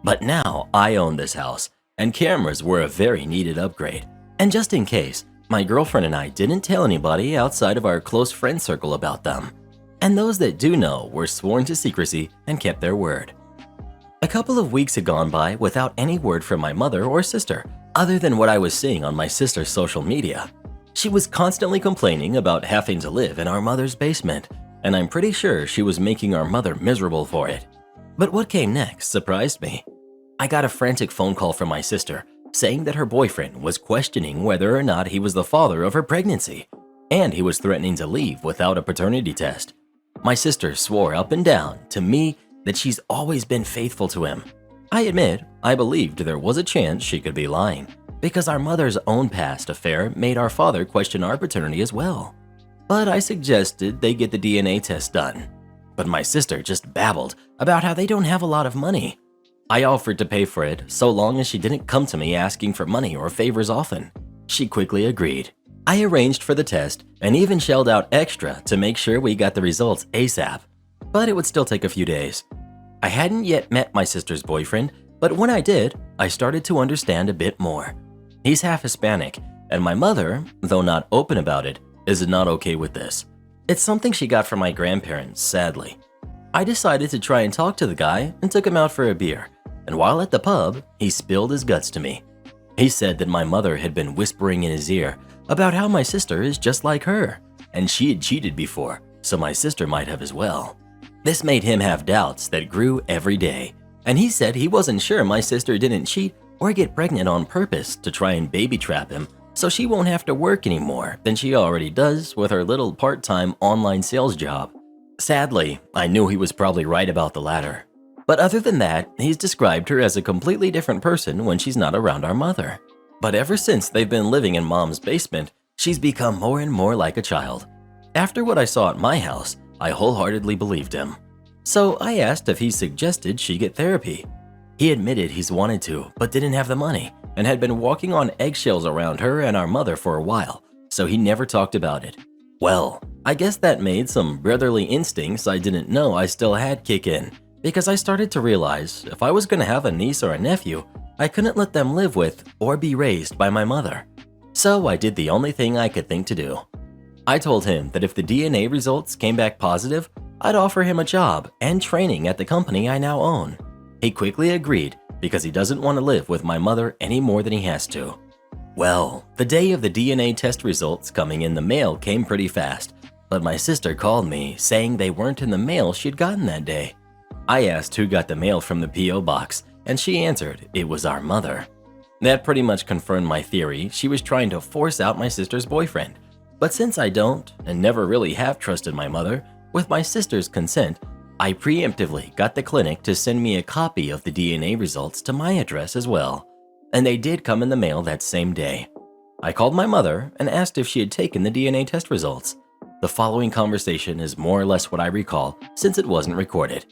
But now I own this house, and cameras were a very needed upgrade. And just in case, my girlfriend and I didn't tell anybody outside of our close friend circle about them. And those that do know were sworn to secrecy and kept their word. A couple of weeks had gone by without any word from my mother or sister, other than what I was seeing on my sister's social media. She was constantly complaining about having to live in our mother's basement, and I'm pretty sure she was making our mother miserable for it. But what came next surprised me. I got a frantic phone call from my sister saying that her boyfriend was questioning whether or not he was the father of her pregnancy, and he was threatening to leave without a paternity test. My sister swore up and down to me that she's always been faithful to him. I admit, I believed there was a chance she could be lying, because our mother's own past affair made our father question our paternity as well. But I suggested they get the DNA test done. But my sister just babbled about how they don't have a lot of money. I offered to pay for it so long as she didn't come to me asking for money or favors often. She quickly agreed. I arranged for the test and even shelled out extra to make sure we got the results ASAP. But it would still take a few days. I hadn't yet met my sister's boyfriend, but when I did, I started to understand a bit more. He's half Hispanic, and my mother, though not open about it, is not okay with this. It's something she got from my grandparents, sadly. I decided to try and talk to the guy and took him out for a beer, and while at the pub, he spilled his guts to me. He said that my mother had been whispering in his ear about how my sister is just like her, and she had cheated before, so my sister might have as well. This made him have doubts that grew every day, and he said he wasn't sure my sister didn't cheat or get pregnant on purpose to try and baby trap him so she won't have to work anymore than she already does with her little part-time online sales job. Sadly, I knew he was probably right about the latter. But other than that, he's described her as a completely different person when she's not around our mother. But ever since they've been living in Mom's basement, she's become more and more like a child. After what I saw at my house, I wholeheartedly believed him. So I asked if he suggested she get therapy. He admitted he's wanted to, but didn't have the money, and had been walking on eggshells around her and our mother for a while, so he never talked about it. Well, I guess that made some brotherly instincts I didn't know I still had kick in, because I started to realize if I was going to have a niece or a nephew, I couldn't let them live with or be raised by my mother. So I did the only thing I could think to do. I told him that if the DNA results came back positive, I'd offer him a job and training at the company I now own. He quickly agreed because he doesn't want to live with my mother any more than he has to. Well, the day of the DNA test results coming in the mail came pretty fast, but my sister called me saying they weren't in the mail she'd gotten that day. I asked who got the mail from the P.O. box, and she answered it was our mother. That pretty much confirmed my theory she was trying to force out my sister's boyfriend. But since I don't, and never really have trusted my mother, with my sister's consent, I preemptively got the clinic to send me a copy of the DNA results to my address as well. And they did come in the mail that same day. I called my mother and asked if she had taken the DNA test results. The following conversation is more or less what I recall since it wasn't recorded.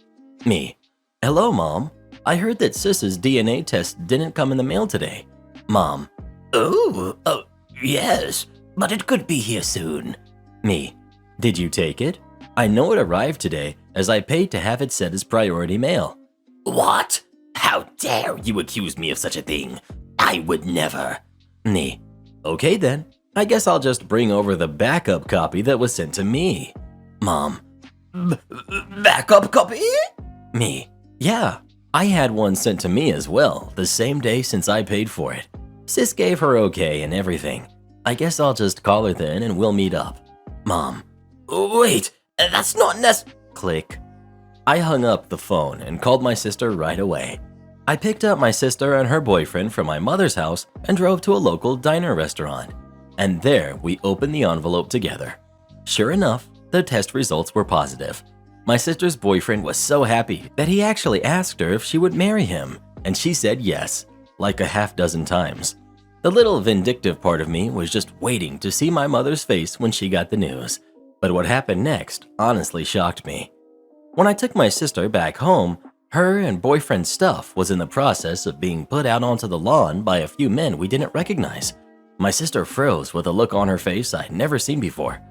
Me: hello, Mom. I heard that Sis's DNA test didn't come in the mail today. Mom: Oh, yes, but it could be here soon. Me: did you take it? I know it arrived today as I paid to have it set as priority mail. What? How dare you accuse me of such a thing? I would never. Me: okay then, I guess I'll just bring over the backup copy that was sent to me. Mom: Backup copy? Me: yeah, I had one sent to me as well the same day since I paid for it. Sis gave her okay and everything. I guess I'll just call her then and we'll meet up. Mom: Wait, that's not Click. I hung up the phone and called my sister right away. I picked up my sister and her boyfriend from my mother's house and drove to a local diner restaurant. And there we opened the envelope together. Sure enough, the test results were positive. My sister's boyfriend was so happy that he actually asked her if she would marry him, and she said yes, like a half dozen times. The little vindictive part of me was just waiting to see my mother's face when she got the news. But what happened next honestly shocked me. When I took my sister back home, her and boyfriend's stuff was in the process of being put out onto the lawn by a few men we didn't recognize. My sister froze with a look on her face I'd never seen before.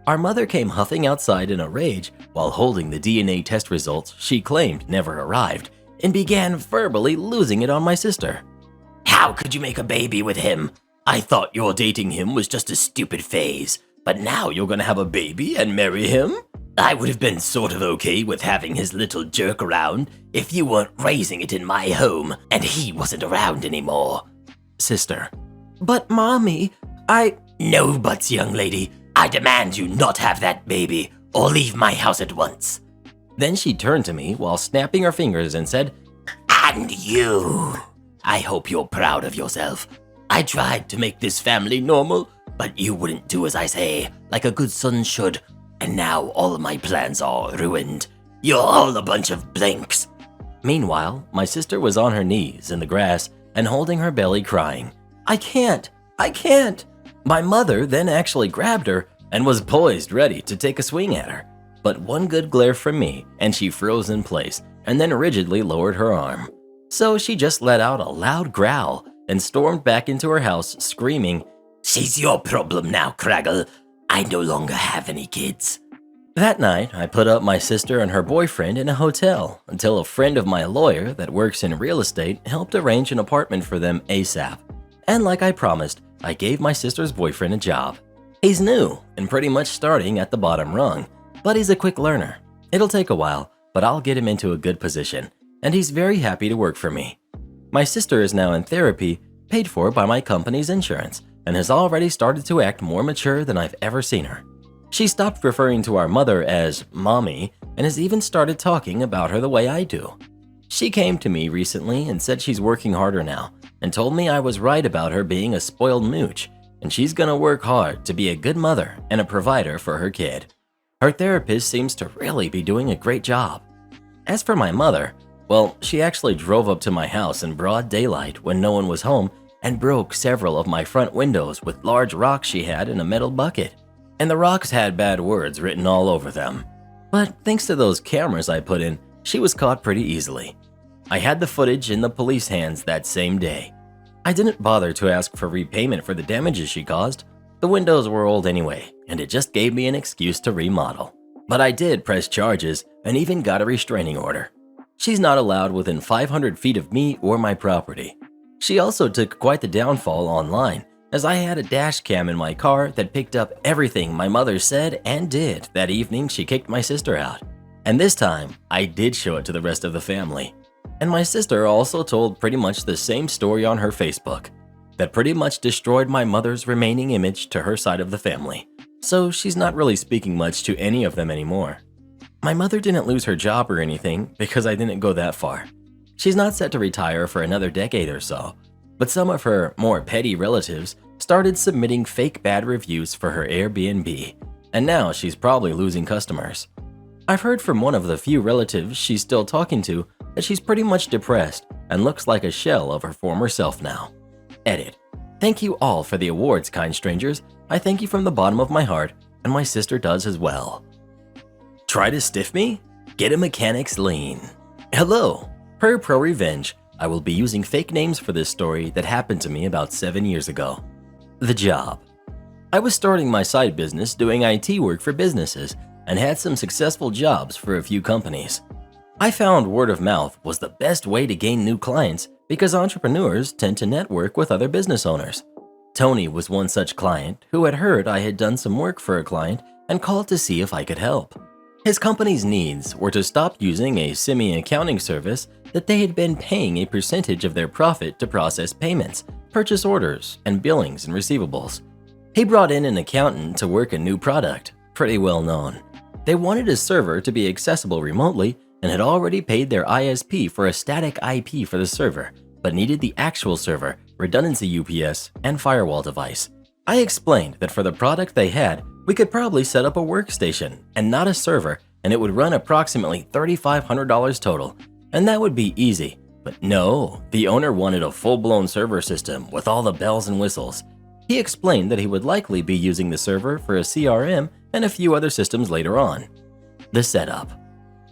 Our mother came huffing outside in a rage while holding the DNA test results she claimed never arrived and began verbally losing it on my sister. How could you make a baby with him? I thought your dating him was just a stupid phase, but now you're gonna have a baby and marry him? I would have been sort of okay with having his little jerk around if you weren't raising it in my home and he wasn't around anymore. Sister. But mommy, No buts, young lady. I demand you not have that baby or leave my house at once. Then she turned to me while snapping her fingers and said, And you. I hope you're proud of yourself. I tried to make this family normal, but you wouldn't do as I say, like a good son should. And now all of my plans are ruined. You're all a bunch of blanks. Meanwhile, my sister was on her knees in the grass and holding her belly crying, I can't. My mother then actually grabbed her and was poised ready to take a swing at her. But one good glare from me and she froze in place and then rigidly lowered her arm. So she just let out a loud growl and stormed back into her house screaming, She's your problem now, Craggle. I no longer have any kids. That night, I put up my sister and her boyfriend in a hotel until a friend of my lawyer that works in real estate helped arrange an apartment for them ASAP. And like I promised, I gave my sister's boyfriend a job. He's new and pretty much starting at the bottom rung, but he's a quick learner. It'll take a while, but I'll get him into a good position, and he's very happy to work for me. My sister is now in therapy, paid for by my company's insurance, and has already started to act more mature than I've ever seen her. She stopped referring to our mother as mommy and has even started talking about her the way I do. She came to me recently and said she's working harder now and told me I was right about her being a spoiled mooch and she's gonna work hard to be a good mother and a provider for her kid. Her therapist seems to really be doing a great job. As for my mother, well, she actually drove up to my house in broad daylight when no one was home and broke several of my front windows with large rocks she had in a metal bucket. And the rocks had bad words written all over them. But thanks to those cameras I put in, she was caught pretty easily. I had the footage in the police hands that same day. I didn't bother to ask for repayment for the damages she caused. The windows were old anyway, and it just gave me an excuse to remodel. But I did press charges and even got a restraining order. She's not allowed within 500 feet of me or my property. She also took quite the downfall online, as I had a dash cam in my car that picked up everything my mother said and did that evening she kicked my sister out. And this time, I did show it to the rest of the family. And my sister also told pretty much the same story on her Facebook that pretty much destroyed my mother's remaining image to her side of the family. So she's not really speaking much to any of them anymore. My mother didn't lose her job or anything because I didn't go that far. She's not set to retire for another decade or so, but some of her more petty relatives started submitting fake bad reviews for her Airbnb, and now she's probably losing customers. I've heard from one of the few relatives she's still talking to that she's pretty much depressed and looks like a shell of her former self now. Edit. Thank you all for the awards, kind strangers. I thank you from the bottom of my heart, and my sister does as well. Try to stiff me? Get a mechanic's lien. Hello. Per Pro Revenge, I will be using fake names for this story that happened to me about 7 years ago. The job. I was starting my side business doing IT work for businesses and had some successful jobs for a few companies. I found word of mouth was the best way to gain new clients because entrepreneurs tend to network with other business owners. Tony was one such client who had heard I had done some work for a client and called to see if I could help. His company's needs were to stop using a semi-accounting service that they had been paying a percentage of their profit to process payments, purchase orders, and billings and receivables. He brought in an accountant to work a new product, pretty well known. They wanted a server to be accessible remotely and had already paid their ISP for a static IP for the server, but needed the actual server, redundancy UPS, and firewall device. I explained that for the product they had, we could probably set up a workstation and not a server, and it would run approximately $3,500 total, and that would be easy. But no, the owner wanted a full-blown server system with all the bells and whistles. He explained that he would likely be using the server for a CRM and a few other systems later on. The setup.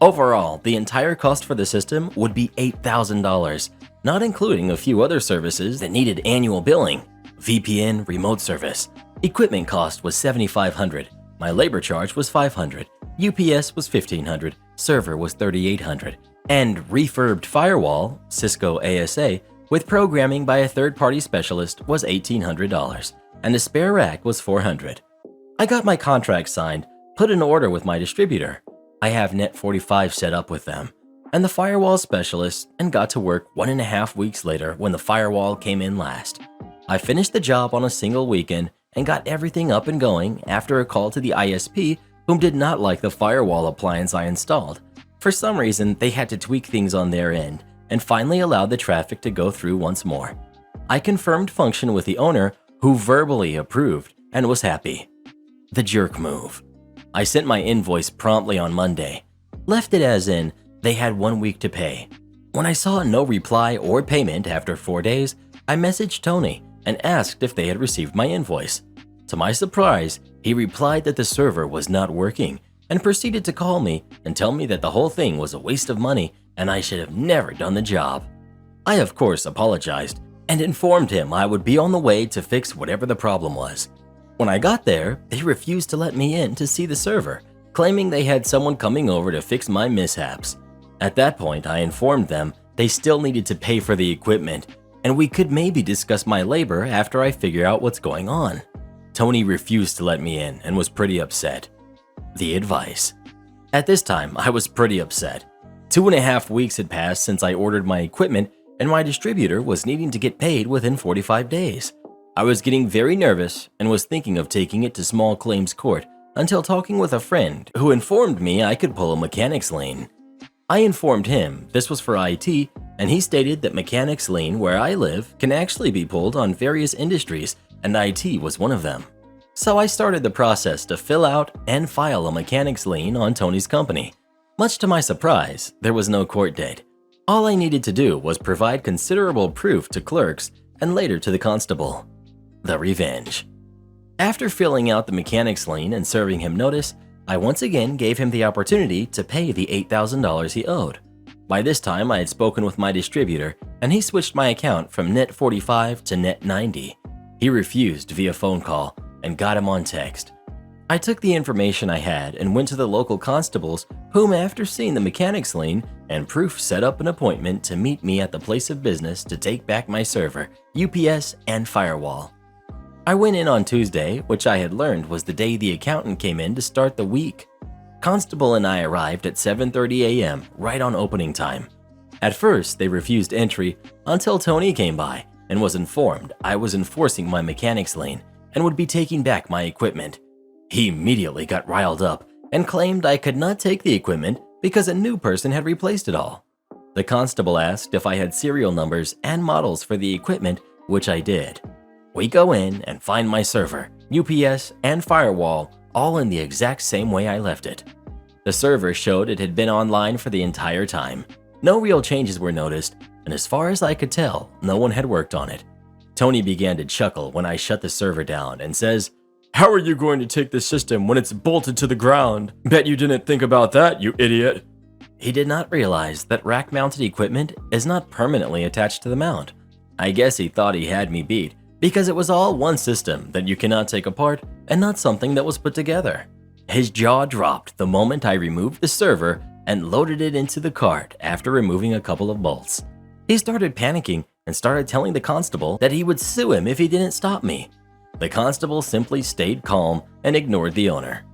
Overall, the entire cost for the system would be $8,000, not including a few other services that needed annual billing. VPN, remote service. Equipment cost was $7,500. My labor charge was $500. UPS was $1,500. Server was $3,800. And refurbed firewall, Cisco ASA, with programming by a third-party specialist was $1,800. And a spare rack was $400. I got my contract signed, put an order with my distributor. I have Net45 set up with them, and the firewall specialist, and got to work 1.5 weeks later when the firewall came in last. I finished the job on a single weekend and got everything up and going after a call to the ISP, whom did not like the firewall appliance I installed. For some reason, they had to tweak things on their end, and finally allowed the traffic to go through once more. I confirmed function with the owner, who verbally approved and was happy. The jerk move. I sent my invoice promptly on Monday. Left it as in, they had 1 week to pay. When I saw no reply or payment after 4 days, I messaged Tony and asked if they had received my invoice. To my surprise, he replied that the server was not working and proceeded to call me and tell me that the whole thing was a waste of money and I should have never done the job. I of course apologized and informed him I would be on the way to fix whatever the problem was. When I got there, they refused to let me in to see the server, claiming they had someone coming over to fix my mishaps. At that point, I informed them they still needed to pay for the equipment, and we could maybe discuss my labor after I figure out what's going on. Tony refused to let me in and was pretty upset. The advice. At this time, I was pretty upset. 2.5 weeks had passed since I ordered my equipment, and my distributor was needing to get paid within 45 days. I was getting very nervous and was thinking of taking it to small claims court until talking with a friend who informed me I could pull a mechanics lien. I informed him this was for IT, and he stated that mechanics lien where I live can actually be pulled on various industries, and IT was one of them. So I started the process to fill out and file a mechanics lien on Tony's company. Much to my surprise, there was no court date. All I needed to do was provide considerable proof to clerks and later to the constable. The revenge. After filling out the mechanics lien and serving him notice, I once again gave him the opportunity to pay the $8,000 he owed. By this time, I had spoken with my distributor, and he switched my account from Net45 to Net90. He refused via phone call and got him on text. I took the information I had and went to the local constables, whom after seeing the mechanics lien and proof set up an appointment to meet me at the place of business to take back my server, UPS, and firewall. I went in on Tuesday, which I had learned was the day the accountant came in to start the week. Constable and I arrived at 7:30 a.m. right on opening time. At first, they refused entry until Tony came by and was informed I was enforcing my mechanics lien and would be taking back my equipment. He immediately got riled up and claimed I could not take the equipment because a new person had replaced it all. The constable asked if I had serial numbers and models for the equipment, which I did. We go in and find my server, UPS, and firewall all in the exact same way I left it. The server showed it had been online for the entire time. No real changes were noticed, and as far as I could tell, no one had worked on it. Tony began to chuckle when I shut the server down and says, How are you going to take this system when it's bolted to the ground? Bet you didn't think about that, you idiot. He did not realize that rack-mounted equipment is not permanently attached to the mount. I guess he thought he had me beat, because it was all one system that you cannot take apart and not something that was put together. His jaw dropped the moment I removed the server and loaded it into the cart after removing a couple of bolts. He started panicking and started telling the constable that he would sue him if he didn't stop me. The constable simply stayed calm and ignored the owner.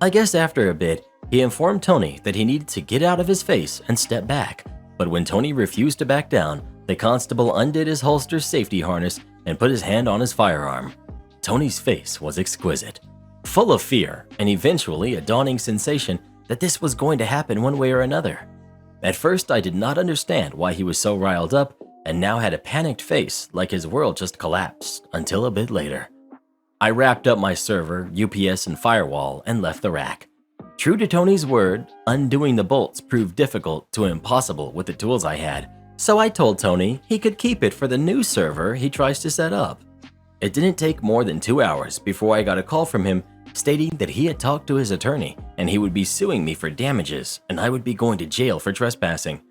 I guess after a bit, he informed Tony that he needed to get out of his face and step back, but when Tony refused to back down, the constable undid his holster's safety harness and put his hand on his firearm. Tony's face was exquisite, full of fear and eventually a dawning sensation that this was going to happen one way or another. At first, I did not understand why he was so riled up and now had a panicked face like his world just collapsed until a bit later. I wrapped up my server, UPS, and firewall and left the rack. True to Tony's word, undoing the bolts proved difficult to impossible with the tools I had, so I told Tony he could keep it for the new server he tries to set up. It didn't take more than 2 hours before I got a call from him stating that he had talked to his attorney and he would be suing me for damages and I would be going to jail for trespassing.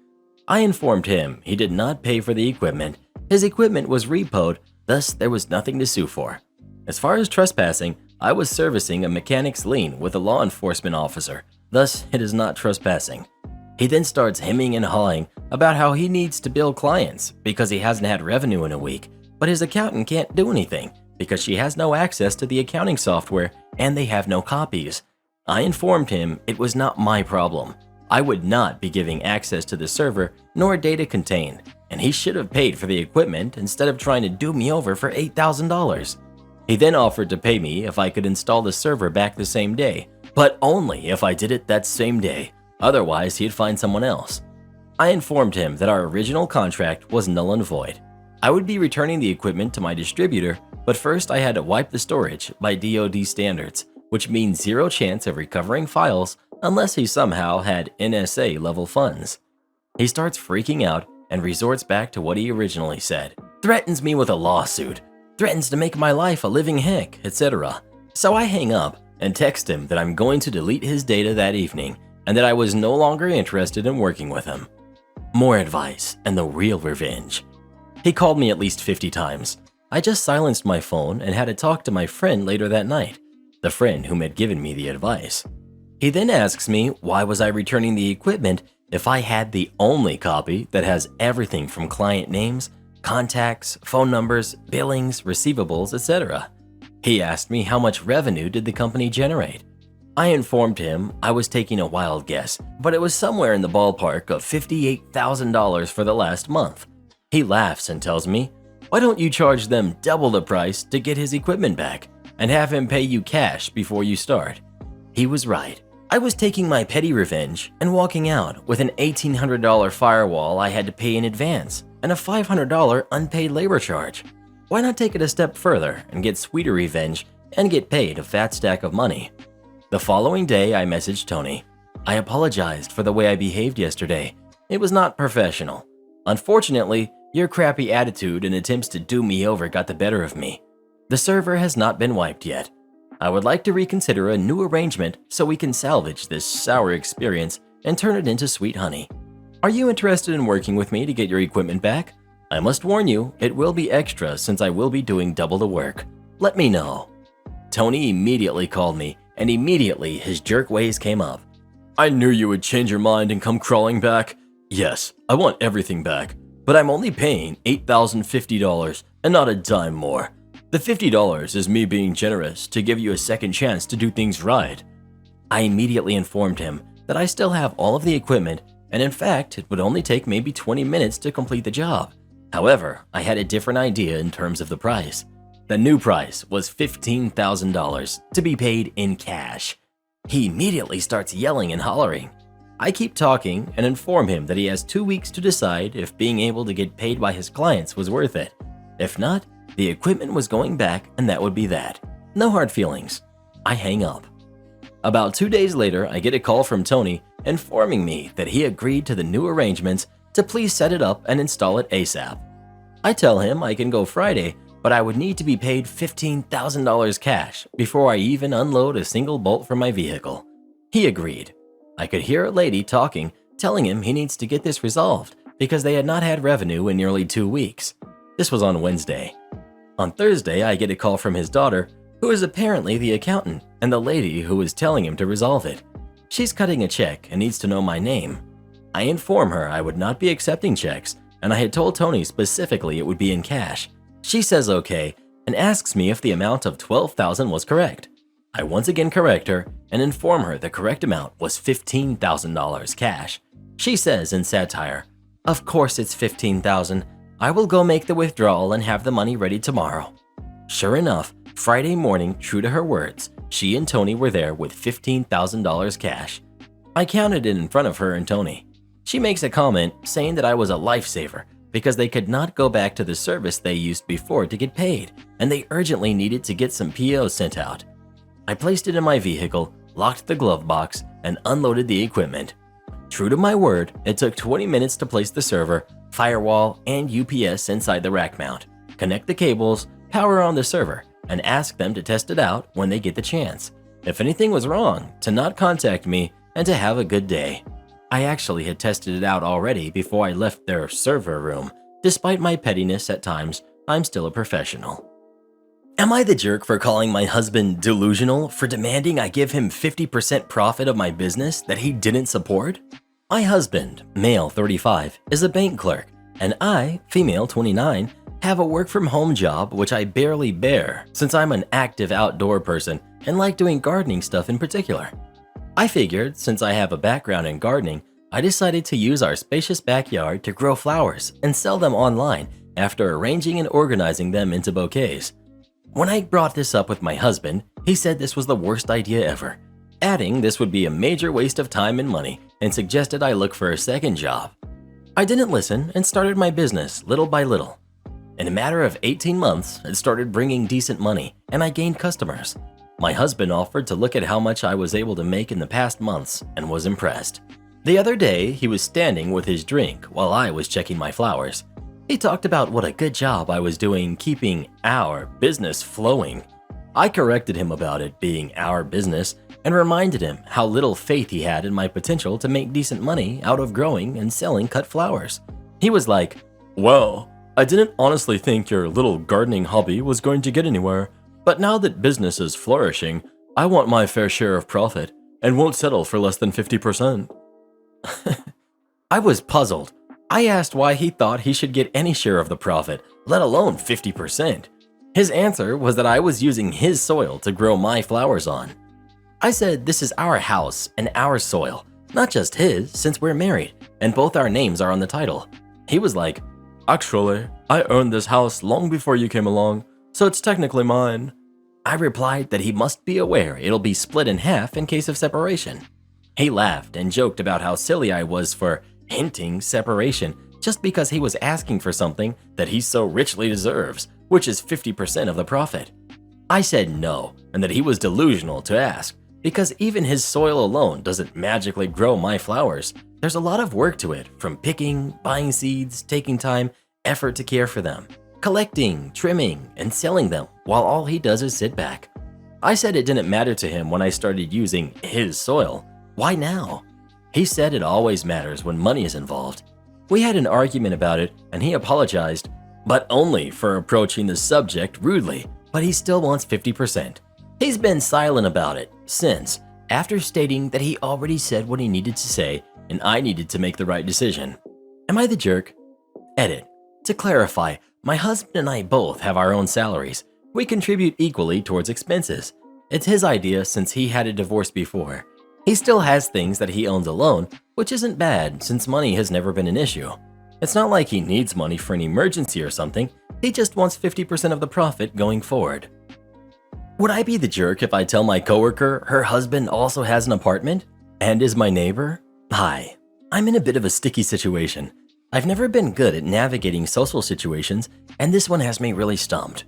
I informed him he did not pay for the equipment, his equipment was repoed, thus there was nothing to sue for. As far as trespassing, I was servicing a mechanic's lien with a law enforcement officer, thus it is not trespassing. He then starts hemming and hawing about how he needs to bill clients because he hasn't had revenue in a week, but his accountant can't do anything because she has no access to the accounting software and they have no copies. I informed him it was not my problem. I would not be giving access to the server nor data contained, and he should have paid for the equipment instead of trying to do me over for $8,000. He then offered to pay me if I could install the server back the same day, but only if I did it that same day. Otherwise, he'd find someone else. I informed him that our original contract was null and void. I would be returning the equipment to my distributor, but first I had to wipe the storage by DoD standards, which means zero chance of recovering files unless he somehow had NSA level funds. He starts freaking out and resorts back to what he originally said, threatens me with a lawsuit, threatens to make my life a living heck, etc. So I hang up and text him that I'm going to delete his data that evening and that I was no longer interested in working with him. More advice and the real revenge. He called me at least 50 times. I just silenced my phone and had to talk to my friend later that night, the friend whom had given me the advice. He then asks me why was I returning the equipment if I had the only copy that has everything from client names, contacts, phone numbers, billings, receivables, etc. He asked me how much revenue did the company generate. I informed him I was taking a wild guess, but it was somewhere in the ballpark of $58,000 for the last month. He laughs and tells me, why don't you charge them double the price to get his equipment back and have him pay you cash before you start? He was right. I was taking my petty revenge and walking out with an $1,800 firewall I had to pay in advance and a $500 unpaid labor charge. Why not take it a step further and get sweeter revenge and get paid a fat stack of money? The following day, I messaged Tony. I apologized for the way I behaved yesterday. It was not professional. Unfortunately, your crappy attitude and attempts to do me over got the better of me. The server has not been wiped yet. I would like to reconsider a new arrangement so we can salvage this sour experience and turn it into sweet honey. Are you interested in working with me to get your equipment back? I must warn you, it will be extra since I will be doing double the work. Let me know. Tony immediately called me, and immediately his jerk ways came up. I knew you would change your mind and come crawling back. Yes, I want everything back, but I'm only paying $8,050 and not a dime more. The $50 is me being generous to give you a second chance to do things right. I immediately informed him that I still have all of the equipment, and in fact, it would only take maybe 20 minutes to complete the job. However, I had a different idea in terms of the price. The new price was $15,000 to be paid in cash. He immediately starts yelling and hollering. I keep talking and inform him that he has 2 weeks to decide if being able to get paid by his clients was worth it. If not, the equipment was going back and that would be that. No hard feelings. I hang up. About 2 days later, I get a call from Tony informing me that he agreed to the new arrangements to please set it up and install it ASAP. I tell him I can go Friday, but I would need to be paid $15,000 cash before I even unload a single bolt from my vehicle. He agreed. I could hear a lady talking, telling him he needs to get this resolved because they had not had revenue in nearly 2 weeks. This was on Wednesday. On Thursday, I get a call from his daughter, who is apparently the accountant and the lady who was telling him to resolve it. She's cutting a check and needs to know my name. I inform her I would not be accepting checks, and I had told Tony specifically it would be in cash. She says okay and asks me if the amount of $12,000 was correct. I once again correct her and inform her the correct amount was $15,000 cash. She says in satire, "Of course it's $15,000. I will go make the withdrawal and have the money ready tomorrow." Sure enough, Friday morning, true to her words, she and Tony were there with $15,000 cash. I counted it in front of her and Tony. She makes a comment saying that I was a lifesaver because they could not go back to the service they used before to get paid, and they urgently needed to get some POs sent out. I placed it in my vehicle, locked the glove box, and unloaded the equipment. True to my word, it took 20 minutes to place the server, firewall, and UPS inside the rack mount, connect the cables, power on the server, and ask them to test it out when they get the chance. If anything was wrong, to not contact me and to have a good day. I actually had tested it out already before I left their server room. Despite my pettiness at times, I'm still a professional. Am I the jerk for calling my husband delusional for demanding I give him 50% profit of my business that he didn't support? My husband, male 35, is a bank clerk, and I, female 29, have a work-from-home job which I barely bear since I'm an active outdoor person and like doing gardening stuff in particular. I figured since I have a background in gardening, I decided to use our spacious backyard to grow flowers and sell them online after arranging and organizing them into bouquets. When I brought this up with my husband, he said this was the worst idea ever, adding this would be a major waste of time and money and suggested I look for a second job. I didn't listen and started my business little by little. In a matter of 18 months, it started bringing decent money and I gained customers. My husband offered to look at how much I was able to make in the past months and was impressed. The other day, he was standing with his drink while I was checking my flowers. He talked about what a good job I was doing keeping our business flowing. I corrected him about it being our business and reminded him how little faith he had in my potential to make decent money out of growing and selling cut flowers. He was like, Well, I didn't honestly think your little gardening hobby was going to get anywhere, but now that business is flourishing, I want my fair share of profit and won't settle for less than 50%. I was puzzled. I asked why he thought he should get any share of the profit, let alone 50%. His answer was that I was using his soil to grow my flowers on. I said this is our house and our soil, not just his since we're married and both our names are on the title. He was like, Actually, I owned this house long before you came along, so it's technically mine. I replied that he must be aware it'll be split in half in case of separation. He laughed and joked about how silly I was for hinting separation just because he was asking for something that he so richly deserves, which is 50% of the profit. I said no, and that he was delusional to ask, because even his soil alone doesn't magically grow my flowers. There's a lot of work to it, from picking, buying seeds, taking time, effort to care for them, collecting, trimming, and selling them, while all he does is sit back. I said it didn't matter to him when I started using his soil. Why now? He said it always matters when money is involved. We had an argument about it, and he apologized, but only for approaching the subject rudely, but he still wants 50%. He's been silent about it since, after stating that he already said what he needed to say and I needed to make the right decision. Am I the jerk? Edit. To clarify, my husband and I both have our own salaries. We contribute equally towards expenses. It's his idea since he had a divorce before. He still has things that he owns alone, which isn't bad since money has never been an issue. It's not like he needs money for an emergency or something, he just wants 50% of the profit going forward. Would I be the jerk if I tell my coworker her husband also has an apartment and is my neighbor? Hi, I'm in a bit of a sticky situation. I've never been good at navigating social situations, and this one has me really stumped.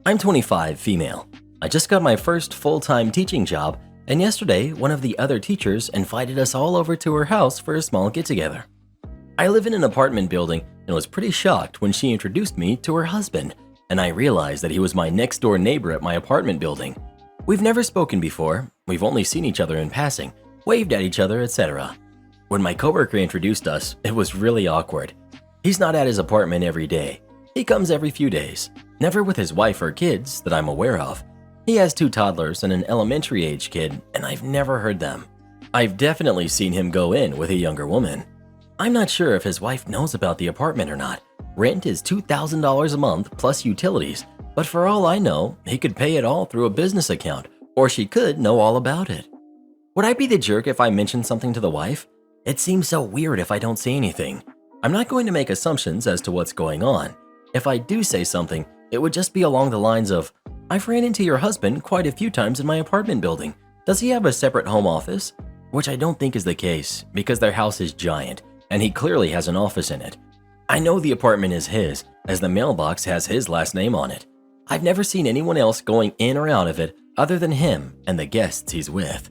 I'm 25, female. I just got my first full-time teaching job, and yesterday one of the other teachers invited us all over to her house for a small get-together. I live in an apartment building and was pretty shocked when she introduced me to her husband, and I realized that he was my next-door neighbor at my apartment building. We've never spoken before, we've only seen each other in passing, waved at each other, etc. When my coworker introduced us, it was really awkward. He's not at his apartment every day. He comes every few days, never with his wife or kids that I'm aware of. He has 2 toddlers and an elementary-age kid, and I've never heard them. I've definitely seen him go in with a younger woman. I'm not sure if his wife knows about the apartment or not. Rent is $2,000 a month plus utilities, but for all I know, he could pay it all through a business account, or she could know all about it. Would I be the jerk if I mentioned something to the wife? It seems so weird if I don't say anything. I'm not going to make assumptions as to what's going on. If I do say something, it would just be along the lines of, I've ran into your husband quite a few times in my apartment building. Does he have a separate home office? Which I don't think is the case, because their house is giant, and he clearly has an office in it. I know the apartment is his, as the mailbox has his last name on it. I've never seen anyone else going in or out of it other than him and the guests he's with.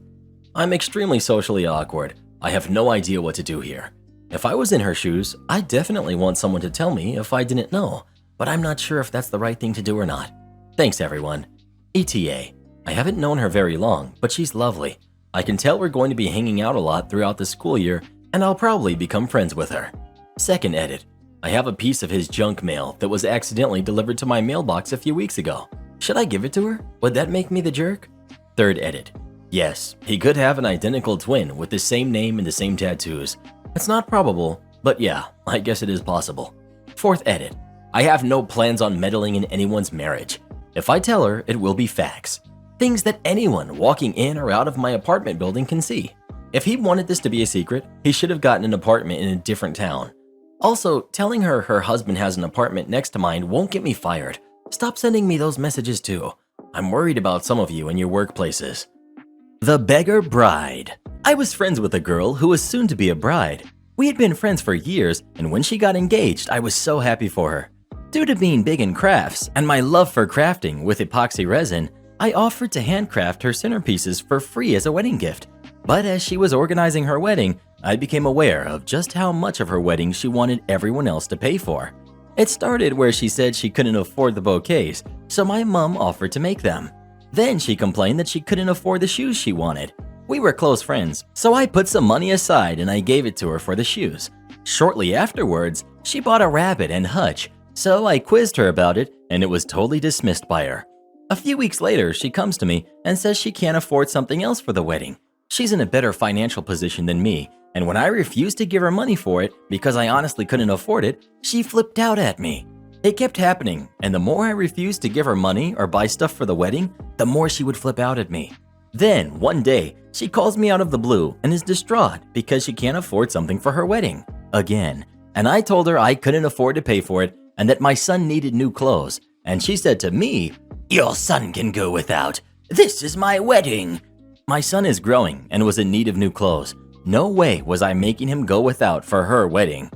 I'm extremely socially awkward. I have no idea what to do here. If I was in her shoes, I'd definitely want someone to tell me if I didn't know, but I'm not sure if that's the right thing to do or not. Thanks everyone. ETA. I haven't known her very long, but she's lovely. I can tell we're going to be hanging out a lot throughout the school year, and I'll probably become friends with her. Second edit. I have a piece of his junk mail that was accidentally delivered to my mailbox a few weeks ago. Should I give it to her? Would that make me the jerk? Third edit. Yes, he could have an identical twin with the same name and the same tattoos. It's not probable, but yeah, I guess it is possible. Fourth edit. I have no plans on meddling in anyone's marriage. If I tell her, it will be facts. Things that anyone walking in or out of my apartment building can see. If he wanted this to be a secret, he should have gotten an apartment in a different town. Also, telling her her husband has an apartment next to mine won't get me fired. Stop sending me those messages too. I'm worried about some of you in your workplaces. The beggar bride. I was friends with a girl who was soon to be a bride. We had been friends for years, and when she got engaged, I was so happy for her. Due to being big in crafts and my love for crafting with epoxy resin, I offered to handcraft her centerpieces for free as a wedding gift. But as she was organizing her wedding, I became aware of just how much of her wedding she wanted everyone else to pay for. It started where she said she couldn't afford the bouquets, so my mom offered to make them. Then she complained that she couldn't afford the shoes she wanted. We were close friends, so I put some money aside and I gave it to her for the shoes. Shortly afterwards, she bought a rabbit and hutch, so I quizzed her about it and it was totally dismissed by her. A few weeks later, she comes to me and says she can't afford something else for the wedding. She's in a better financial position than me, and when I refused to give her money for it because I honestly couldn't afford it, she flipped out at me. It kept happening, and the more I refused to give her money or buy stuff for the wedding, the more she would flip out at me. Then, one day, she calls me out of the blue and is distraught because she can't afford something for her wedding. Again. And I told her I couldn't afford to pay for it and that my son needed new clothes. And she said to me, "Your son can go without. This is my wedding." My son is growing and was in need of new clothes. No way was I making him go without for her wedding.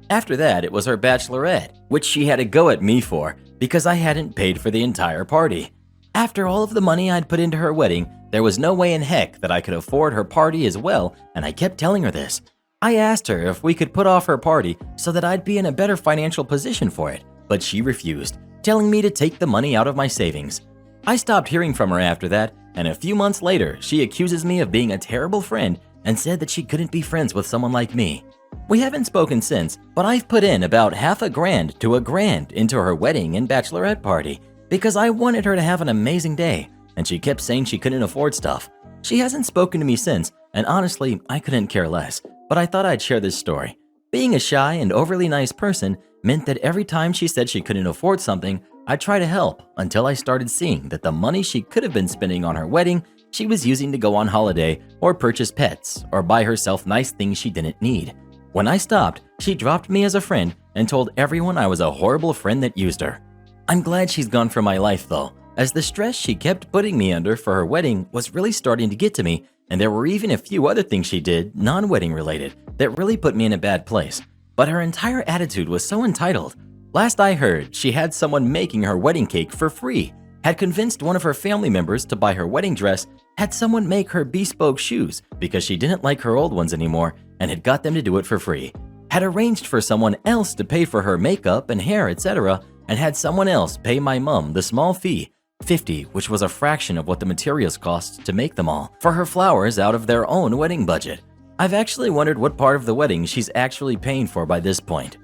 After that, it was her bachelorette, which she had a go at me for because I hadn't paid for the entire party. After all of the money I'd put into her wedding, there was no way in heck that I could afford her party as well, and I kept telling her this. I asked her if we could put off her party so that I'd be in a better financial position for it, but she refused, telling me to take the money out of my savings. I stopped hearing from her after that, and a few months later, she accuses me of being a terrible friend and said that she couldn't be friends with someone like me. We haven't spoken since, but I've put in about $50,000 to $1,000 into her wedding and bachelorette party because I wanted her to have an amazing day, and she kept saying she couldn't afford stuff. She hasn't spoken to me since, and honestly, I couldn't care less, but I thought I'd share this story. Being a shy and overly nice person meant that every time she said she couldn't afford something, I'd try to help until I started seeing that the money she could have been spending on her wedding, she was using to go on holiday or purchase pets or buy herself nice things she didn't need. When I stopped, she dropped me as a friend and told everyone I was a horrible friend that used her. I'm glad she's gone from my life though, as the stress she kept putting me under for her wedding was really starting to get to me, and there were even a few other things she did, non-wedding related, that really put me in a bad place. But her entire attitude was so entitled. Last I heard, she had someone making her wedding cake for free, had convinced one of her family members to buy her wedding dress, had someone make her bespoke shoes because she didn't like her old ones anymore and had got them to do it for free, had arranged for someone else to pay for her makeup and hair, etc., and had someone else pay my mom the small fee, $50, which was a fraction of what the materials cost to make them all, for her flowers out of their own wedding budget. I've actually wondered what part of the wedding she's actually paying for by this point.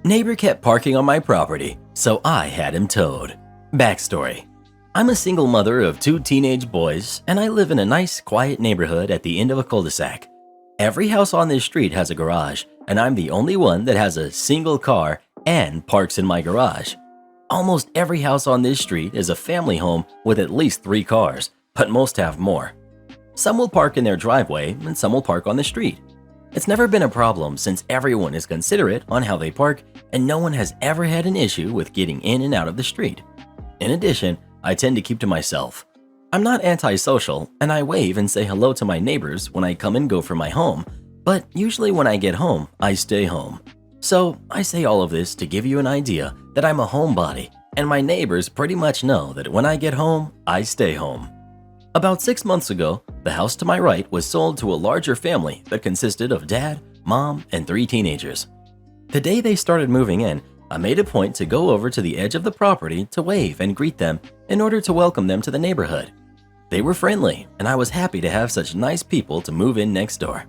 Neighbor kept parking on my property, so I had him towed. Backstory. I'm a single mother of 2 teenage boys, and I live in a nice, quiet neighborhood at the end of a cul-de-sac. Every house on this street has a garage, and I'm the only one that has a single car and parks in my garage. Almost every house on this street is a family home with at least 3 cars, but most have more. Some will park in their driveway, and some will park on the street. It's never been a problem since everyone is considerate on how they park, and no one has ever had an issue with getting in and out of the street. In addition, I tend to keep to myself. I'm not antisocial, and I wave and say hello to my neighbors when I come and go from my home, but usually when I get home, I stay home. So I say all of this to give you an idea that I'm a homebody, and my neighbors pretty much know that when I get home, I stay home. About 6 months ago, the house to my right was sold to a larger family that consisted of dad, mom, and 3 teenagers. The day they started moving in, I made a point to go over to the edge of the property to wave and greet them in order to welcome them to the neighborhood. They were friendly, and I was happy to have such nice people to move in next door.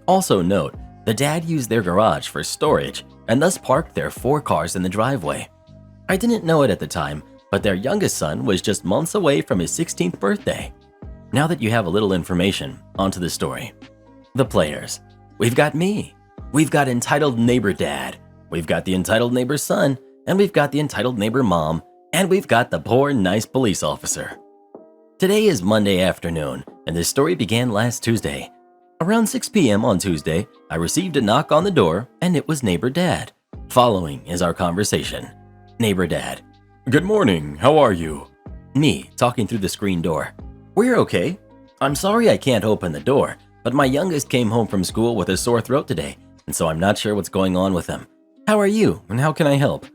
Also note, the dad used their garage for storage and thus parked their 4 cars in the driveway. I didn't know it at the time, but their youngest son was just months away from his 16th birthday. Now that you have a little information, onto the story. The players. We've got me. We've got entitled neighbor dad. We've got the entitled neighbor son, and we've got the entitled neighbor mom, and we've got the poor nice police officer. Today is Monday afternoon, and this story began last Tuesday. Around 6 p.m. on Tuesday, I received a knock on the door, and it was neighbor dad. Following is our conversation. Neighbor dad. Good morning, how are you? Me, talking through the screen door. We're okay. I'm sorry I can't open the door, but my youngest came home from school with a sore throat today, and so I'm not sure what's going on with him. How are you, and how can I help?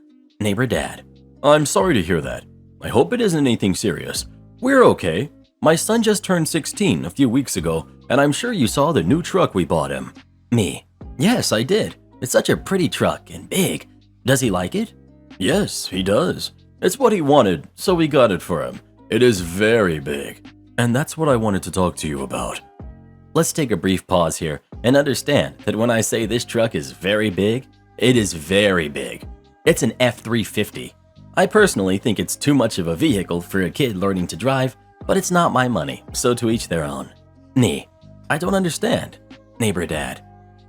Neighbor dad. I'm sorry to hear that. I hope it isn't anything serious. We're okay. My son just turned 16 a few weeks ago, and I'm sure you saw the new truck we bought him. Me. Yes, I did. It's such a pretty truck and big. Does he like it? Yes, he does. It's what he wanted, so we got it for him. It is very big, and that's what I wanted to talk to you about. Let's take a brief pause here and understand that when I say this truck is very big, it is very big. It's an F-350. I personally think it's too much of a vehicle for a kid learning to drive, but it's not my money, so to each their own. Me. I don't understand. Neighbor dad.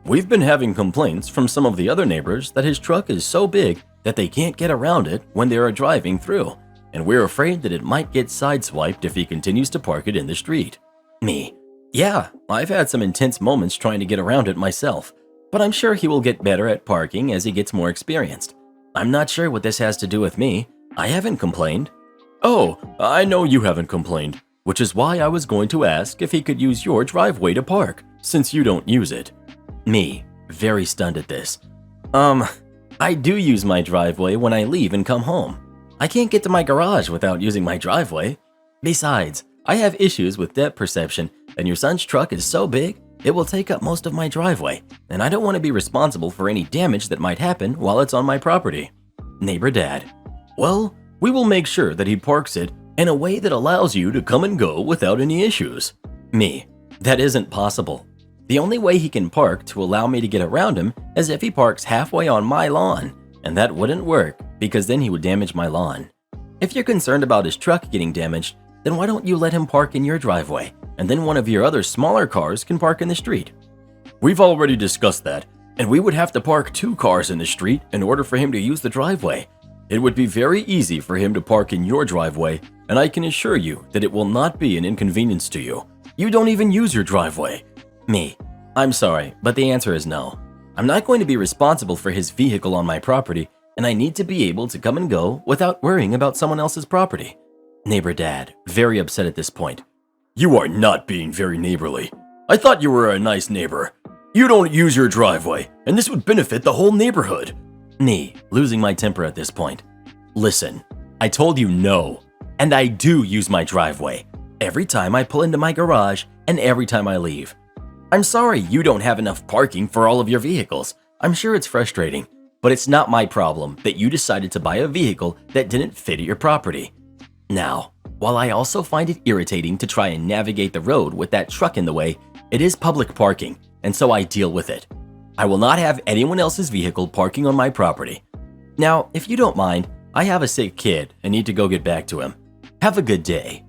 We've been having complaints from some of the other neighbors that his truck is so big that they can't get around it when they are driving through, and we're afraid that it might get sideswiped if he continues to park it in the street. Me. Yeah, I've had some intense moments trying to get around it myself, but I'm sure he will get better at parking as he gets more experienced. I'm not sure what this has to do with me. I haven't complained. Oh, I know you haven't complained, which is why I was going to ask if he could use your driveway to park, since you don't use it. Me, very stunned at this. I do use my driveway when I leave and come home. I can't get to my garage without using my driveway. Besides, I have issues with depth perception, and your son's truck is so big, it will take up most of my driveway, and I don't want to be responsible for any damage that might happen while it's on my property. Neighbor dad. Well, we will make sure that he parks it in a way that allows you to come and go without any issues. Me. That isn't possible. The only way he can park to allow me to get around him is if he parks halfway on my lawn, and that wouldn't work because then he would damage my lawn. If you're concerned about his truck getting damaged, then why don't you let him park in your driveway, and then one of your other smaller cars can park in the street? We've already discussed that, and we would have to park 2 cars in the street in order for him to use the driveway. It would be very easy for him to park in your driveway, and I can assure you that it will not be an inconvenience to you. You don't even use your driveway. Me. I'm sorry, but the answer is no. I'm not going to be responsible for his vehicle on my property, and I need to be able to come and go without worrying about someone else's property. Neighbor dad, very upset at this point. You are not being very neighborly. I thought you were a nice neighbor. You don't use your driveway, and this would benefit the whole neighborhood. Me, losing my temper at this point. Listen, I told you no, and I do use my driveway. Every time I pull into my garage and every time I leave. I'm sorry you don't have enough parking for all of your vehicles. I'm sure it's frustrating, but it's not my problem that you decided to buy a vehicle that didn't fit at your property. Now, while I also find it irritating to try and navigate the road with that truck in the way, it is public parking, and so I deal with it. I will not have anyone else's vehicle parking on my property. Now, if you don't mind, I have a sick kid and need to go get back to him. Have a good day.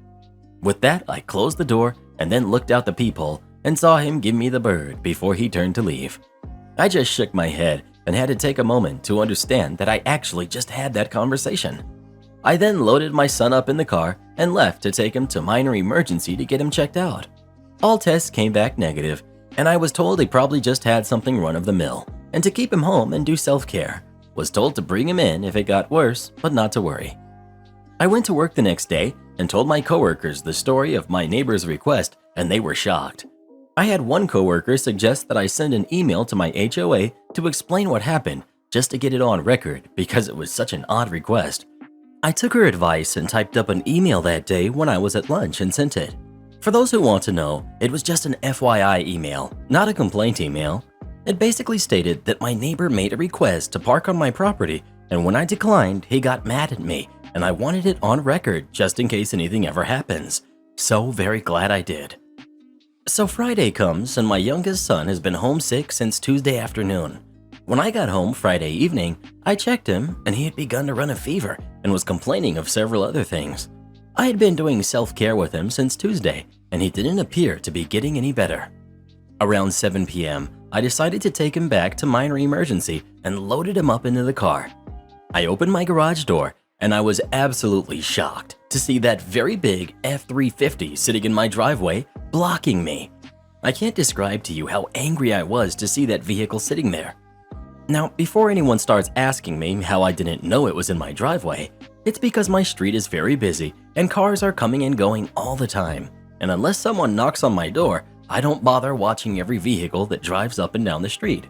With that, I closed the door and then looked out the peephole and saw him give me the bird before he turned to leave. I just shook my head and had to take a moment to understand that I actually just had that conversation. I then loaded my son up in the car and left to take him to minor emergency to get him checked out. All tests came back negative, and I was told he probably just had something run-of-the-mill, and to keep him home and do self-care. Was told to bring him in if it got worse, but not to worry. I went to work the next day and told my coworkers the story of my neighbor's request, and they were shocked. I had one coworker suggest that I send an email to my HOA to explain what happened, just to get it on record because it was such an odd request. I took her advice and typed up an email that day when I was at lunch and sent it. For those who want to know, it was just an FYI email, not a complaint email. It basically stated that my neighbor made a request to park on my property, and when I declined, he got mad at me, and I wanted it on record just in case anything ever happens. So very glad I did. So Friday comes and my youngest son has been homesick since Tuesday afternoon. When I got home Friday evening, I checked him and he had begun to run a fever and was complaining of several other things. I had been doing self-care with him since Tuesday and he didn't appear to be getting any better. Around 7 p.m., I decided to take him back to minor emergency and loaded him up into the car. I opened my garage door and I was absolutely shocked to see that very big F-350 sitting in my driveway blocking me. I can't describe to you how angry I was to see that vehicle sitting there. Now, before anyone starts asking me how I didn't know it was in my driveway, it's because my street is very busy and cars are coming and going all the time. And unless someone knocks on my door, I don't bother watching every vehicle that drives up and down the street.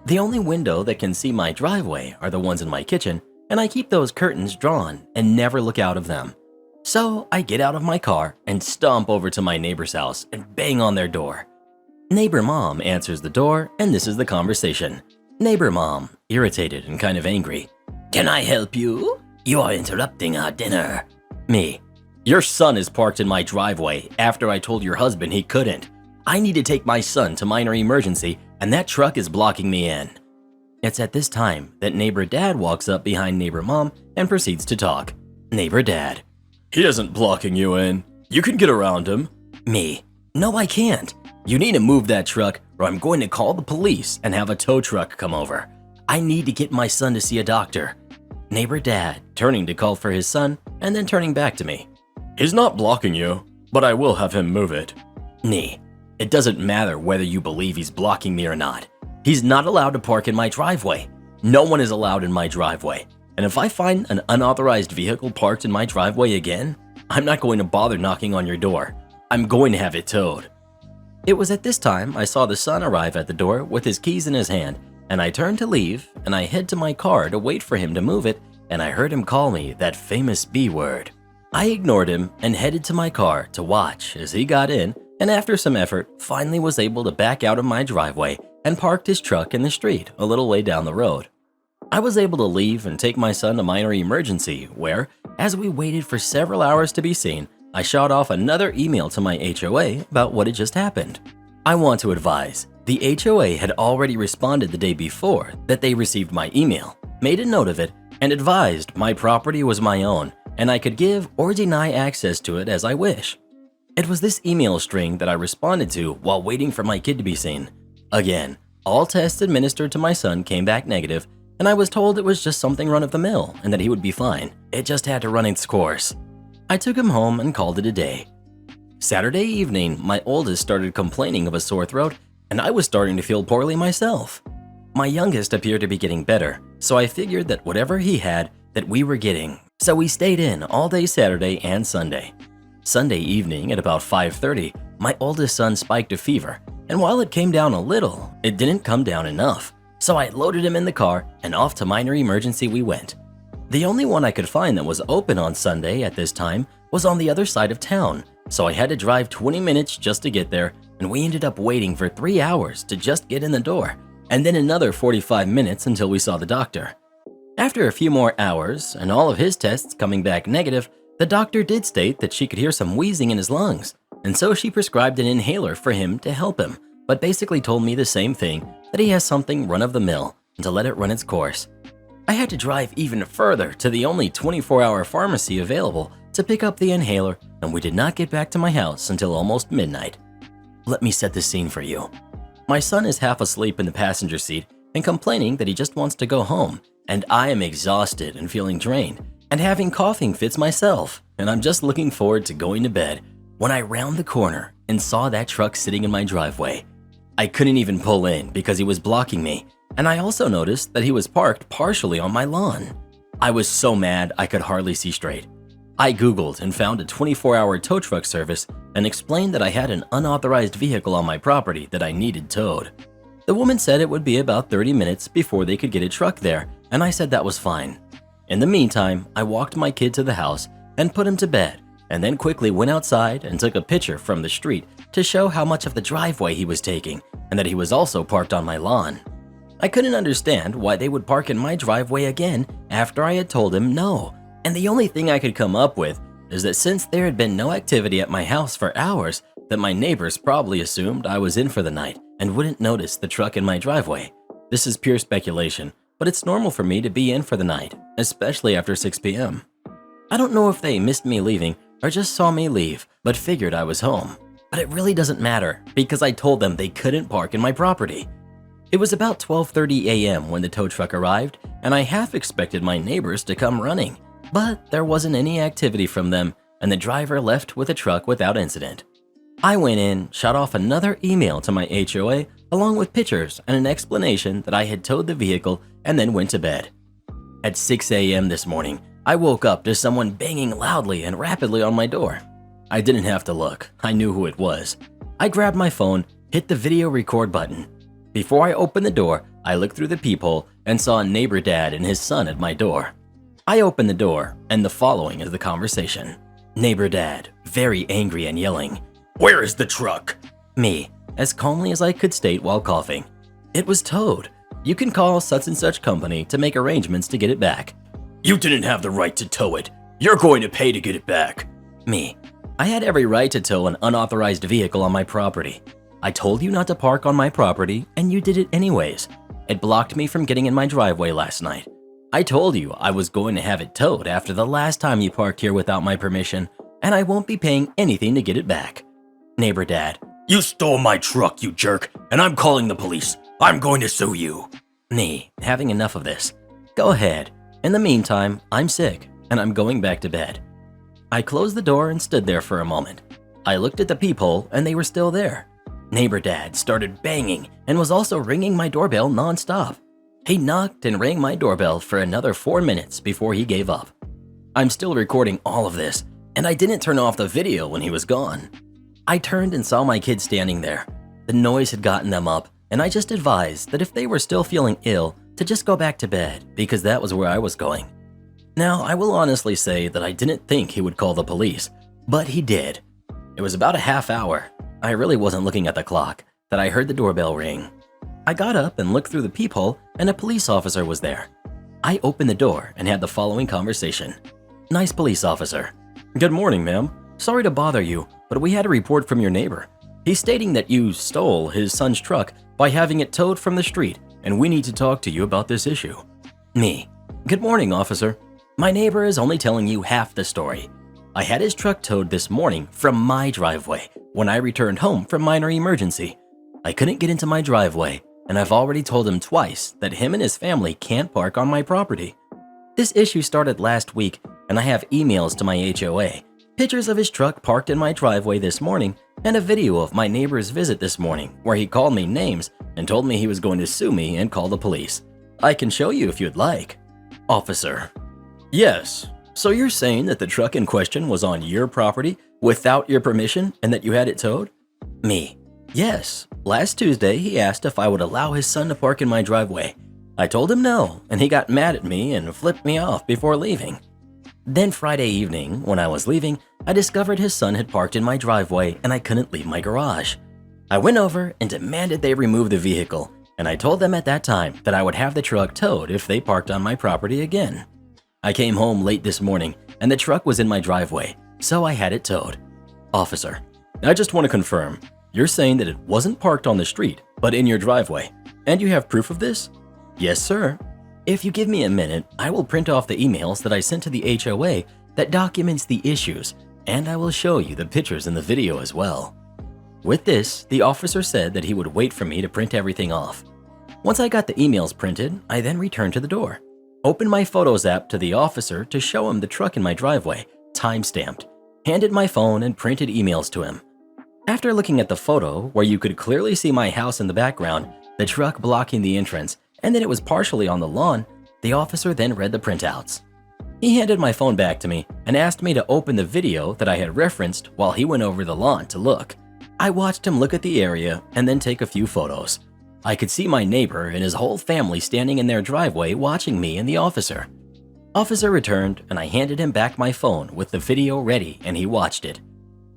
The only window that can see my driveway are the ones in my kitchen, and I keep those curtains drawn and never look out of them. So I get out of my car and stomp over to my neighbor's house and bang on their door. Neighbor mom answers the door and this is the conversation. Neighbor mom, irritated and kind of angry. Can I help you? You are interrupting our dinner. Me. Your son is parked in my driveway after I told your husband he couldn't. I need to take my son to minor emergency and that truck is blocking me in. It's at this time that neighbor dad walks up behind neighbor mom and proceeds to talk. Neighbor dad. He isn't blocking you in. You can get around him. Me. No, I can't. You need to move that truck or I'm going to call the police and have a tow truck come over. I need to get my son to see a doctor. Neighbor dad turning to call for his son and then turning back to me. He's not blocking you, but I will have him move it. Nee, it doesn't matter whether you believe he's blocking me or not. He's not allowed to park in my driveway. No one is allowed in my driveway. And if I find an unauthorized vehicle parked in my driveway again, I'm not going to bother knocking on your door. I'm going to have it towed. It was at this time I saw the son arrive at the door with his keys in his hand, and I turned to leave and I head to my car to wait for him to move it, and I heard him call me that famous B word. I ignored him and headed to my car to watch as he got in and after some effort finally was able to back out of my driveway and parked his truck in the street a little way down the road. I was able to leave and take my son to minor emergency where, as we waited for several hours to be seen, I shot off another email to my HOA about what had just happened. I want to advise, the HOA had already responded the day before that they received my email, made a note of it, and advised my property was my own and I could give or deny access to it as I wish. It was this email string that I responded to while waiting for my kid to be seen. Again, all tests administered to my son came back negative, and I was told it was just something run-of-the-mill and that he would be fine. It just had to run its course. I took him home and called it a day. Saturday evening, my oldest started complaining of a sore throat, and I was starting to feel poorly myself. My youngest appeared to be getting better, so I figured that whatever he had, that we were getting. So we stayed in all day Saturday and Sunday. Sunday evening at about 5:30, my oldest son spiked a fever, and while it came down a little, it didn't come down enough. So I loaded him in the car and off to minor emergency we went. The only one I could find that was open on Sunday at this time was on the other side of town, so I had to drive 20 minutes just to get there, and we ended up waiting for 3 hours to just get in the door, and then another 45 minutes until we saw the doctor. After a few more hours and all of his tests coming back negative, the doctor did state that she could hear some wheezing in his lungs, and so she prescribed an inhaler for him to help him, but basically told me the same thing, that he has something run-of-the-mill and to let it run its course. I had to drive even further to the only 24-hour pharmacy available to pick up the inhaler, and we did not get back to my house until almost midnight. Let me set the scene for you. My son is half asleep in the passenger seat and complaining that he just wants to go home, and I am exhausted and feeling drained and having coughing fits myself, and I'm just looking forward to going to bed when I round the corner and saw that truck sitting in my driveway. I couldn't even pull in because he was blocking me, and I also noticed that he was parked partially on my lawn. I was so mad I could hardly see straight. I Googled and found a 24-hour tow truck service and explained that I had an unauthorized vehicle on my property that I needed towed. The woman said it would be about 30 minutes before they could get a truck there, and I said that was fine. In the meantime, I walked my kid to the house and put him to bed, and then quickly went outside and took a picture from the street to show how much of the driveway he was taking and that he was also parked on my lawn. I couldn't understand why they would park in my driveway again after I had told him no, and the only thing I could come up with is that since there had been no activity at my house for hours, that my neighbors probably assumed I was in for the night and wouldn't notice the truck in my driveway. This is pure speculation, but it's normal for me to be in for the night, especially after 6 p.m. I don't know if they missed me leaving or just saw me leave, but figured I was home. But it really doesn't matter because I told them they couldn't park in my property. It was about 12:30 a.m. when the tow truck arrived, and I half expected my neighbors to come running. But there wasn't any activity from them, and the driver left with the truck without incident. I went in, shot off another email to my HOA, along with pictures and an explanation that I had towed the vehicle, and then went to bed. At 6 a.m. this morning, I woke up to someone banging loudly and rapidly on my door. I didn't have to look, I knew who it was. I grabbed my phone, hit the video record button. Before I opened the door, I looked through the peephole and saw a neighbor dad and his son at my door. I opened the door, and the following is the conversation. Neighbor dad, very angry and yelling, "Where is the truck?" Me, as calmly as I could state while coughing, "It was towed. You can call such and such company to make arrangements to get it back." You didn't have the right to tow it. You're going to pay to get it back. Me, I had every right to tow an unauthorized vehicle on my property. I told you not to park on my property, and you did it anyways. It blocked me from getting in my driveway last night. I told you I was going to have it towed after the last time you parked here without my permission, and I won't be paying anything to get it back. Neighbor dad, You stole my truck, you jerk, and I'm calling the police. I'm going to sue you. me, having enough of this. Go ahead. In the meantime, I'm sick, and I'm going back to bed. I closed the door and stood there for a moment. I looked at the peephole, and they were still there. Neighbor dad started banging and was also ringing my doorbell nonstop. He knocked and rang my doorbell for another 4 minutes before he gave up. I'm still recording all of this, and I didn't turn off the video when he was gone. I turned and saw my kids standing there. The noise had gotten them up, and I just advised that if they were still feeling ill, to just go back to bed because that was where I was going. Now, I will honestly say that I didn't think he would call the police, but he did. It was about a half hour, I really wasn't looking at the clock, that I heard the doorbell ring. I got up and looked through the peephole, and a police officer was there. I opened the door and had the following conversation. Nice police officer. Good morning, ma'am. Sorry to bother you, but we had a report from your neighbor. He's stating that you stole his son's truck by having it towed from the street, and we need to talk to you about this issue. Me. Good morning, officer. My neighbor is only telling you half the story. I had his truck towed this morning from my driveway when I returned home from minor emergency. I couldn't get into my driveway, and I've already told him twice that him and his family can't park on my property. This issue started last week, and I have emails to my HOA, pictures of his truck parked in my driveway this morning, and a video of my neighbor's visit this morning where he called me names and told me he was going to sue me and call the police. I can show you if you'd like. Officer. Yes. So you're saying that the truck in question was on your property without your permission and that you had it towed? Me. Yes. Last Tuesday, he asked if I would allow his son to park in my driveway. I told him no, and he got mad at me and flipped me off before leaving. Then Friday evening, when I was leaving, I discovered his son had parked in my driveway and I couldn't leave my garage. I went over and demanded they remove the vehicle, and I told them at that time that I would have the truck towed if they parked on my property again. I came home late this morning and the truck was in my driveway, so I had it towed. Officer. I just want to confirm, you're saying that it wasn't parked on the street, but in your driveway, and you have proof of this? Yes, sir. If you give me a minute, I will print off the emails that I sent to the HOA that documents the issues, and I will show you the pictures in the video as well. With this, the officer said that he would wait for me to print everything off. Once I got the emails printed, I then returned to the door, opened my Photos app to the officer to show him the truck in my driveway, time-stamped, handed my phone and printed emails to him. After looking at the photo, where you could clearly see my house in the background, the truck blocking the entrance, and that it was partially on the lawn, the officer then read the printouts. He handed my phone back to me and asked me to open the video that I had referenced while he went over the lawn to look. I watched him look at the area and then take a few photos. I could see my neighbor and his whole family standing in their driveway watching me and the officer. Officer returned and I handed him back my phone with the video ready and he watched it.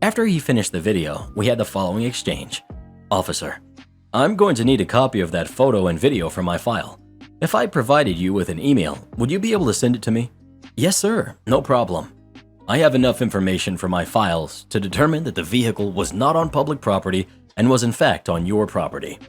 After he finished the video, we had the following exchange. Officer. I'm going to need a copy of that photo and video for my file. If I provided you with an email, would you be able to send it to me? Yes, sir. No problem. I have enough information from my files to determine that the vehicle was not on public property and was in fact on your property.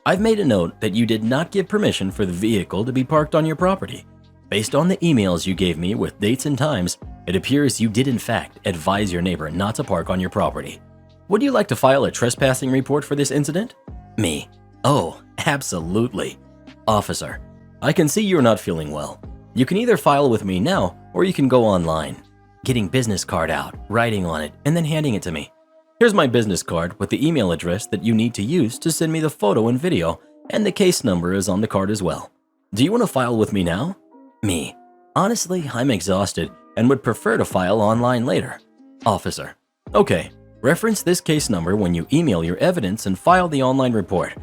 I've made a note that you did not give permission for the vehicle to be parked on your property. Based on the emails you gave me with dates and times, it appears you did in fact advise your neighbor not to park on your property. Would you like to file a trespassing report for this incident? Me. Oh, absolutely. Officer, I can see you're not feeling well. You can either file with me now or you can go online. Getting business card out, writing on it, and then handing it to me. Here's my business card with the email address that you need to use to send me the photo and video, and the case number is on the card as well. Do you want to file with me now? Me. Honestly, I'm exhausted and would prefer to file online later. Officer, okay, reference this case number when you email your evidence and file the online report.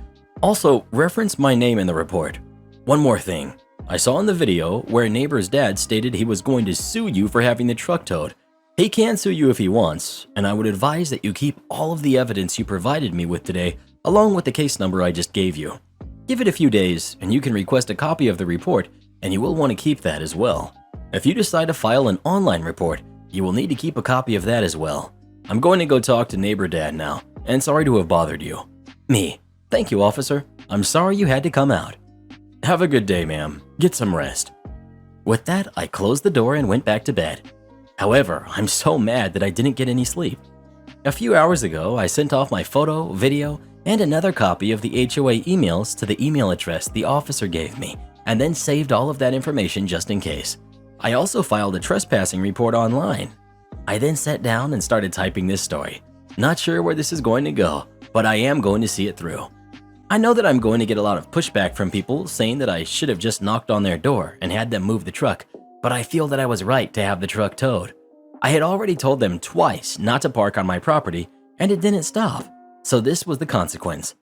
Also, reference my name in the report. One more thing. I saw in the video where a neighbor's dad stated he was going to sue you for having the truck towed. He can sue you if he wants, and I would advise that you keep all of the evidence you provided me with today along with the case number I just gave you. Give it a few days and you can request a copy of the report, and you will want to keep that as well. If you decide to file an online report, you will need to keep a copy of that as well. I'm going to go talk to neighbor dad now, and sorry to have bothered you. Me. Thank you, officer. I'm sorry you had to come out. Have a good day, ma'am. Get some rest. With that, I closed the door and went back to bed. However, I'm so mad that I didn't get any sleep. A few hours ago, I sent off my photo, video, and another copy of the HOA emails to the email address the officer gave me, and then saved all of that information just in case. I also filed a trespassing report online. I then sat down and started typing this story. Not sure where this is going to go, but I am going to see it through. I know that I'm going to get a lot of pushback from people saying that I should have just knocked on their door and had them move the truck, but I feel that I was right to have the truck towed. I had already told them twice not to park on my property, and it didn't stop, so this was the consequence.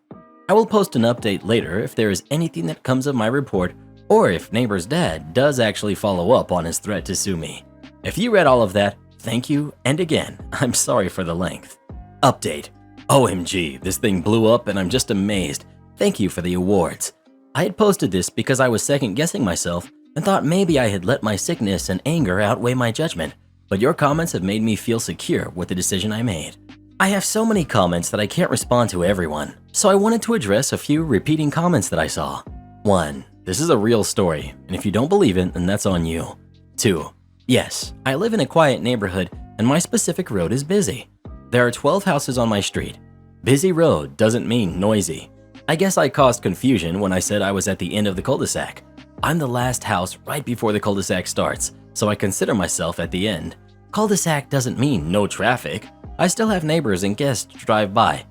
I will post an update later if there is anything that comes of my report, or if neighbor's dad does actually follow up on his threat to sue me. If you read all of that, thank you, and again, I'm sorry for the length. Update. OMG, this thing blew up and I'm just amazed. Thank you for the awards. I had posted this because I was second guessing myself and thought maybe I had let my sickness and anger outweigh my judgment, but your comments have made me feel secure with the decision I made. I have so many comments that I can't respond to everyone, so I wanted to address a few repeating comments that I saw. 1. This is a real story, and if you don't believe it, then that's on you. 2. Yes, I live in a quiet neighborhood and my specific road is busy. There are 12 houses on my street. Busy road doesn't mean noisy. I guess I caused confusion when I said I was at the end of the cul-de-sac. I'm the last house right before the cul-de-sac starts, so I consider myself at the end. Cul-de-sac doesn't mean no traffic. I still have neighbors and guests to drive by.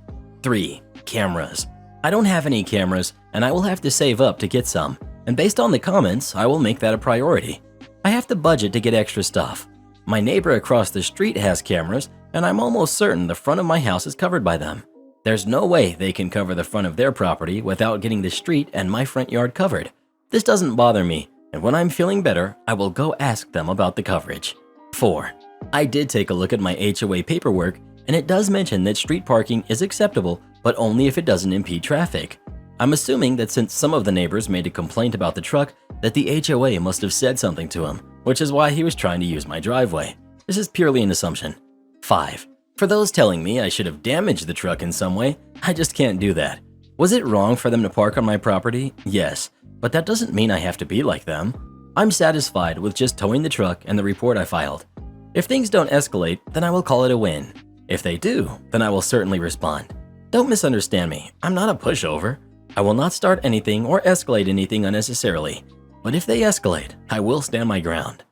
3. Cameras. I don't have any cameras, and I will have to save up to get some, and based on the comments, I will make that a priority. I have to budget to get extra stuff. My neighbor across the street has cameras, and I'm almost certain the front of my house is covered by them. There's no way they can cover the front of their property without getting the street and my front yard covered. This doesn't bother me, and when I'm feeling better, I will go ask them about the coverage. 4. I did take a look at my HOA paperwork, and it does mention that street parking is acceptable, but only if it doesn't impede traffic. I'm assuming that since some of the neighbors made a complaint about the truck, that the HOA must have said something to him, which is why he was trying to use my driveway. This is purely an assumption. 5. For those telling me I should have damaged the truck in some way, I just can't do that. Was it wrong for them to park on my property? Yes, but that doesn't mean I have to be like them. I'm satisfied with just towing the truck and the report I filed. If things don't escalate, then I will call it a win. If they do, then I will certainly respond. Don't misunderstand me, I'm not a pushover. I will not start anything or escalate anything unnecessarily. But if they escalate, I will stand my ground.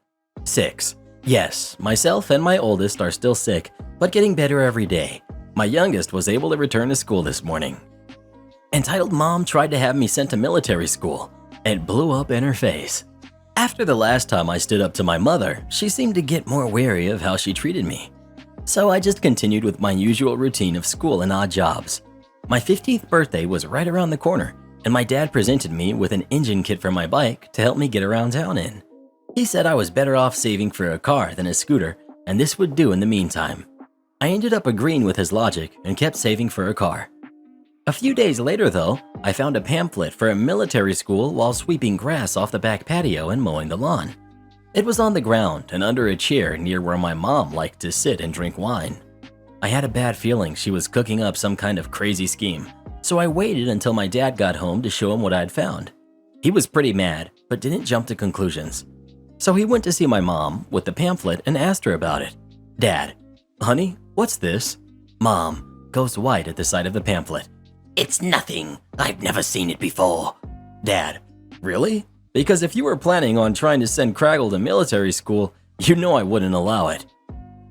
6. Yes, myself and my oldest are still sick, but getting better every day. My youngest was able to return to school this morning. Entitled mom tried to have me sent to military school. It blew up in her face. After the last time I stood up to my mother, she seemed to get more wary of how she treated me. So I just continued with my usual routine of school and odd jobs. My 15th birthday was right around the corner, and my dad presented me with an engine kit for my bike to help me get around town in. He said I was better off saving for a car than a scooter, and this would do in the meantime. I ended up agreeing with his logic and kept saving for a car. A few days later though, I found a pamphlet for a military school while sweeping grass off the back patio and mowing the lawn. It was on the ground and under a chair near where my mom liked to sit and drink wine. I had a bad feeling she was cooking up some kind of crazy scheme, so I waited until my dad got home to show him what I'd found. He was pretty mad, but didn't jump to conclusions. So he went to see my mom with the pamphlet and asked her about it. Dad, honey, what's this? Mom goes white at the sight of the pamphlet. It's nothing. I've never seen it before. Dad, really? Because if you were planning on trying to send Craggle to military school, you know I wouldn't allow it.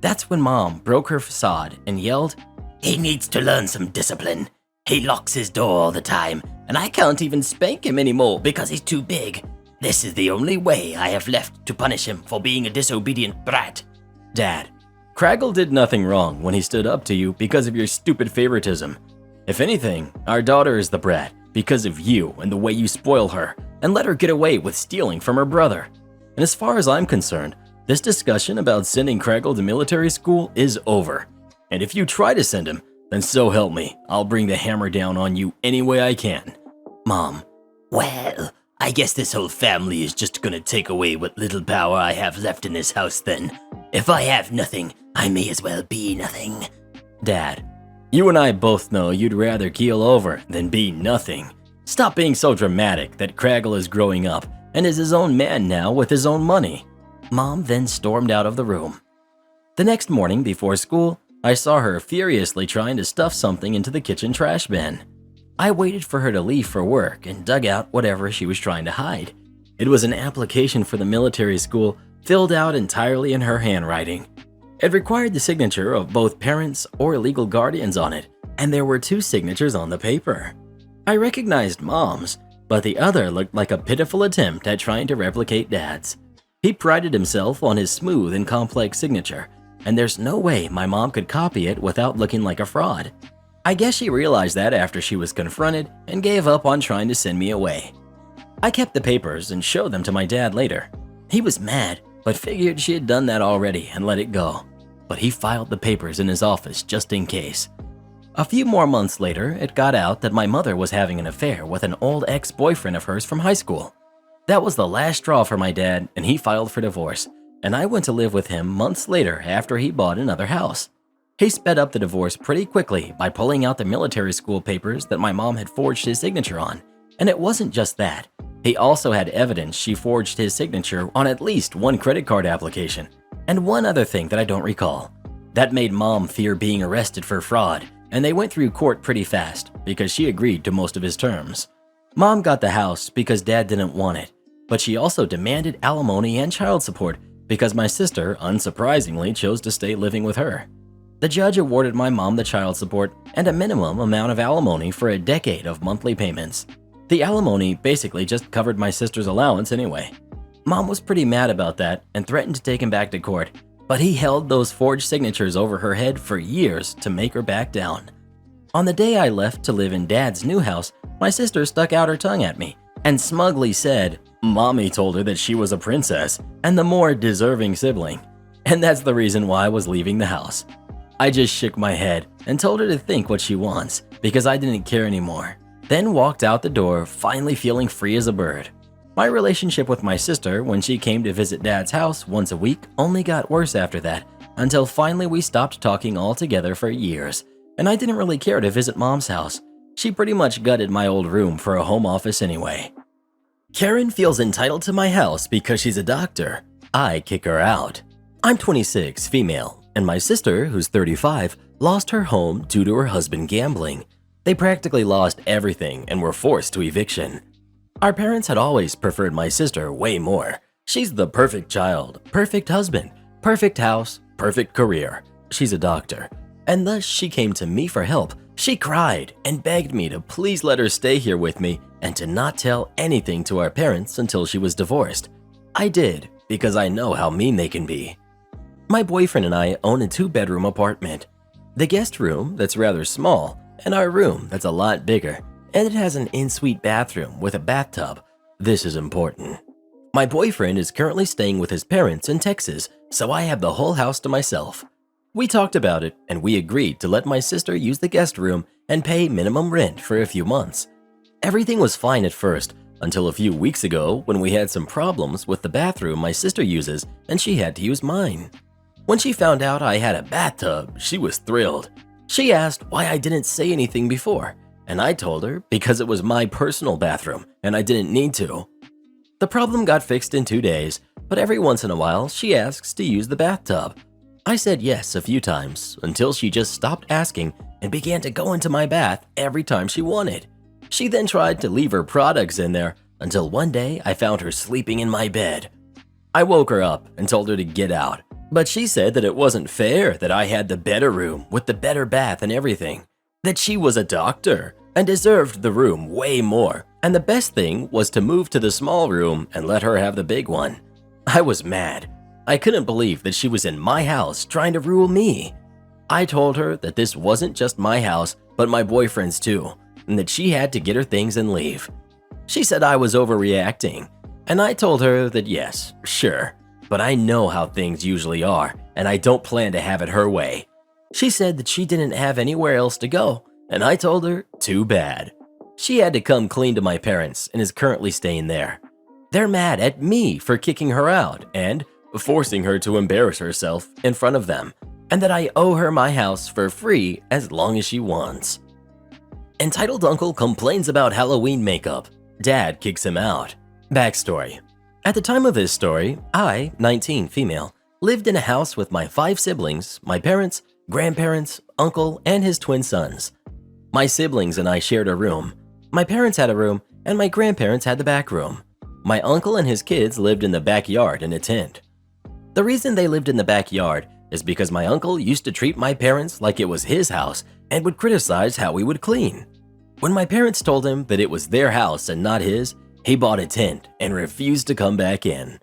That's when Mom broke her facade and yelled, He needs to learn some discipline. He locks his door all the time, and I can't even spank him anymore because he's too big. This is the only way I have left to punish him for being a disobedient brat. Dad, Craggle did nothing wrong when he stood up to you because of your stupid favoritism. If anything, our daughter is the brat because of you and the way you spoil her and let her get away with stealing from her brother. And as far as I'm concerned, this discussion about sending Craggle to military school is over. And if you try to send him, then so help me, I'll bring the hammer down on you any way I can. Mom. Well, I guess this whole family is just gonna take away what little power I have left in this house then. If I have nothing, I may as well be nothing. Dad, you and I both know you'd rather keel over than be nothing. Stop being so dramatic that Craggle is growing up and is his own man now with his own money. Mom then stormed out of the room. The next morning before school, I saw her furiously trying to stuff something into the kitchen trash bin. I waited for her to leave for work and dug out whatever she was trying to hide. It was an application for the military school filled out entirely in her handwriting. It required the signature of both parents or legal guardians on it, and there were 2 signatures on the paper. I recognized Mom's, but the other looked like a pitiful attempt at trying to replicate Dad's. He prided himself on his smooth and complex signature, and there's no way my mom could copy it without looking like a fraud. I guess she realized that after she was confronted and gave up on trying to send me away. I kept the papers and showed them to my dad later. He was mad, but figured she had done that already and let it go. But he filed the papers in his office just in case. A few more months later, it got out that my mother was having an affair with an old ex-boyfriend of hers from high school. That was the last straw for my dad, and he filed for divorce, and I went to live with him months later after he bought another house. He sped up the divorce pretty quickly by pulling out the military school papers that my mom had forged his signature on. And it wasn't just that. He also had evidence she forged his signature on at least 1 credit card application, and one other thing that I don't recall. That made Mom fear being arrested for fraud, and they went through court pretty fast because she agreed to most of his terms. Mom got the house because Dad didn't want it, but she also demanded alimony and child support because my sister, unsurprisingly, chose to stay living with her. The judge awarded my mom the child support and a minimum amount of alimony for a decade of monthly payments. The alimony basically just covered my sister's allowance anyway. Mom was pretty mad about that and threatened to take him back to court, but he held those forged signatures over her head for years to make her back down. On the day I left to live in Dad's new house, my sister stuck out her tongue at me and smugly said, Mommy told her that she was a princess and the more deserving sibling, and that's the reason why I was leaving the house. I just shook my head and told her to think what she wants because I didn't care anymore, then walked out the door, finally feeling free as a bird. My relationship with my sister when she came to visit Dad's house once a week only got worse after that, until finally we stopped talking altogether for years, and I didn't really care to visit Mom's house. She pretty much gutted my old room for a home office anyway. Karen feels entitled to my house because she's a doctor. I kick her out. I'm 26, female, and my sister, who's 35, lost her home due to her husband gambling. They practically lost everything and were forced to eviction. Our parents had always preferred my sister way more. She's the perfect child, perfect husband, perfect house, perfect career. She's a doctor, and thus she came to me for help. She cried and begged me to please let her stay here with me and to not tell anything to our parents until she was divorced. I did, because I know how mean they can be. My boyfriend and I own a 2-bedroom apartment. The guest room that's rather small, and our room that's a lot bigger, and it has an en-suite bathroom with a bathtub. This is important. My boyfriend is currently staying with his parents in Texas, so I have the whole house to myself. We talked about it, and we agreed to let my sister use the guest room and pay minimum rent for a few months. Everything was fine at first, until a few weeks ago when we had some problems with the bathroom my sister uses and she had to use mine. When she found out I had a bathtub, she was thrilled. She asked why I didn't say anything before, and I told her because it was my personal bathroom and I didn't need to. The problem got fixed in 2 days, but every once in a while she asks to use the bathtub. I said yes a few times until she just stopped asking and began to go into my bath every time she wanted. She then tried to leave her products in there until one day I found her sleeping in my bed. I woke her up and told her to get out, but she said that it wasn't fair that I had the better room with the better bath and everything, that she was a doctor and deserved the room way more, and the best thing was to move to the small room and let her have the big one. I was mad. I couldn't believe that she was in my house trying to rule me. I told her that this wasn't just my house, but my boyfriend's too, and that she had to get her things and leave. She said I was overreacting, and I told her that yes, sure, but I know how things usually are, and I don't plan to have it her way. She said that she didn't have anywhere else to go, and I told her too bad. She had to come clean to my parents and is currently staying there. They're mad at me for kicking her out and forcing her to embarrass herself in front of them, and that I owe her my house for free as long as she wants. Entitled uncle complains about Halloween makeup. Dad kicks him out. Backstory. At the time of this story, I, 19 female, lived in a house with my 5 siblings, my parents, grandparents, uncle, and his twin sons. My siblings and I shared a room. My parents had a room, and my grandparents had the back room. My uncle and his kids lived in the backyard in a tent. The reason they lived in the backyard is because my uncle used to treat my parents like it was his house and would criticize how we would clean. When my parents told him that it was their house and not his, he bought a tent and refused to come back in.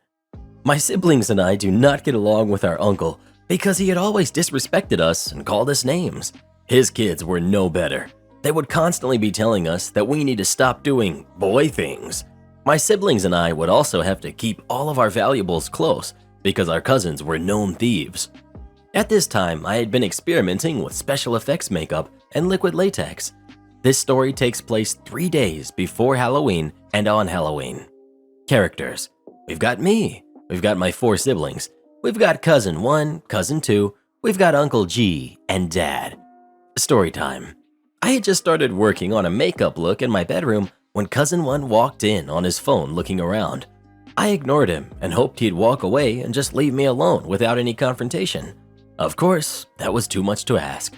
My siblings and I do not get along with our uncle because he had always disrespected us and called us names. His kids were no better. They would constantly be telling us that we need to stop doing boy things. My siblings and I would also have to keep all of our valuables close because our cousins were known thieves. At this time, I had been experimenting with special effects makeup and liquid latex. This story takes place 3 days before Halloween and on Halloween. Characters. We've got me. We've got my 4 siblings. We've got cousin 1, cousin 2. We've got Uncle G and Dad. Story time. I had just started working on a makeup look in my bedroom when cousin 1 walked in on his phone looking around. I ignored him and hoped he'd walk away and just leave me alone without any confrontation. Of course, that was too much to ask.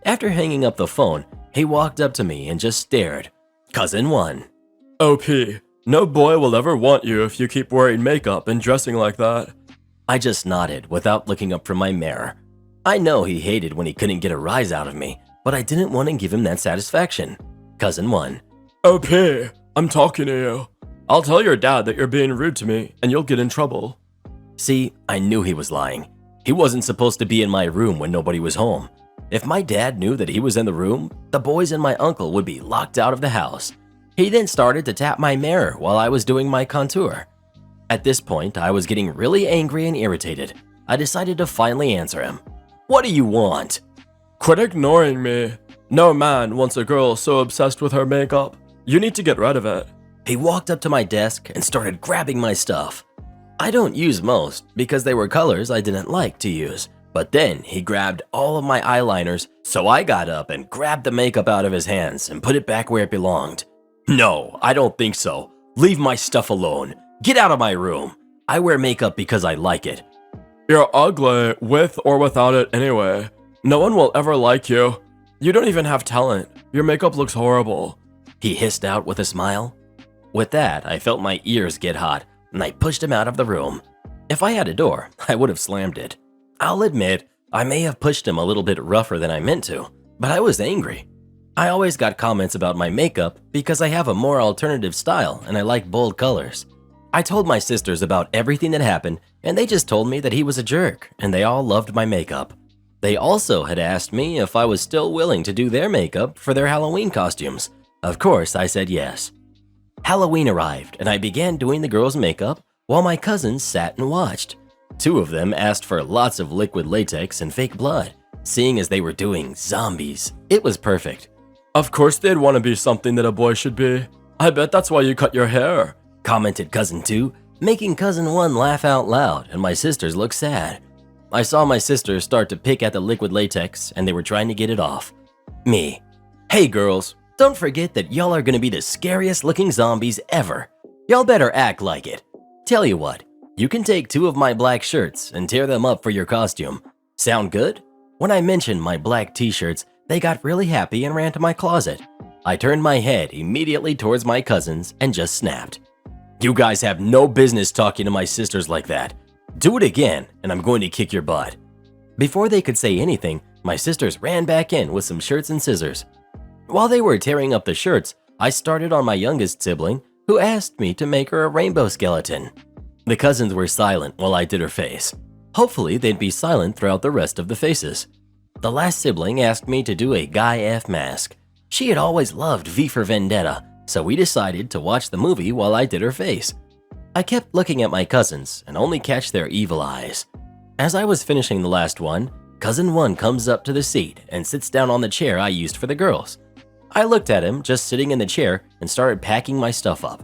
After hanging up the phone, he walked up to me and just stared. Cousin 1. OP, no boy will ever want you if you keep wearing makeup and dressing like that. I just nodded without looking up from my mirror. I know he hated when he couldn't get a rise out of me, but I didn't want to give him that satisfaction. Cousin 1. OP, I'm talking to you. I'll tell your dad that you're being rude to me and you'll get in trouble. See, I knew he was lying. He wasn't supposed to be in my room when nobody was home. If my dad knew that he was in the room, the boys and my uncle would be locked out of the house. He then started to tap my mirror while I was doing my contour. At this point, I was getting really angry and irritated. I decided to finally answer him. What do you want? Quit ignoring me. No man wants a girl so obsessed with her makeup. You need to get rid of it. He walked up to my desk and started grabbing my stuff. I don't use most because they were colors I didn't like to use. But then he grabbed all of my eyeliners, so I got up and grabbed the makeup out of his hands and put it back where it belonged. No, I don't think so. Leave my stuff alone. Get out of my room. I wear makeup because I like it. You're ugly with or without it anyway. No one will ever like you. You don't even have talent. Your makeup looks horrible. He hissed out with a smile. With that, I felt my ears get hot and I pushed him out of the room. If I had a door, I would have slammed it. I'll admit, I may have pushed him a little bit rougher than I meant to, but I was angry. I always got comments about my makeup because I have a more alternative style and I like bold colors. I told my sisters about everything that happened and they just told me that he was a jerk and they all loved my makeup. They also had asked me if I was still willing to do their makeup for their Halloween costumes. Of course, I said yes. Halloween arrived and I began doing the girls' makeup while my cousins sat and watched. 2 of them asked for lots of liquid latex and fake blood. Seeing as they were doing zombies, it was perfect. Of course they'd want to be something that a boy should be. I bet that's why you cut your hair, commented cousin 2, making cousin 1 laugh out loud and my sisters look sad. I saw my sisters start to pick at the liquid latex and they were trying to get it off. Me. Hey girls, don't forget that y'all are gonna be the scariest looking zombies ever. Y'all better act like it. Tell you what, you can take 2 of my black shirts and tear them up for your costume. Sound good? When I mentioned my black t-shirts, they got really happy and ran to my closet. I turned my head immediately towards my cousins and just snapped. You guys have no business talking to my sisters like that. Do it again, and I'm going to kick your butt. Before they could say anything, my sisters ran back in with some shirts and scissors. While they were tearing up the shirts, I started on my youngest sibling, who asked me to make her a rainbow skeleton. The cousins were silent while I did her face. Hopefully, they'd be silent throughout the rest of the faces. The last sibling asked me to do a Guy F mask. She had always loved V for Vendetta, so we decided to watch the movie while I did her face. I kept looking at my cousins and only catch their evil eyes. As I was finishing the last one, cousin 1 comes up to the seat and sits down on the chair I used for the girls. I looked at him just sitting in the chair and started packing my stuff up.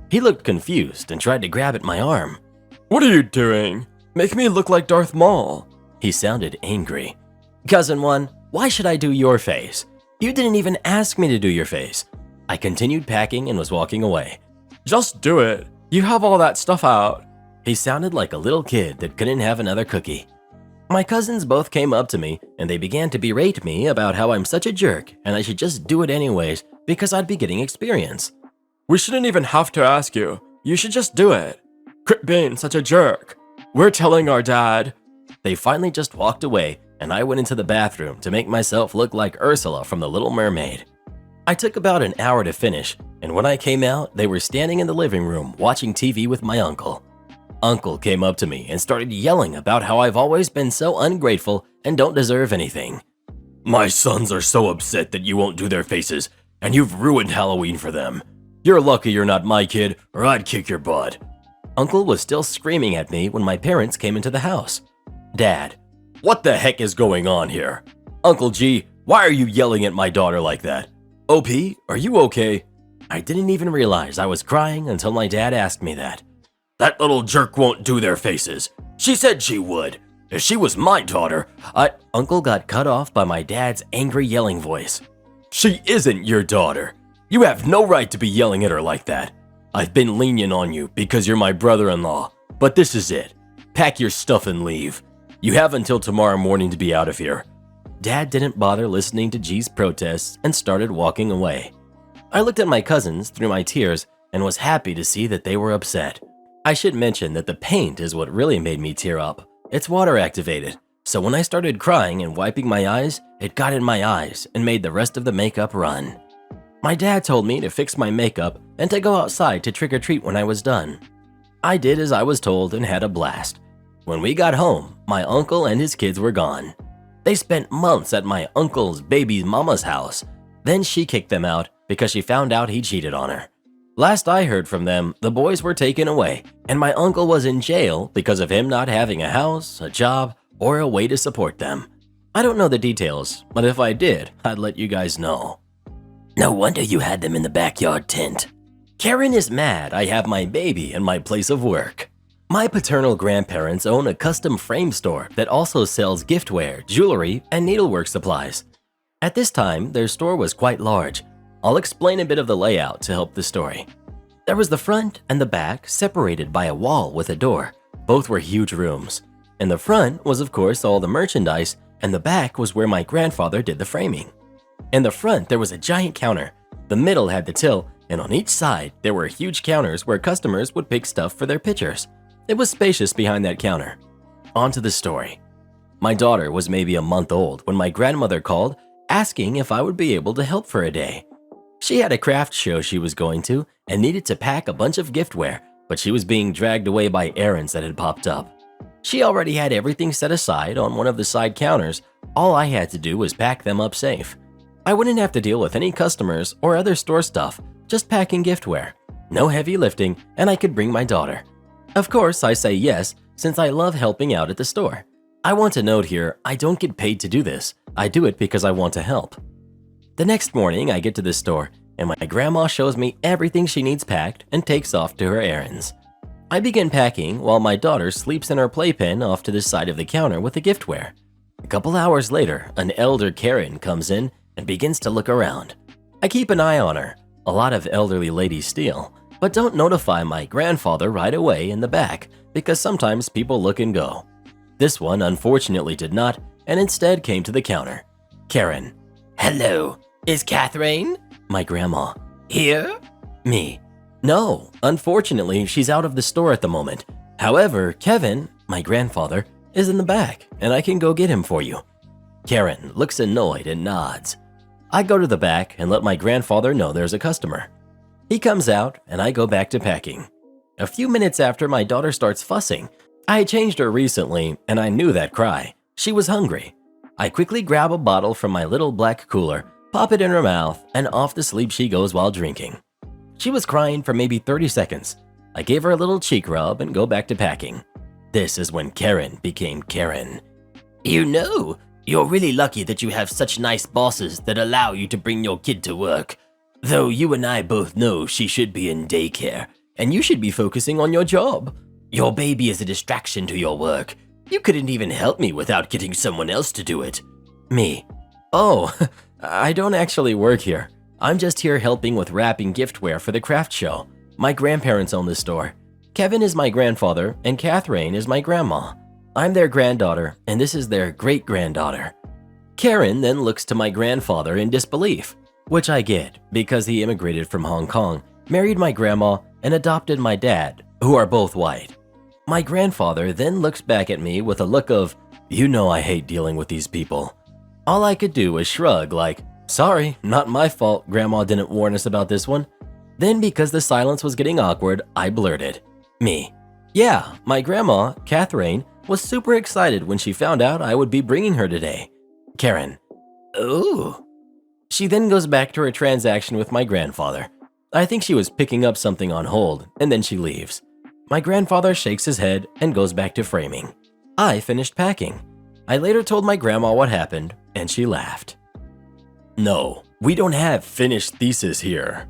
He looked confused and tried to grab at my arm. What are you doing? Make me look like Darth Maul. He sounded angry. Cousin 1, why should I do your face? You didn't even ask me to do your face. I continued packing and was walking away. Just do it. You have all that stuff out. He sounded like a little kid that couldn't have another cookie. My cousins both came up to me and they began to berate me about how I'm such a jerk and I should just do it anyways because I'd be getting experience. We shouldn't even have to ask you. You should just do it. Quit being such a jerk. We're telling our dad. They finally just walked away and I went into the bathroom to make myself look like Ursula from The Little Mermaid. I took about an hour to finish, and when I came out, they were standing in the living room watching TV with my uncle. Uncle came up to me and started yelling about how I've always been so ungrateful and don't deserve anything. My sons are so upset that you won't do their faces, and you've ruined Halloween for them. You're lucky you're not my kid, or I'd kick your butt. Uncle was still screaming at me when my parents came into the house. Dad, what the heck is going on here? Uncle G, why are you yelling at my daughter like that? OP, are you okay? I didn't even realize I was crying until my dad asked me that. That little jerk won't do their faces. She said she would. If she was my daughter, Uncle got cut off by my dad's angry yelling voice. She isn't your daughter. You have no right to be yelling at her like that. I've been lenient on you because you're my brother-in-law, but this is it. Pack your stuff and leave. You have until tomorrow morning to be out of here. Dad didn't bother listening to G's protests and started walking away. I looked at my cousins through my tears and was happy to see that they were upset. I should mention that the paint is what really made me tear up. It's water activated, so when I started crying and wiping my eyes, it got in my eyes and made the rest of the makeup run. My dad told me to fix my makeup and to go outside to trick or treat when I was done. I did as I was told and had a blast. When we got home, my uncle and his kids were gone. They spent months at my uncle's baby mama's house. Then she kicked them out because she found out he cheated on her. Last I heard from them, the boys were taken away, and my uncle was in jail because of him not having a house, a job, or a way to support them. I don't know the details, but if I did, I'd let you guys know. No wonder you had them in the backyard tent. Karen is mad I have my baby in my place of work. My paternal grandparents own a custom frame store that also sells giftware, jewelry, and needlework supplies. At this time, their store was quite large. I'll explain a bit of the layout to help the story. There was the front and the back separated by a wall with a door. Both were huge rooms. In the front was of course all the merchandise, and the back was where my grandfather did the framing. In the front there was a giant counter. The middle had the till, and on each side there were huge counters where customers would pick stuff for their pictures. It was spacious behind that counter. On to the story. My daughter was maybe a month old when my grandmother called asking if I would be able to help for a day. She had a craft show she was going to and needed to pack a bunch of giftware, but she was being dragged away by errands that had popped up. She already had everything set aside on one of the side counters. All I had to do was pack them up safe. I wouldn't have to deal with any customers or other store stuff, just packing giftware. No heavy lifting, and I could bring my daughter. Of course, I say yes, since I love helping out at the store. I want to note here, I don't get paid to do this. I do it because I want to help. The next morning, I get to the store, and my grandma shows me everything she needs packed and takes off to her errands. I begin packing while my daughter sleeps in her playpen off to the side of the counter with the giftware. A couple hours later, an elder Karen comes in and begins to look around. I keep an eye on her. A lot of elderly ladies steal, but don't notify my grandfather right away in the back because sometimes people look and go. This one unfortunately did not and instead came to the counter. Karen. Hello, is Catherine? My grandma. Here? Me. No, unfortunately, she's out of the store at the moment. However, Kevin, my grandfather, is in the back, and I can go get him for you. Karen looks annoyed and nods. I go to the back and let my grandfather know there's a customer. He comes out, and I go back to packing. A few minutes after, my daughter starts fussing. I changed her recently, and I knew that cry. She was hungry. I quickly grab a bottle from my little black cooler, pop it in her mouth, and off to sleep she goes while drinking. She was crying for maybe 30 seconds. I gave her a little cheek rub and go back to packing. This is when Karen became Karen. You know, you're really lucky that you have such nice bosses that allow you to bring your kid to work. Though you and I both know she should be in daycare, and you should be focusing on your job. Your baby is a distraction to your work. You couldn't even help me without getting someone else to do it. Me. Oh, I don't actually work here. I'm just here helping with wrapping giftware for the craft show. My grandparents own the store. Kevin is my grandfather and Catherine is my grandma. I'm their granddaughter and this is their great-granddaughter. Karen then looks to my grandfather in disbelief, which I get because he immigrated from Hong Kong, married my grandma, and adopted my dad, who are both white. My grandfather then looks back at me with a look of, you know I hate dealing with these people. All I could do was shrug like, sorry, not my fault grandma didn't warn us about this one. Then because the silence was getting awkward, I blurted. Me. Yeah, my grandma, Catherine, was super excited when she found out I would be bringing her today. Karen. Ooh. She then goes back to her transaction with my grandfather. I think she was picking up something on hold, and then she leaves. My grandfather shakes his head and goes back to framing. I finished packing. I later told my grandma what happened, and she laughed. No, we don't have finished thesis here.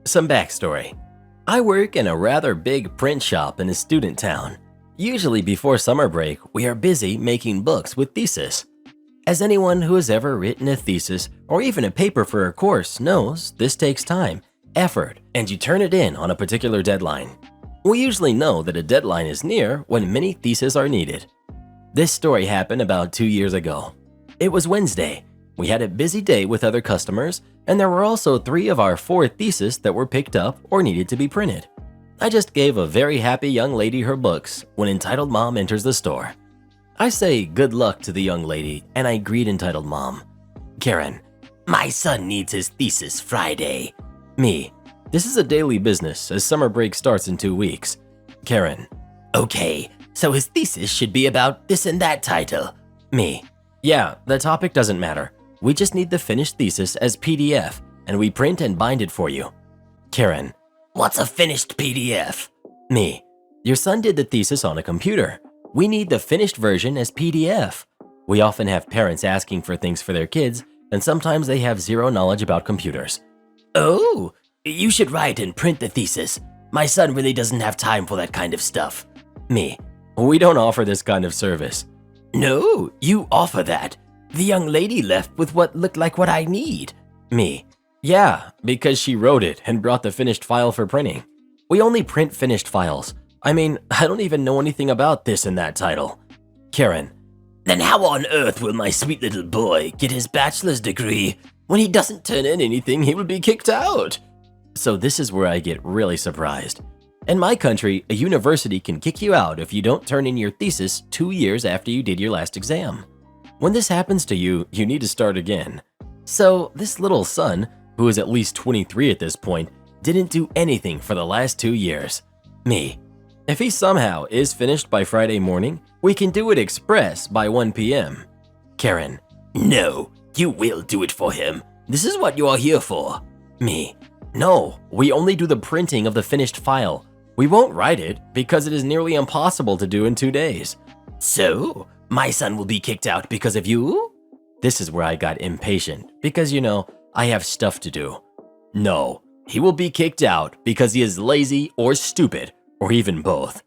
Some backstory. I work in a rather big print shop in a student town. Usually before summer break, we are busy making books with thesis. As anyone who has ever written a thesis or even a paper for a course knows, this takes time, effort, and you turn it in on a particular deadline. We usually know that a deadline is near when many theses are needed. This story happened about 2 years ago. It was Wednesday. We had a busy day with other customers, and there were also 3 of our 4 theses that were picked up or needed to be printed. I just gave a very happy young lady her books when Entitled Mom enters the store. I say good luck to the young lady, and I greet Entitled Mom. Karen. My son needs his thesis Friday. Me. This is a daily business as summer break starts in 2 weeks. Karen. Okay, so his thesis should be about this and that title. Me. Yeah, the topic doesn't matter. We just need the finished thesis as PDF, and we print and bind it for you. Karen. What's a finished PDF? Me. Your son did the thesis on a computer. We need the finished version as PDF. We often have parents asking for things for their kids, and sometimes they have zero knowledge about computers. Oh, you should write and print the thesis. My son really doesn't have time for that kind of stuff. Me. We don't offer this kind of service. No, you offer that. The young lady left with what looked like what I need. Me. Yeah, because she wrote it and brought the finished file for printing. We only print finished files. I mean, I don't even know anything about this and that title. Karen. Then how on earth will my sweet little boy get his bachelor's degree? When he doesn't turn in anything, he will be kicked out. So this is where I get really surprised. In my country, a university can kick you out if you don't turn in your thesis 2 years after you did your last exam. When this happens to you, you need to start again. So this little son, who is at least 23 at this point, didn't do anything for the last 2 years. Me. If he somehow is finished by Friday morning, we can do it express by 1 p.m. Karen. No, you will do it for him. This is what you are here for. Me. No, we only do the printing of the finished file. We won't write it because it is nearly impossible to do in 2 days. So, my son will be kicked out because of you? This is where I got impatient because, you know, I have stuff to do. No, he will be kicked out because he is lazy or stupid, or even both.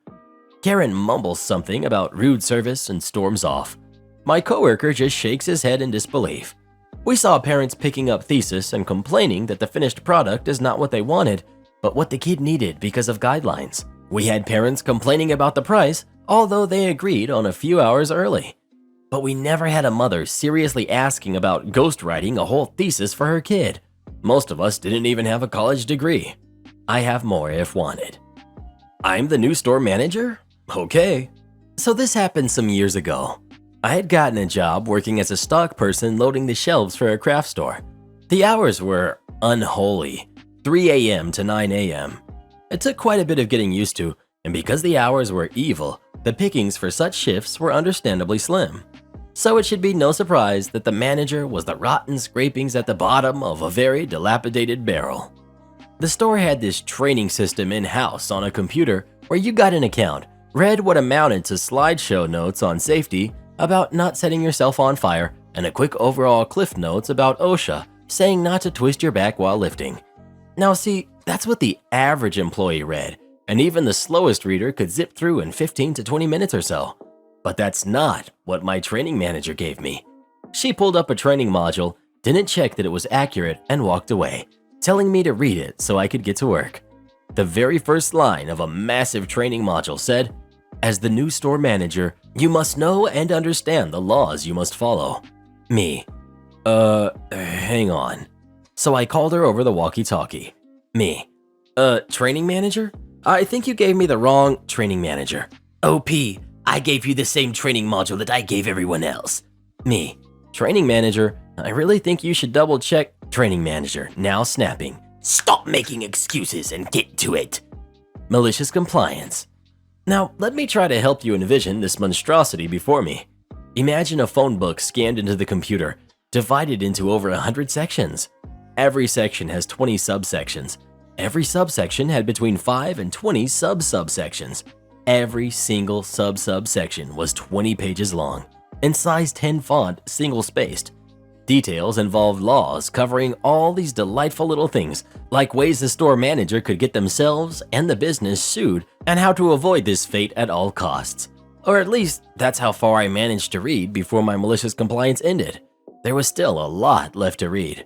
Karen mumbles something about rude service and storms off. My coworker just shakes his head in disbelief. We saw parents picking up thesis and complaining that the finished product is not what they wanted, but what the kid needed because of guidelines. We had parents complaining about the price, although they agreed on a few hours early. But we never had a mother seriously asking about ghostwriting a whole thesis for her kid. Most of us didn't even have a college degree. I have more if wanted. I'm the new store manager? Okay. So this happened some years ago. I had gotten a job working as a stock person loading the shelves for a craft store. The hours were unholy, 3 a.m. to 9 a.m. It took quite a bit of getting used to, and because the hours were evil, the pickings for such shifts were understandably slim. So it should be no surprise that the manager was the rotten scrapings at the bottom of a very dilapidated barrel. The store had this training system in-house on a computer where you got an account, read what amounted to slideshow notes on safety, about not setting yourself on fire, and a quick overall cliff notes about OSHA, saying not to twist your back while lifting. Now see, that's what the average employee read, and even the slowest reader could zip through in 15 to 20 minutes or so. But that's not what my training manager gave me. She pulled up a training module, didn't check that it was accurate, and walked away, telling me to read it so I could get to work. The very first line of a massive training module said, "As the new store manager, you must know and understand the laws you must follow." Me. Hang on. So I called her over the walkie-talkie. Me. Training manager? I think you gave me the wrong training manager. OP, I gave you the same training module that I gave everyone else. Me. Training manager, I really think you should double check. Training manager, now snapping. Stop making excuses and get to it. Malicious compliance. Now, let me try to help you envision this monstrosity before me. Imagine a phone book scanned into the computer, divided into over 100 sections. Every section has 20 subsections. Every subsection had between 5 and 20 sub-subsections. Every single sub-subsection was 20 pages long, and size 10 font, single-spaced. Details involved laws covering all these delightful little things, like ways the store manager could get themselves and the business sued, and how to avoid this fate at all costs. Or at least, that's how far I managed to read before my malicious compliance ended. There was still a lot left to read.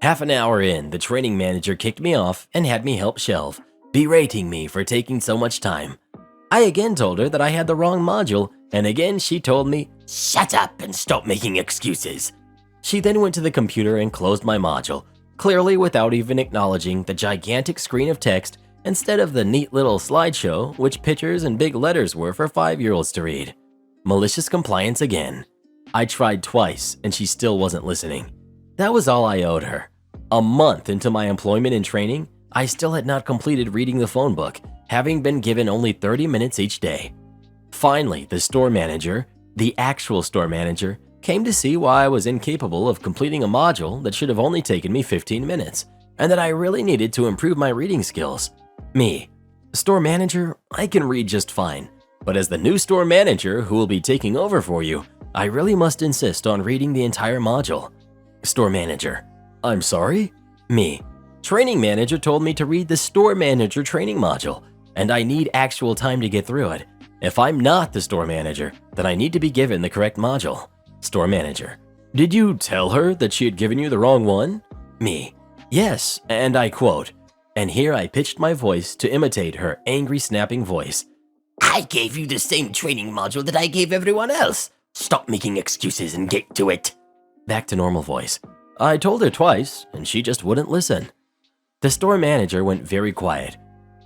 Half an hour in, the training manager kicked me off and had me help shelve, berating me for taking so much time. I again told her that I had the wrong module, and again she told me, "Shut up and stop making excuses." She then went to the computer and closed my module, clearly without even acknowledging the gigantic screen of text instead of the neat little slideshow which pictures and big letters were for 5-year-olds to read. Malicious compliance again. I tried twice and she still wasn't listening. That was all I owed her. A month into my employment and training, I still had not completed reading the phone book, having been given only 30 minutes each day. Finally, the store manager, the actual store manager, came to see why I was incapable of completing a module that should have only taken me 15 minutes, and that I really needed to improve my reading skills. Me. Store manager, I can read just fine, but as the new store manager who will be taking over for you, I really must insist on reading the entire module. Store manager. I'm sorry? Me. Training manager told me to read the store manager training module, and I need actual time to get through it. If I'm not the store manager, then I need to be given the correct module. Store manager. Did you tell her that she had given you the wrong one? Me. Yes, and I quote, and here I pitched my voice to imitate her angry snapping voice. I gave you the same training module that I gave everyone else. Stop making excuses and get to it. Back to normal voice. I told her twice, and she just wouldn't listen. The store manager went very quiet.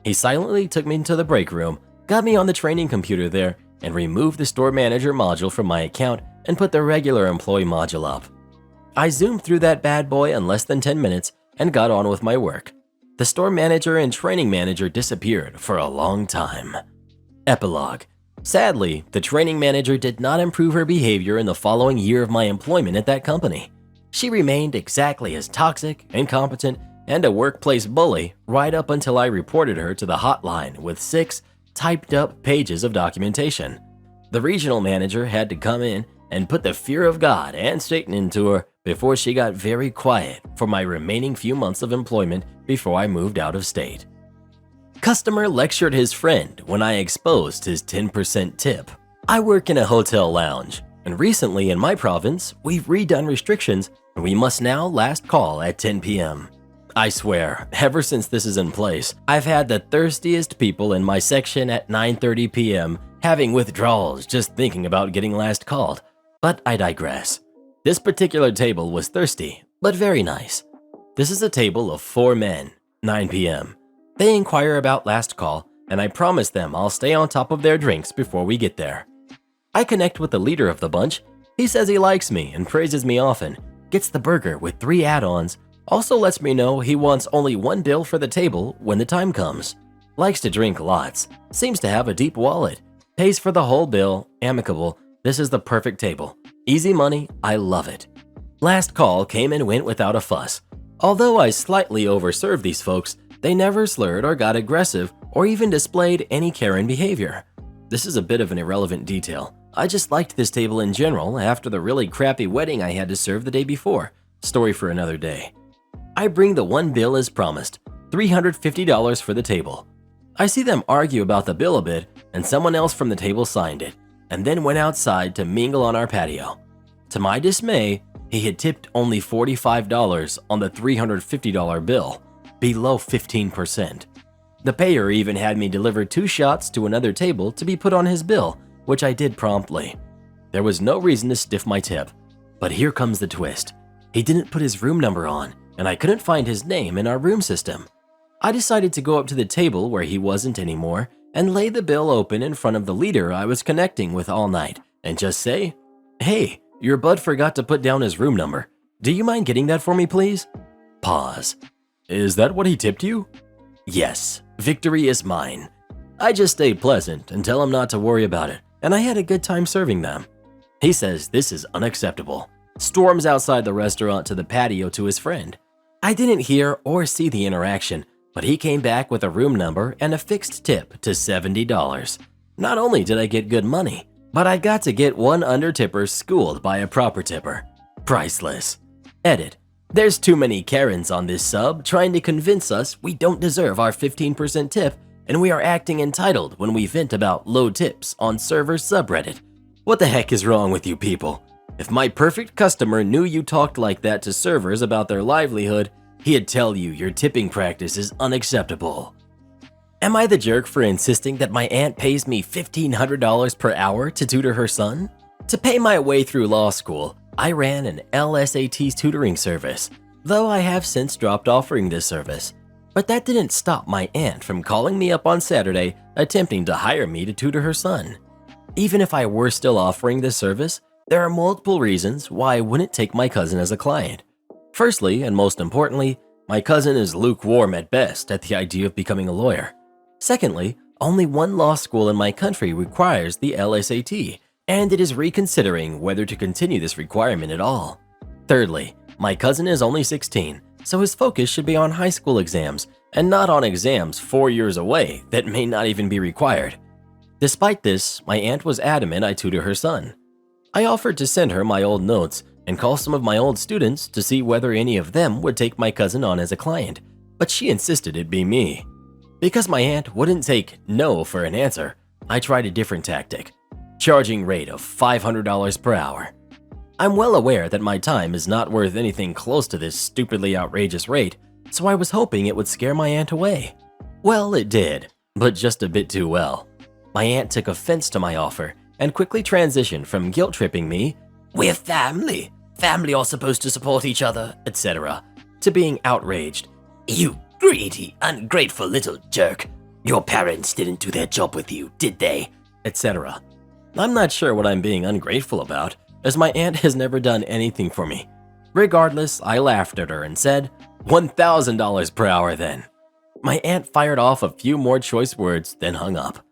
He silently took me into the break room, got me on the training computer there, and removed the store manager module from my account and put the regular employee module up. I zoomed through that bad boy in less than 10 minutes and got on with my work. The store manager and training manager disappeared for a long time. Epilogue. Sadly, the training manager did not improve her behavior in the following year of my employment at that company. She remained exactly as toxic, incompetent, and a workplace bully right up until I reported her to the hotline with 6 typed up pages of documentation. The regional manager had to come in and put the fear of God and Satan into her before she got very quiet for my remaining few months of employment before I moved out of state. Customer lectured his friend when I exposed his 10% tip. I work in a hotel lounge, and recently in my province, we've redone restrictions and we must now last call at 10 p.m. I swear, ever since this is in place, I've had the thirstiest people in my section at 9:30 p.m. having withdrawals just thinking about getting last called. But I digress. This particular table was thirsty, but very nice. This is a table of 4 men, 9 p.m. They inquire about last call, and I promise them I'll stay on top of their drinks before we get there. I connect with the leader of the bunch. He says he likes me and praises me often, gets the burger with 3 add-ons, also lets me know he wants only 1 bill for the table when the time comes. Likes to drink lots, seems to have a deep wallet, pays for the whole bill, amicable. This is the perfect table. Easy money, I love it. Last call came and went without a fuss. Although I slightly overserved these folks, they never slurred or got aggressive or even displayed any Karen behavior. This is a bit of an irrelevant detail. I just liked this table in general after the really crappy wedding I had to serve the day before. Story for another day. I bring the 1 bill as promised, $350 for the table. I see them argue about the bill a bit, and someone else from the table signed it, and then went outside to mingle on our patio. To my dismay, he had tipped only $45 on the $350 bill, below 15%. The payer even had me deliver 2 shots to another table to be put on his bill, which I did promptly. There was no reason to stiff my tip, but here comes the twist. He didn't put his room number on, and I couldn't find his name in our room system. I decided to go up to the table where he wasn't anymore and lay the bill open in front of the leader I was connecting with all night and just say, "Hey, your bud forgot to put down his room number. Do you mind getting that for me, please?" Pause. "Is that what he tipped you?" "Yes, victory is mine." I just stay pleasant and tell him not to worry about it, and I had a good time serving them. He says this is unacceptable. Storms outside the restaurant to the patio to his friend. I didn't hear or see the interaction, but he came back with a room number and a fixed tip to $70. Not only did I get good money, but I got to get one under-tipper schooled by a proper tipper. Priceless. Edit. There's too many Karens on this sub trying to convince us we don't deserve our 15% tip and we are acting entitled when we vent about low tips on server subreddit. What the heck is wrong with you people? If my perfect customer knew you talked like that to servers about their livelihood, he'd tell you your tipping practice is unacceptable. Am I the jerk for insisting that my aunt pays me $1,500 per hour to tutor her son? To pay my way through law school, I ran an LSAT tutoring service, though I have since dropped offering this service. But that didn't stop my aunt from calling me up on Saturday attempting to hire me to tutor her son. Even if I were still offering this service, there are multiple reasons why I wouldn't take my cousin as a client. Firstly, and most importantly, my cousin is lukewarm at best at the idea of becoming a lawyer. Secondly, only one law school in my country requires the LSAT, and it is reconsidering whether to continue this requirement at all. Thirdly, my cousin is only 16, so his focus should be on high school exams and not on exams 4 years away that may not even be required. Despite this, my aunt was adamant I tutor her son. I offered to send her my old notes and call some of my old students to see whether any of them would take my cousin on as a client, but she insisted it be me. Because my aunt wouldn't take no for an answer, I tried a different tactic, charging rate of $500 per hour. I'm well aware that my time is not worth anything close to this stupidly outrageous rate, so I was hoping it would scare my aunt away. Well, it did, but just a bit too well. My aunt took offense to my offer and quickly transitioned from guilt-tripping me, "We're family. Family are supposed to support each other," etc., to being outraged. "You greedy, ungrateful little jerk. Your parents didn't do their job with you, did they?" etc. I'm not sure what I'm being ungrateful about, as my aunt has never done anything for me. Regardless, I laughed at her and said, $1,000 per hour then. My aunt fired off a few more choice words, then hung up.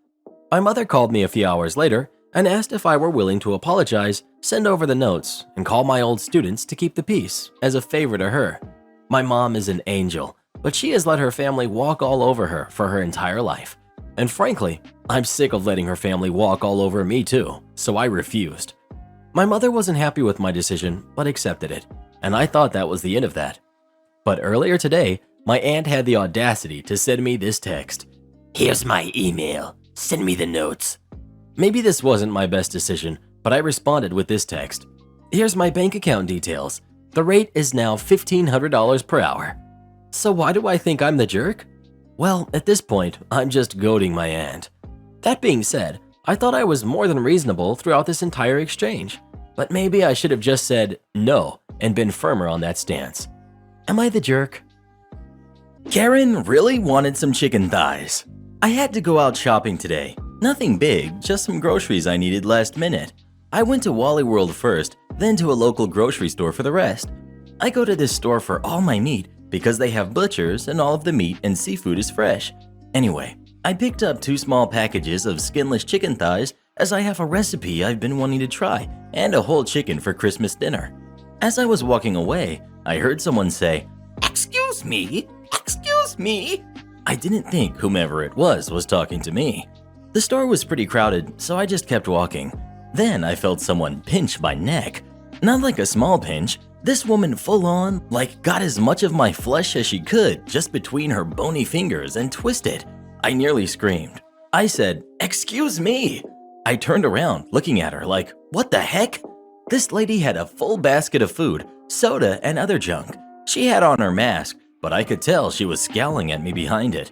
My mother called me a few hours later and asked if I were willing to apologize, send over the notes, and call my old students to keep the peace, as a favor to her. My mom is an angel, but she has let her family walk all over her for her entire life. And frankly, I'm sick of letting her family walk all over me too, so I refused. My mother wasn't happy with my decision, but accepted it. and I thought that was the end of that. But earlier today, my aunt had the audacity to send me this text. Here's my email. Send me the notes. Maybe this wasn't my best decision, but I responded with this text. Here's my bank account details. The rate is now $1,500 per hour. So why do I think I'm the jerk? Well, at this point, I'm just goading my aunt. That being said, I thought I was more than reasonable throughout this entire exchange, but maybe I should have just said no and been firmer on that stance. Am I the jerk? Karen really wanted some chicken thighs. I had to go out shopping today. Nothing big, just some groceries I needed last minute. I went to Wally World first, then to a local grocery store for the rest. I go to this store for all my meat because they have butchers and all of the meat and seafood is fresh. Anyway, I picked up 2 small packages of skinless chicken thighs as I have a recipe I've been wanting to try and a whole chicken for Christmas dinner. As I was walking away, I heard someone say, Excuse me? Excuse me? I didn't think whomever it was talking to me. The store was pretty crowded, so I just kept walking. Then I felt someone pinch my neck. Not like a small pinch. This woman full on, got as much of my flesh as she could just between her bony fingers and twisted. I nearly screamed. I said, "Excuse me." I turned around looking at her like, what the heck? This lady had a full basket of food, soda, and other junk. She had on her mask, but I could tell she was scowling at me behind it.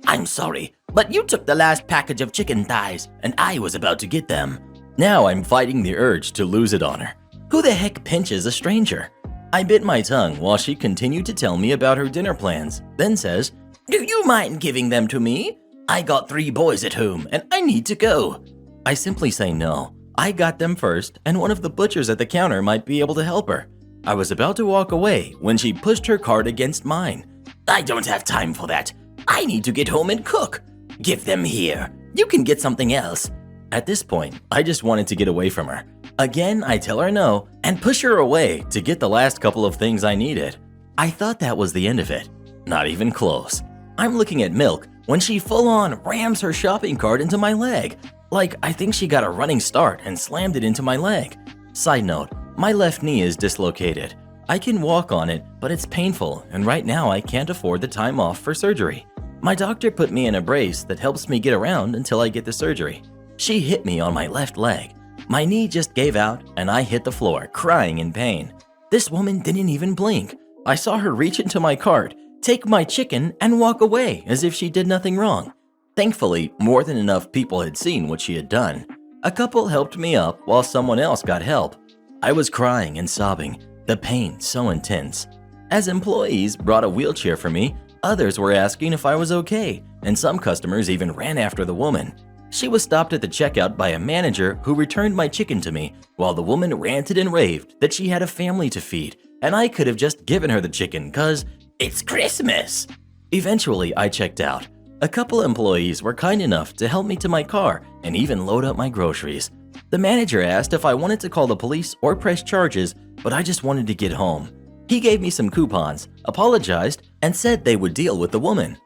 I'm sorry, but you took the last package of chicken thighs, and I was about to get them. Now I'm fighting the urge to lose it on her. Who the heck pinches a stranger? I bit my tongue while she continued to tell me about her dinner plans, then says, Do you mind giving them to me? I got 3 boys at home, and I need to go. I simply say no. I got them first, and one of the butchers at the counter might be able to help her. I was about to walk away when she pushed her cart against mine. I don't have time for that. I need to get home and cook. Give them here. You can get something else. At this point, I just wanted to get away from her. Again, I tell her no and push her away to get the last couple of things I needed. I thought that was the end of it. Not even close. I'm looking at milk when she full-on rams her shopping cart into my leg. I think she got a running start and slammed it into my leg. Side note, my left knee is dislocated. I can walk on it, but it's painful, and right now I can't afford the time off for surgery. My doctor put me in a brace that helps me get around until I get the surgery. She hit me on my left leg. My knee just gave out, and I hit the floor, crying in pain. This woman didn't even blink. I saw her reach into my cart, take my chicken, and walk away as if she did nothing wrong. Thankfully, more than enough people had seen what she had done. A couple helped me up while someone else got help. I was crying and sobbing, the pain so intense. As employees brought a wheelchair for me, others were asking if I was okay, and some customers even ran after the woman. She was stopped at the checkout by a manager who returned my chicken to me, while the woman ranted and raved that she had a family to feed, and I could have just given her the chicken 'cause it's Christmas. Eventually, I checked out. A couple employees were kind enough to help me to my car and even load up my groceries. The manager asked if I wanted to call the police or press charges, but I just wanted to get home. He gave me some coupons, apologized, and said they would deal with the woman.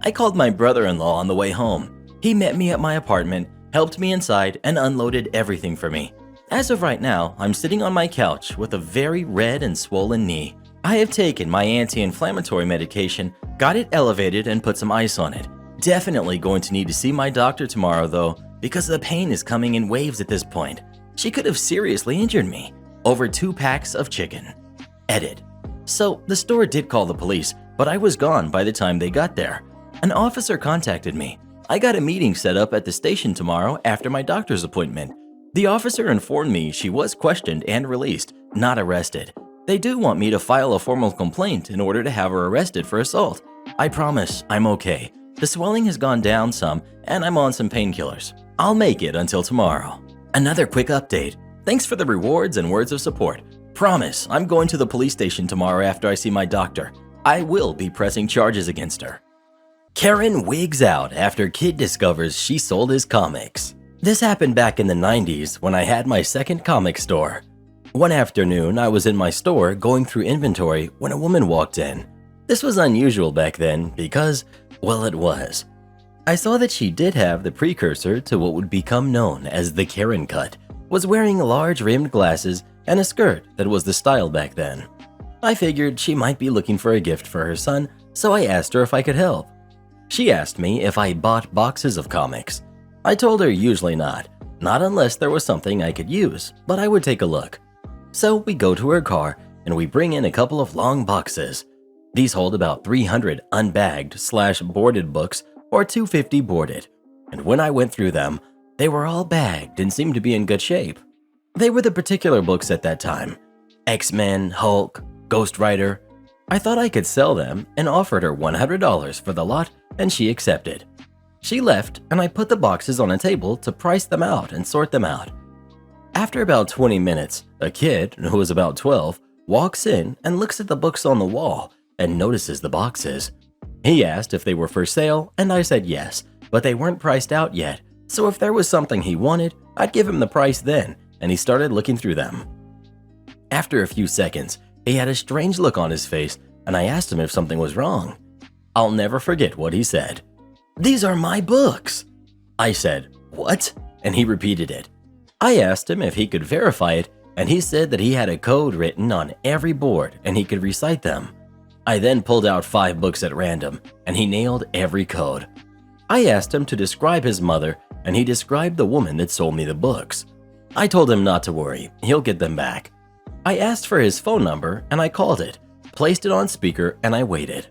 I called my brother-in-law on the way home. He met me at my apartment, helped me inside, and unloaded everything for me. As of right now, I'm sitting on my couch with a very red and swollen knee. I have taken my anti-inflammatory medication, got it elevated, and put some ice on it. Definitely going to need to see my doctor tomorrow though, because the pain is coming in waves at this point. She could have seriously injured me. Over 2 packs of chicken. Edit. So the store did call the police, but I was gone by the time they got there. An officer contacted me. I got a meeting set up at the station tomorrow after my doctor's appointment. The officer informed me she was questioned and released, not arrested. They do want me to file a formal complaint in order to have her arrested for assault. I promise I'm okay. The swelling has gone down some, and I'm on some painkillers. I'll make it until tomorrow. Another quick update. Thanks for the rewards and words of support. Promise, I'm going to the police station tomorrow after I see my doctor. I will be pressing charges against her. Karen wigs out after kid discovers she sold his comics. This happened back in the 90s when I had my second comic store. One afternoon, I was in my store going through inventory when a woman walked in. This was unusual back then because, well, it was. I saw that she did have the precursor to what would become known as the Karen cut, was wearing large rimmed glasses and a skirt that was the style back then. I figured she might be looking for a gift for her son, so I asked her if I could help. She asked me if I bought boxes of comics. I told her usually not unless there was something I could use, but I would take a look. So we go to her car and we bring in a couple of long boxes. These hold about 300 unbagged/boarded books or 250 boarded. And when I went through them, they were all bagged and seemed to be in good shape. They were the particular books at that time: X-Men, Hulk, Ghostwriter. I thought I could sell them and offered her $100 for the lot, and she accepted. She left and I put the boxes on a table to price them out and sort them out. After about 20 minutes, a kid, who was about 12, walks in and looks at the books on the wall and notices the boxes. He asked if they were for sale, and I said yes, but they weren't priced out yet, so if there was something he wanted, I'd give him the price then, and he started looking through them. After a few seconds, he had a strange look on his face, and I asked him if something was wrong. I'll never forget what he said. "These are my books." I said, "What?" and he repeated it. I asked him if he could verify it, and he said that he had a code written on every board and he could recite them. I then pulled out 5 books at random, and he nailed every code. I asked him to describe his mother, and he described the woman that sold me the books. I told him not to worry, he'll get them back. I asked for his phone number, and I called it, placed it on speaker, and I waited.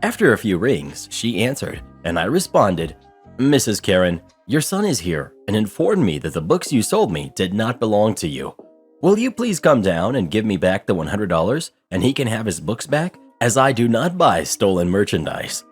After a few rings, she answered, and I responded, "Mrs. Karen, your son is here and informed me that the books you sold me did not belong to you. Will you please come down and give me back the $100 and he can have his books back, as I do not buy stolen merchandise?"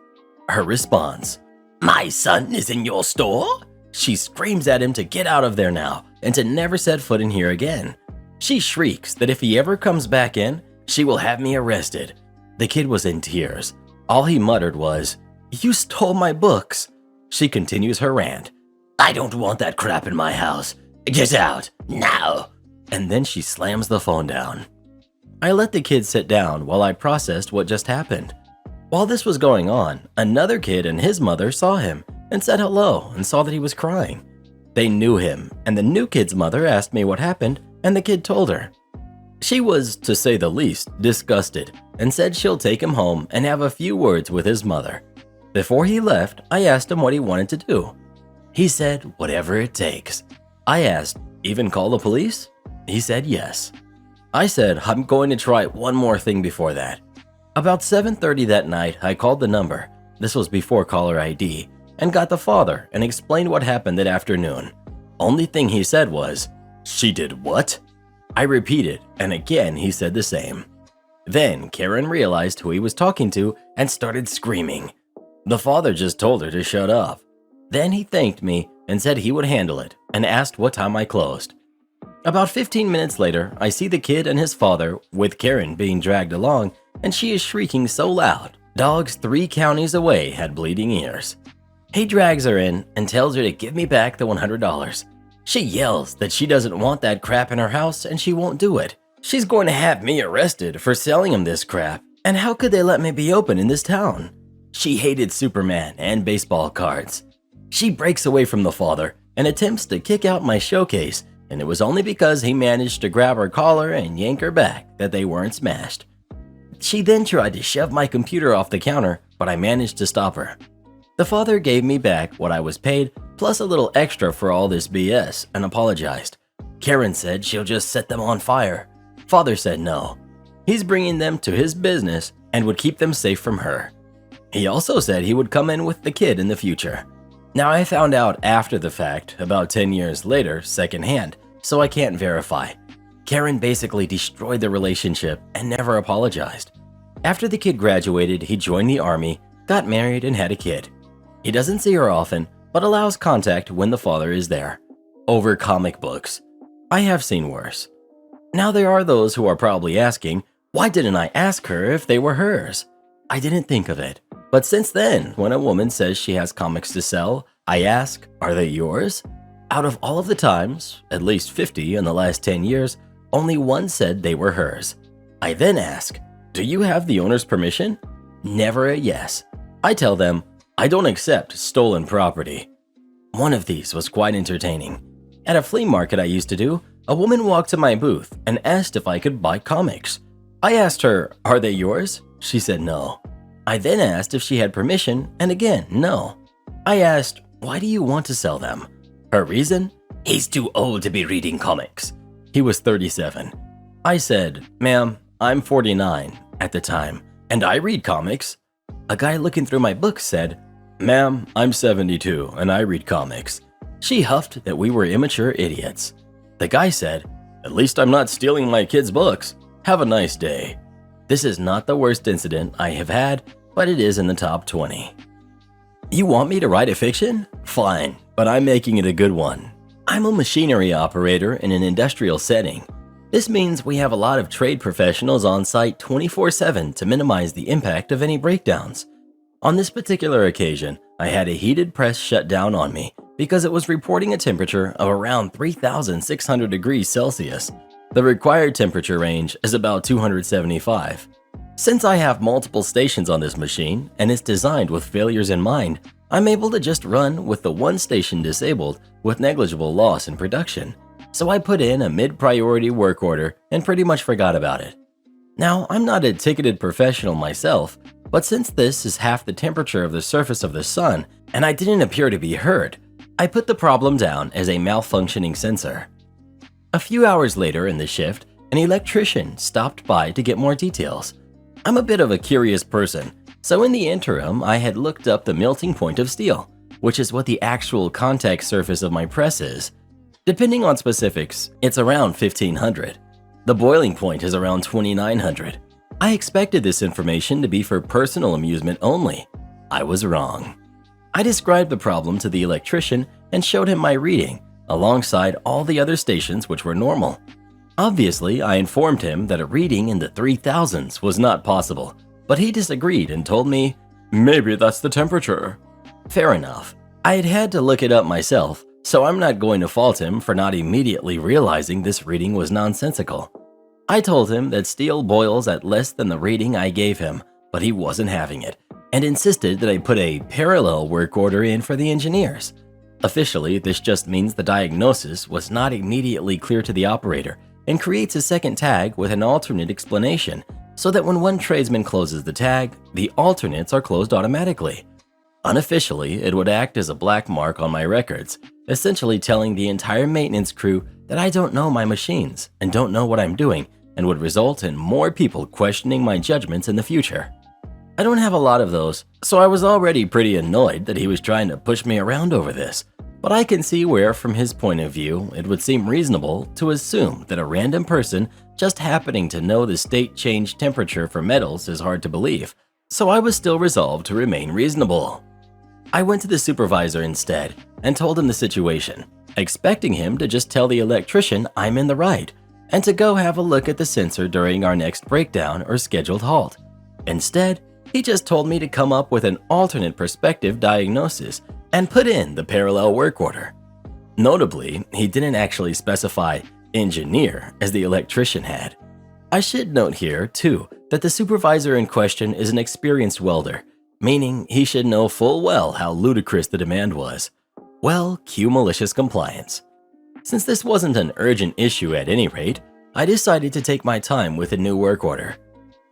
Her response, "My son is in your store?" She screams at him to get out of there now and to never set foot in here again. She shrieks that if he ever comes back in, she will have me arrested. The kid was in tears. All he muttered was, "You stole my books." She continues her rant. "I don't want that crap in my house. Get out, now." And then she slams the phone down. I let the kid sit down while I processed what just happened. While this was going on, another kid and his mother saw him and said hello and saw that he was crying. They knew him, and the new kid's mother asked me what happened, and the kid told her. She was, to say the least, disgusted and said she'll take him home and have a few words with his mother. Before he left, I asked him what he wanted to do. He said, "Whatever it takes." I asked, "Even call the police?" He said yes. I said, "I'm going to try one more thing before that." About 7:30 that night, I called the number, this was before caller ID, and got the father and explained what happened that afternoon. Only thing he said was, "She did what?" I repeated, and again he said the same. Then Karen realized who he was talking to and started screaming. The father just told her to shut up. Then he thanked me and said he would handle it and asked what time I closed. About 15 minutes later, I see the kid and his father, with Karen being dragged along, and she is shrieking so loud, dogs 3 counties away had bleeding ears. He drags her in and tells her to give me back the $100. She yells that she doesn't want that crap in her house and she won't do it. She's going to have me arrested for selling him this crap, and how could they let me be open in this town? She hated Superman and baseball cards. She breaks away from the father and attempts to kick out my showcase, and it was only because he managed to grab her collar and yank her back that they weren't smashed. She then tried to shove my computer off the counter, but I managed to stop her. The father gave me back what I was paid, plus a little extra for all this BS, and apologized. Karen said she'll just set them on fire. Father said no. He's bringing them to his business and would keep them safe from her. He also said he would come in with the kid in the future. Now, I found out after the fact, about 10 years later, secondhand, so I can't verify. Karen basically destroyed the relationship and never apologized. After the kid graduated, he joined the army, got married, and had a kid. He doesn't see her often, but allows contact when the father is there. Over comic books. I have seen worse. Now, there are those who are probably asking, why didn't I ask her if they were hers? I didn't think of it. But since then, when a woman says she has comics to sell, I ask, are they yours? Out of all of the times, at least 50 in the last 10 years, only one said they were hers. I then ask, do you have the owner's permission? Never a yes. I tell them, I don't accept stolen property. One of these was quite entertaining. At a flea market I used to do, a woman walked to my booth and asked if I could buy comics. I asked her, "Are they yours?" She said no. I then asked if she had permission, and again, no. I asked, "Why do you want to sell them?" Her reason? He's too old to be reading comics. He was 37. I said, "Ma'am, I'm 49 at the time, and I read comics." A guy looking through my books said, "Ma'am, I'm 72, and I read comics." She huffed that we were immature idiots. The guy said, "At least I'm not stealing my kids' books. Have a nice day." This is not the worst incident I have had, but it is in the top 20. You want me to write a fiction? Fine, but I'm making it a good one. I'm a machinery operator in an industrial setting. This means we have a lot of trade professionals on site 24/7 to minimize the impact of any breakdowns. On this particular occasion, I had a heated press shut down on me because it was reporting a temperature of around 3,600 degrees Celsius. The required temperature range is about 275. Since I have multiple stations on this machine and it's designed with failures in mind, I'm able to just run with the one station disabled with negligible loss in production. So I put in a mid-priority work order and pretty much forgot about it. Now, I'm not a ticketed professional myself, but since this is half the temperature of the surface of the sun and I didn't appear to be hurt, I put the problem down as a malfunctioning sensor. A few hours later in the shift, an electrician stopped by to get more details. I'm a bit of a curious person, so in the interim, I had looked up the melting point of steel, which is what the actual contact surface of my press is. Depending on specifics, it's around 1500. The boiling point is around 2900. I expected this information to be for personal amusement only. I was wrong. I described the problem to the electrician and showed him my reading, alongside all the other stations which were normal. Obviously, I informed him that a reading in the 3000s was not possible, but he disagreed and told me, "Maybe that's the temperature." Fair enough. I had had to look it up myself, so I'm not going to fault him for not immediately realizing this reading was nonsensical. I told him that steel boils at less than the reading I gave him, but he wasn't having it, and insisted that I put a parallel work order in for the engineers. Officially, this just means the diagnosis was not immediately clear to the operator and creates a second tag with an alternate explanation, so that when one tradesman closes the tag, the alternates are closed automatically. Unofficially, it would act as a black mark on my records, essentially telling the entire maintenance crew that I don't know my machines and don't know what I'm doing, and would result in more people questioning my judgments in the future. I don't have a lot of those, so I was already pretty annoyed that he was trying to push me around over this. But I can see where, from his point of view, it would seem reasonable to assume that a random person just happening to know the state change temperature for metals is hard to believe, so I was still resolved to remain reasonable. I went to the supervisor instead and told him the situation, expecting him to just tell the electrician I'm in the right and to go have a look at the sensor during our next breakdown or scheduled halt. Instead, he just told me to come up with an alternate perspective diagnosis and put in the parallel work order. Notably, he didn't actually specify engineer as the electrician had. I should note here, too, that the supervisor in question is an experienced welder, meaning he should know full well how ludicrous the demand was. Well, cue malicious compliance. Since this wasn't an urgent issue at any rate, I decided to take my time with a new work order.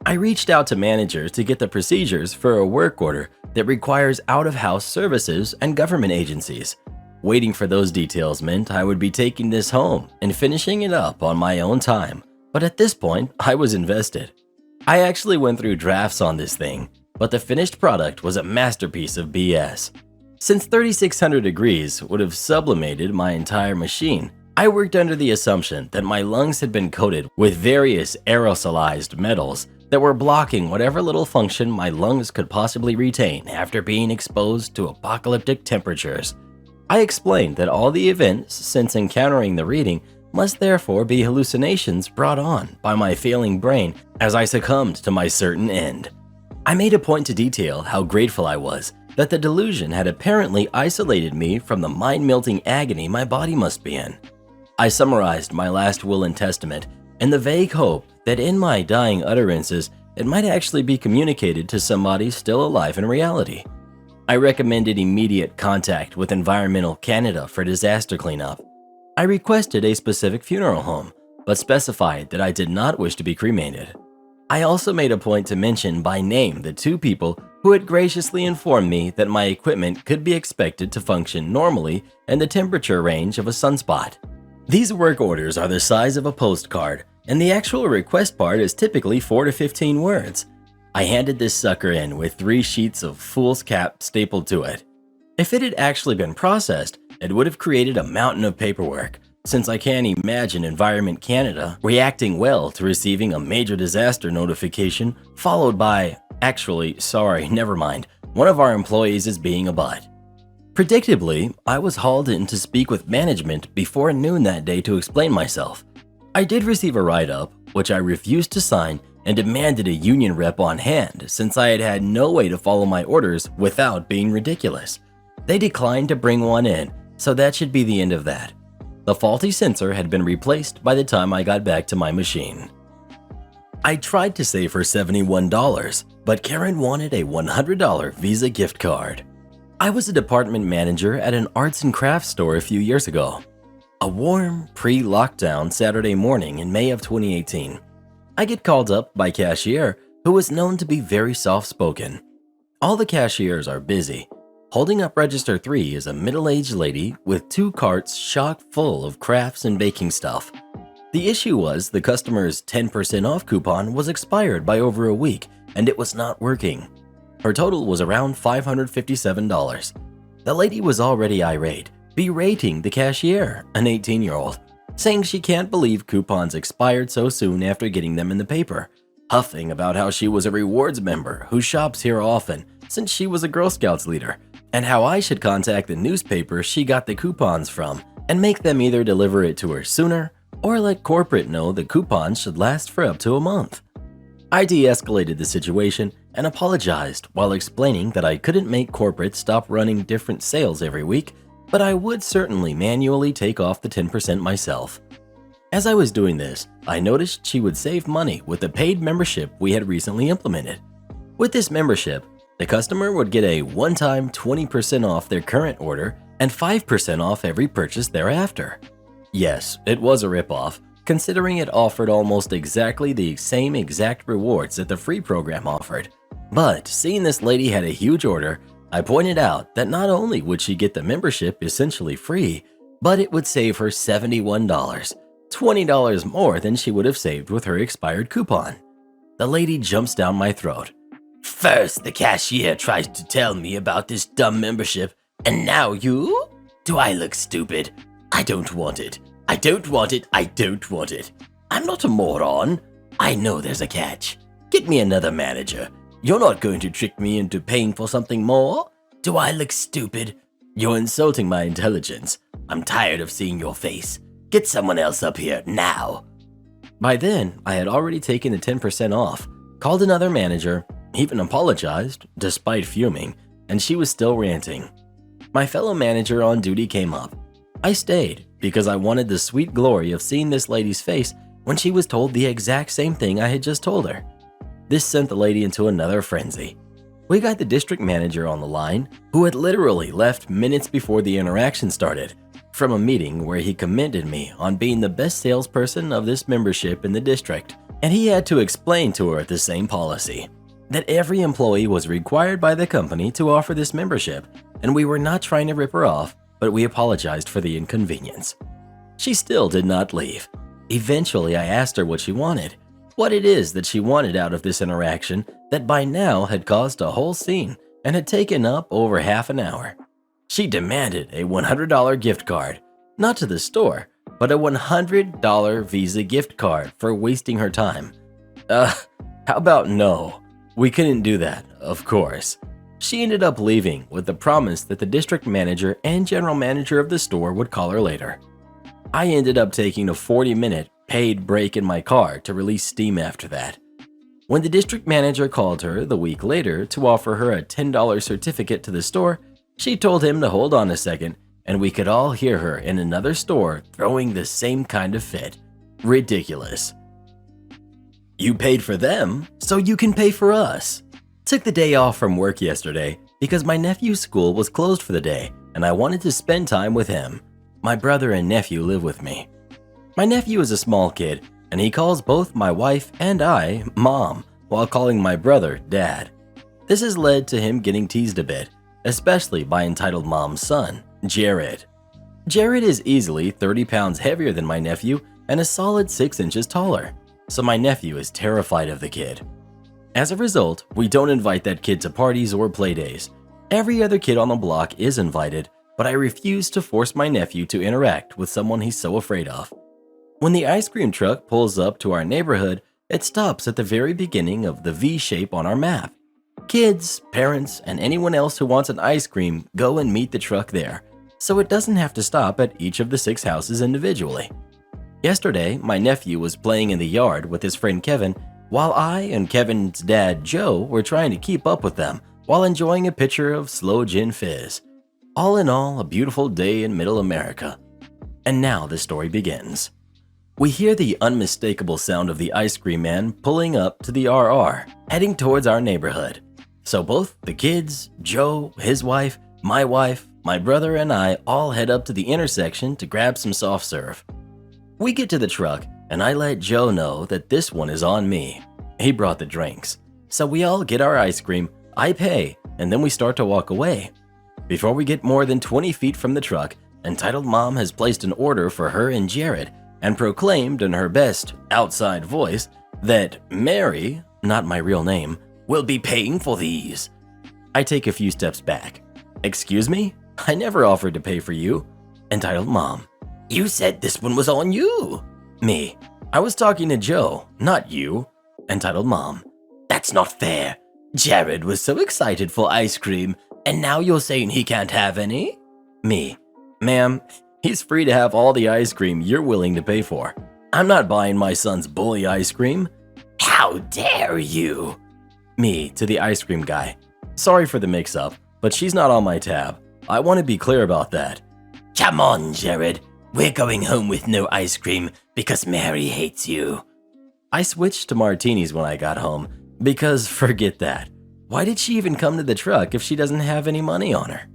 I reached out to managers to get the procedures for a work order that requires out-of-house services and government agencies. Waiting for those details meant I would be taking this home and finishing it up on my own time, but at this point, I was invested. I actually went through drafts on this thing, but the finished product was a masterpiece of BS. Since 3600 degrees would have sublimated my entire machine, I worked under the assumption that my lungs had been coated with various aerosolized metals that were blocking whatever little function my lungs could possibly retain after being exposed to apocalyptic temperatures. I explained that all the events since encountering the reading must therefore be hallucinations brought on by my failing brain as I succumbed to my certain end. I made a point to detail how grateful I was that the delusion had apparently isolated me from the mind-melting agony my body must be in. I summarized my last will and testament in the vague hope that in my dying utterances it might actually be communicated to somebody still alive in reality. I recommended immediate contact with Environmental Canada for disaster cleanup. I requested a specific funeral home, but specified that I did not wish to be cremated. I also made a point to mention by name the two people who had graciously informed me that my equipment could be expected to function normally in the temperature range of a sunspot. These work orders are the size of a postcard, and the actual request part is typically 4 to 15 words. I handed this sucker in with 3 sheets of fool's cap stapled to it. If it had actually been processed, it would have created a mountain of paperwork, since I can't imagine Environment Canada reacting well to receiving a major disaster notification followed by, actually, sorry, never mind, one of our employees is being a butt. Predictably, I was hauled in to speak with management before noon that day to explain myself. I did receive a write-up, which I refused to sign and demanded a union rep on hand since I had had no way to follow my orders without being ridiculous. They declined to bring one in, so that should be the end of that. The faulty sensor had been replaced by the time I got back to my machine. I tried to save her $71, but Karen wanted a $100 Visa gift card. I was a department manager at an arts and crafts store a few years ago. A warm, pre-lockdown Saturday morning in May of 2018. I get called up by cashier who is known to be very soft-spoken. All the cashiers are busy. Holding up register 3 is a middle-aged lady with 2 carts chock full of crafts and baking stuff. The issue was the customer's 10% off coupon was expired by over a week and it was not working. Her total was around $557. The lady was already irate, berating the cashier, an 18-year-old, saying she can't believe coupons expired so soon after getting them in the paper, huffing about how she was a rewards member who shops here often since she was a Girl Scouts leader, and how I should contact the newspaper she got the coupons from and make them either deliver it to her sooner or let corporate know the coupons should last for up to a month. I de-escalated the situation and apologized while explaining that I couldn't make corporate stop running different sales every week, but I would certainly manually take off the 10% myself. As I was doing this, I noticed she would save money with the paid membership we had recently implemented. With this membership, the customer would get a one-time 20% off their current order and 5% off every purchase thereafter. Yes, it was a ripoff, considering it offered almost exactly the same exact rewards that the free program offered. But seeing this lady had a huge order, I pointed out that not only would she get the membership essentially free, but it would save her $71, $20 more than she would have saved with her expired coupon. The lady jumps down my throat. First, the cashier tries to tell me about this dumb membership, and now you? Do I look stupid? I don't want it. I don't want it. I don't want it. I'm not a moron. I know there's a catch. Get me another manager. You're not going to trick me into paying for something more? Do I look stupid? You're insulting my intelligence. I'm tired of seeing your face. Get someone else up here now. By then, I had already taken the 10% off, called another manager, even apologized, despite fuming, and she was still ranting. My fellow manager on duty came up. I stayed because I wanted the sweet glory of seeing this lady's face when she was told the exact same thing I had just told her. This sent the lady into another frenzy. We got the district manager on the line, who had literally left minutes before the interaction started, from a meeting where he commended me on being the best salesperson of this membership in the district, and he had to explain to her the same policy, that every employee was required by the company to offer this membership, and we were not trying to rip her off, but we apologized for the inconvenience. She still did not leave. Eventually, I asked her what she wanted, what it is that she wanted out of this interaction that by now had caused a whole scene and had taken up over half an hour. She demanded a $100 gift card, not to the store, but a $100 Visa gift card for wasting her time. How about no? We couldn't do that, of course. She ended up leaving with the promise that the district manager and general manager of the store would call her later. I ended up taking a 40-minute paid break in my car to release steam after that. When the district manager called her the week later to offer her a $10 certificate to the store, she told him to hold on a second, and we could all hear her in another store throwing the same kind of fit. Ridiculous. You paid for them, so you can pay for us. Took the day off from work yesterday because my nephew's school was closed for the day and I wanted to spend time with him. My brother and nephew live with me. My nephew is a small kid and he calls both my wife and I Mom while calling my brother Dad. This has led to him getting teased a bit, especially by entitled mom's son, Jared. Jared is easily 30 pounds heavier than my nephew and a solid 6 inches taller, so my nephew is terrified of the kid. As a result, we don't invite that kid to parties or playdays. Every other kid on the block is invited, but I refuse to force my nephew to interact with someone he's so afraid of. When the ice cream truck pulls up to our neighborhood, it stops at the very beginning of the V shape on our map. Kids, parents, and anyone else who wants an ice cream go and meet the truck there, so it doesn't have to stop at each of the 6 houses individually. Yesterday, my nephew was playing in the yard with his friend Kevin, while I and Kevin's dad Joe were trying to keep up with them while enjoying a pitcher of slow gin fizz. All in all, a beautiful day in Middle America. And now the story begins. We hear the unmistakable sound of the ice cream man pulling up to the RR, heading towards our neighborhood. So both the kids, Joe, his wife, my brother, and I all head up to the intersection to grab some soft serve. We get to the truck, and I let Joe know that this one is on me. He brought the drinks. So we all get our ice cream, I pay, and then we start to walk away. Before we get more than 20 feet from the truck, entitled mom has placed an order for her and Jared and proclaimed in her best outside voice that Mary, not my real name, will be paying for these. I take a few steps back. Excuse me? I never offered to pay for you. Entitled mom. You said this one was on you. Me. I was talking to Joe, not you. Entitled mom. That's not fair. Jared was so excited for ice cream, and now you're saying he can't have any? Me. Ma'am, he's free to have all the ice cream you're willing to pay for. I'm not buying my son's bully ice cream. How dare you? Me to the ice cream guy. Sorry for the mix-up, but she's not on my tab. I want to be clear about that. Come on, Jared. We're going home with no ice cream because Mary hates you. I switched to martinis when I got home because forget that. Why did she even come to the truck if she doesn't have any money on her?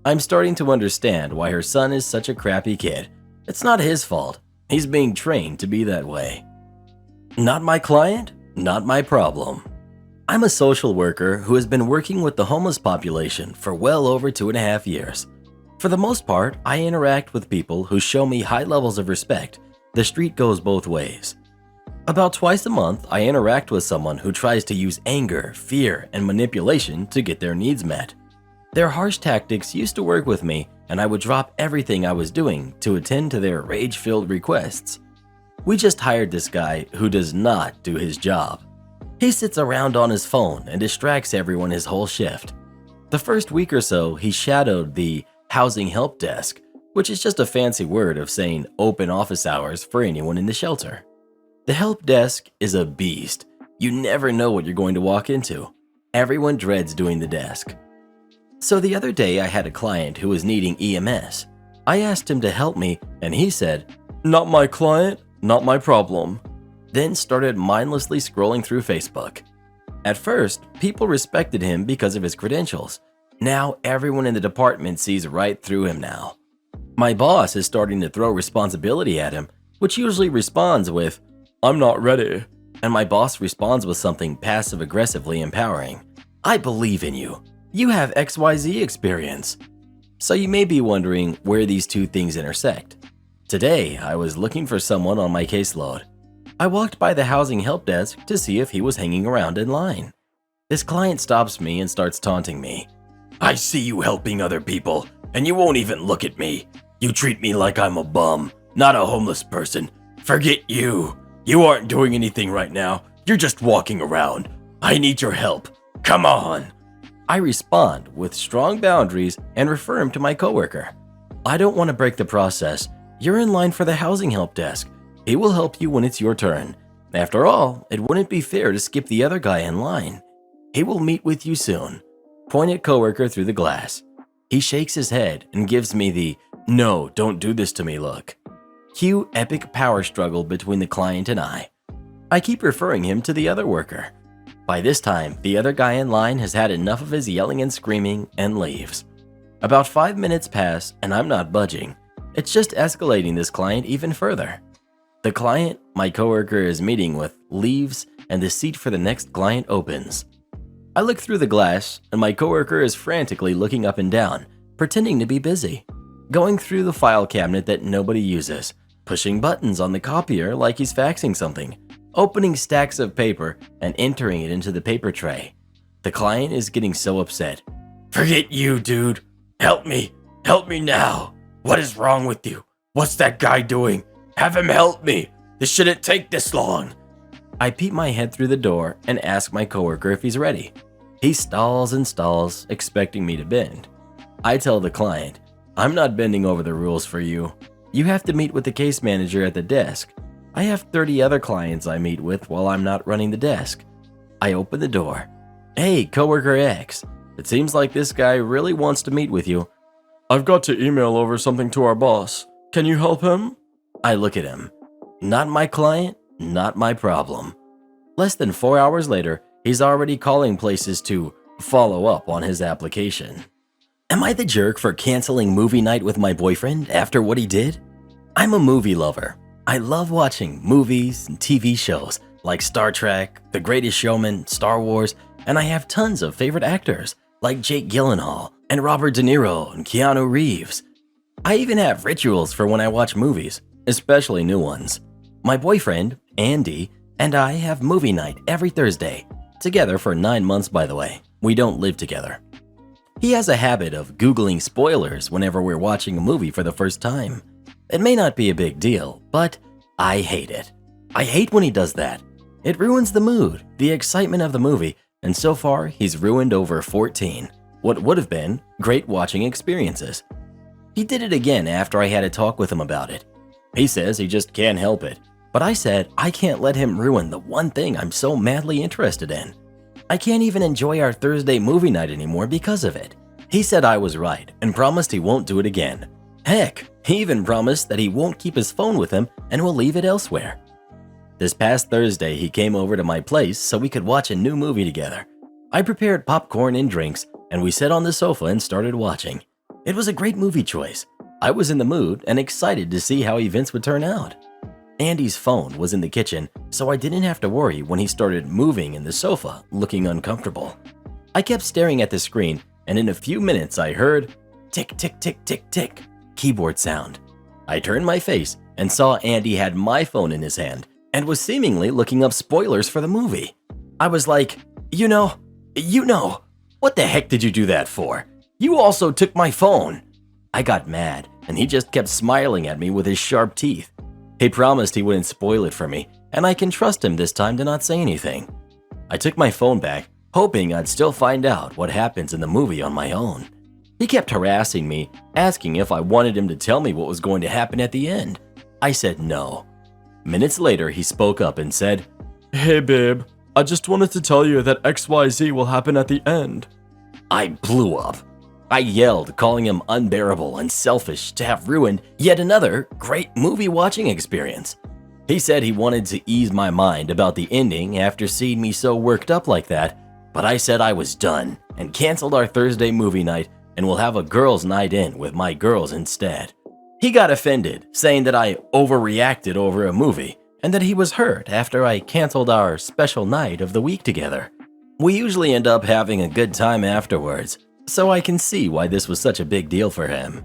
I'm starting to understand why her son is such a crappy kid. It's not his fault. He's being trained to be that way. Not my client, not my problem. I'm a social worker who has been working with the homeless population for well over 2.5 years. For the most part, I interact with people who show me high levels of respect. The street goes both ways. About twice a month, I interact with someone who tries to use anger, fear, and manipulation to get their needs met. Their harsh tactics used to work with me, and I would drop everything I was doing to attend to their rage-filled requests. We just hired this guy who does not do his job. He sits around on his phone and distracts everyone his whole shift. The first week or so, he shadowed the housing help desk, which is just a fancy word of saying open office hours for anyone in the shelter. The help desk is a beast. You never know what you're going to walk into. Everyone dreads doing the desk. So the other day I had a client who was needing EMS. I asked him to help me and he said, "Not my client, not my problem." Then started mindlessly scrolling through Facebook. At first, people respected him because of his credentials. Now everyone in the department sees right through him now. My boss is starting to throw responsibility at him, which usually responds with, "I'm not ready." And my boss responds with something passive-aggressively empowering. "I believe in you. You have XYZ experience." So you may be wondering where these two things intersect. Today, I was looking for someone on my caseload. I walked by the housing help desk to see if he was hanging around in line. This client stops me and starts taunting me. "I see you helping other people, and you won't even look at me. You treat me like I'm a bum, not a homeless person. Forget you. You aren't doing anything right now. You're just walking around. I need your help. Come on." I respond with strong boundaries and refer him to my coworker. "I don't want to break the process. You're in line for the housing help desk. He will help you when it's your turn. After all, it wouldn't be fair to skip the other guy in line. He will meet with you soon." Point at coworker through the glass. He shakes his head and gives me the "no, don't do this to me" look. Cue epic power struggle between the client and I. I keep referring him to the other worker. By this time, the other guy in line has had enough of his yelling and screaming and leaves. About 5 minutes pass and I'm not budging. It's just escalating this client even further. The client My coworker is meeting with leaves and the seat for the next client opens. I look through the glass and my coworker is frantically looking up and down, pretending to be busy, going through the file cabinet that nobody uses, pushing buttons on the copier like he's faxing something, opening stacks of paper and entering it into the paper tray. The client is getting so upset. Forget you, dude. Help me. Help me now. What is wrong with you? What's that guy doing? Have him help me. This shouldn't take this long. I peep my head through the door and ask my coworker if he's ready. He stalls and stalls, expecting me to bend. I tell the client, I'm not bending over the rules for you. You have to meet with the case manager at the desk. I have 30 other clients I meet with while I'm not running the desk. I open the door. Hey, coworker X, it seems like this guy really wants to meet with you. I've got to email over something to our boss. Can you help him? I look at him. Not my client, not my problem. Less than 4 hours later, he's already calling places to follow up on his application. Am I the jerk for canceling movie night with my boyfriend after what he did? I'm a movie lover. I love watching movies and TV shows like Star Trek, The Greatest Showman, Star Wars, and I have tons of favorite actors like Jake Gyllenhaal and Robert De Niro and Keanu Reeves. I even have rituals for when I watch movies, especially new ones. My boyfriend, Andy, and I have movie night every Thursday. Together for 9 months, by the way. We don't live together. He has a habit of Googling spoilers whenever we're watching a movie for the first time. It may not be a big deal, but I hate it. I hate when he does that. It ruins the mood, the excitement of the movie, and so far he's ruined over 14, what would have been great watching experiences. He did it again after I had a talk with him about it. He says he just can't help it, but I said I can't let him ruin the one thing I'm so madly interested in. I can't even enjoy our Thursday movie night anymore because of it. He said I was right and promised he won't do it again. Heck, he even promised that he won't keep his phone with him and will leave it elsewhere. This past Thursday, he came over to my place so we could watch a new movie together. I prepared popcorn and drinks, and we sat on the sofa and started watching. It was a great movie choice. I was in the mood and excited to see how events would turn out. Andy's phone was in the kitchen, so I didn't have to worry when he started moving in the sofa, looking uncomfortable. I kept staring at the screen, and in a few minutes I heard tick, tick, tick, tick, tick, keyboard sound. I turned my face and saw Andy had my phone in his hand and was seemingly looking up spoilers for the movie. I was like, you know, what the heck did you do that for? You also took my phone. I got mad, and he just kept smiling at me with his sharp teeth. He promised he wouldn't spoil it for me, and I can trust him this time to not say anything. I took my phone back, hoping I'd still find out what happens in the movie on my own. He kept harassing me, asking if I wanted him to tell me what was going to happen at the end. I said no. Minutes later, he spoke up and said, Hey babe, I just wanted to tell you that XYZ will happen at the end. I blew up. I yelled, calling him unbearable and selfish to have ruined yet another great movie watching experience. He said he wanted to ease my mind about the ending after seeing me so worked up like that, but I said I was done and canceled our Thursday movie night and will have a girls' night in with my girls instead. He got offended, saying that I overreacted over a movie and that he was hurt after I canceled our special night of the week together. We usually end up having a good time afterwards, so I can see why this was such a big deal for him.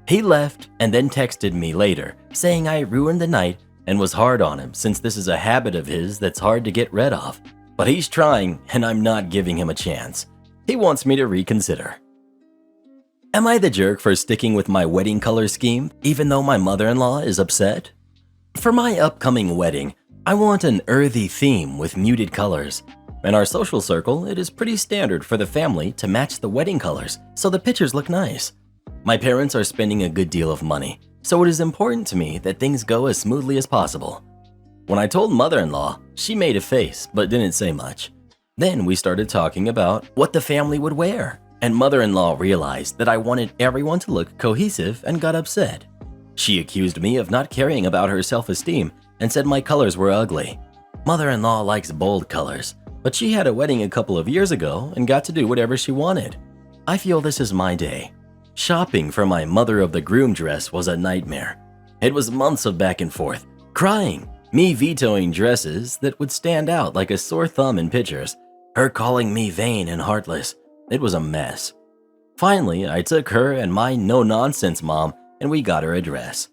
He left and then texted me later saying I ruined the night and was hard on him since this is a habit of his that's hard to get rid of. But he's trying and I'm not giving him a chance. He wants me to reconsider. Am I the jerk for sticking with my wedding color scheme even though my mother-in-law is upset? For my upcoming wedding, I want an earthy theme with muted colors. In our social circle, it is pretty standard for the family to match the wedding colors so the pictures look nice. My parents are spending a good deal of money, so it is important to me that things go as smoothly as possible. When I told mother-in-law, she made a face but didn't say much. Then we started talking about what the family would wear, and mother-in-law realized that I wanted everyone to look cohesive and got upset. She accused me of not caring about her self-esteem and said my colors were ugly. Mother-in-law likes bold colors, but she had a wedding a couple of years ago and got to do whatever she wanted. I feel this is my day. Shopping for my mother of the groom dress was a nightmare. It was months of back and forth, crying, me vetoing dresses that would stand out like a sore thumb in pictures, her calling me vain and heartless. It was a mess. Finally, I took her and my no-nonsense mom and we got her a dress.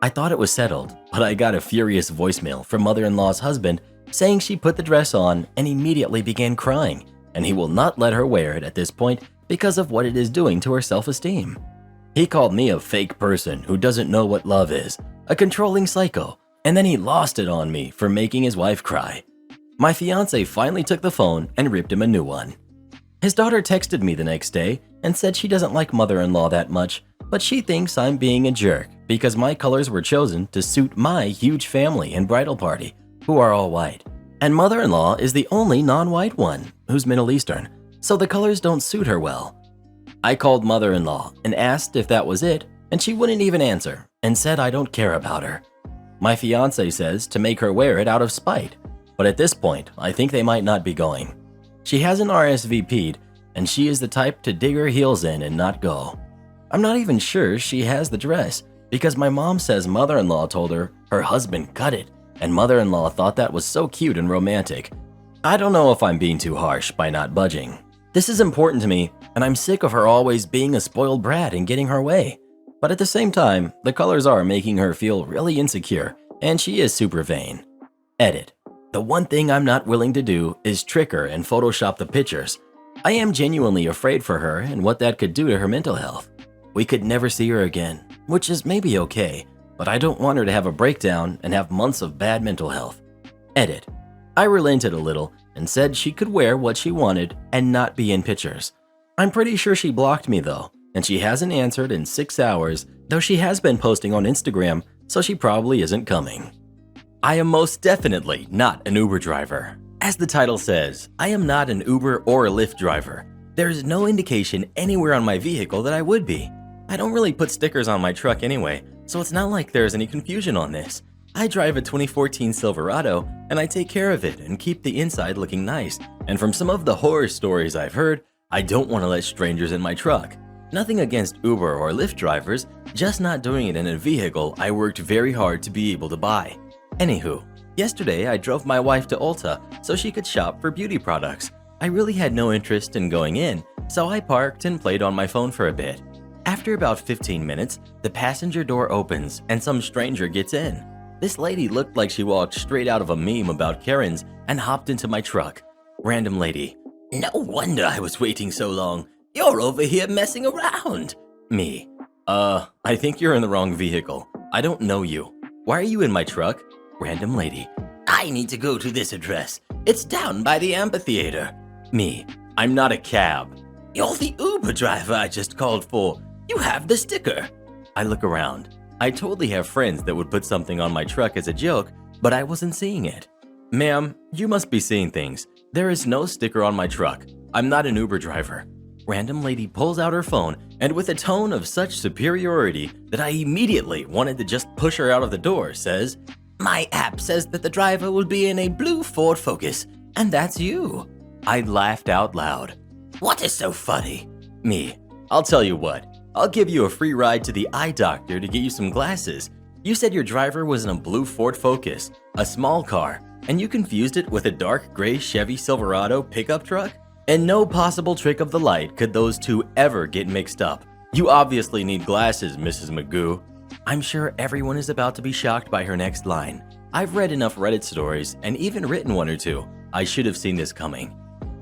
I thought it was settled, but I got a furious voicemail from mother-in-law's husband saying she put the dress on and immediately began crying, and he will not let her wear it at this point because of what it is doing to her self-esteem. He called me a fake person who doesn't know what love is, a controlling psycho, and then he lost it on me for making his wife cry. My fiance finally took the phone and ripped him a new one. His daughter texted me the next day and said she doesn't like mother-in-law that much, but she thinks I'm being a jerk because my colors were chosen to suit my huge family and bridal party, who are all white. And mother-in-law is the only non-white one, who's Middle Eastern, so the colors don't suit her well. I called mother-in-law and asked if that was it, and she wouldn't even answer and said I don't care about her. My fiance says to make her wear it out of spite, but at this point, I think they might not be going. She hasn't RSVP'd, and she is the type to dig her heels in and not go. I'm not even sure she has the dress because my mom says mother-in-law told her her husband cut it, and mother-in-law thought that was so cute and romantic. I don't know if I'm being too harsh by not budging. This is important to me, and I'm sick of her always being a spoiled brat and getting her way. But at the same time, the colors are making her feel really insecure, and she is super vain. Edit. The one thing I'm not willing to do is trick her and Photoshop the pictures. I am genuinely afraid for her and what that could do to her mental health. We could never see her again, which is maybe okay, but I don't want her to have a breakdown and have months of bad mental health. Edit. I relented a little and said she could wear what she wanted and not be in pictures. I'm pretty sure she blocked me though, and she hasn't answered in 6 hours, though she has been posting on Instagram, so she probably isn't coming. I am most definitely not an Uber driver. As the title says, I am not an Uber or a Lyft driver. There is no indication anywhere on my vehicle that I would be. I don't really put stickers on my truck anyway, so it's not like there's any confusion on this. I drive a 2014 Silverado, and I take care of it and keep the inside looking nice. And from some of the horror stories I've heard, I don't want to let strangers in my truck. Nothing against Uber or Lyft drivers, just not doing it in a vehicle I worked very hard to be able to buy. Anywho, yesterday I drove my wife to Ulta so she could shop for beauty products. I really had no interest in going in, so I parked and played on my phone for a bit. After about 15 minutes, the passenger door opens and some stranger gets in. This lady looked like she walked straight out of a meme about Karens and hopped into my truck. Random lady. No wonder I was waiting so long. You're over here messing around. Me. I think you're in the wrong vehicle. I don't know you. Why are you in my truck? Random lady. I need to go to this address. It's down by the amphitheater. Me. I'm not a cab. You're the Uber driver I just called for. You have the sticker. I look around. I totally have friends that would put something on my truck as a joke, but I wasn't seeing it. Ma'am, you must be seeing things. There is no sticker on my truck. I'm not an Uber driver. Random lady pulls out her phone and with a tone of such superiority that I immediately wanted to just push her out of the door says, my app says that the driver will be in a blue Ford Focus, and that's you. I laughed out loud. What is so funny? Me. I'll tell you what. I'll give you a free ride to the eye doctor to get you some glasses. You said your driver was in a blue Ford Focus, a small car, and you confused it with a dark gray Chevy Silverado pickup truck? In no possible trick of the light could those two ever get mixed up. You obviously need glasses, Mrs. Magoo. I'm sure everyone is about to be shocked by her next line. I've read enough Reddit stories and even written one or two. I should have seen this coming.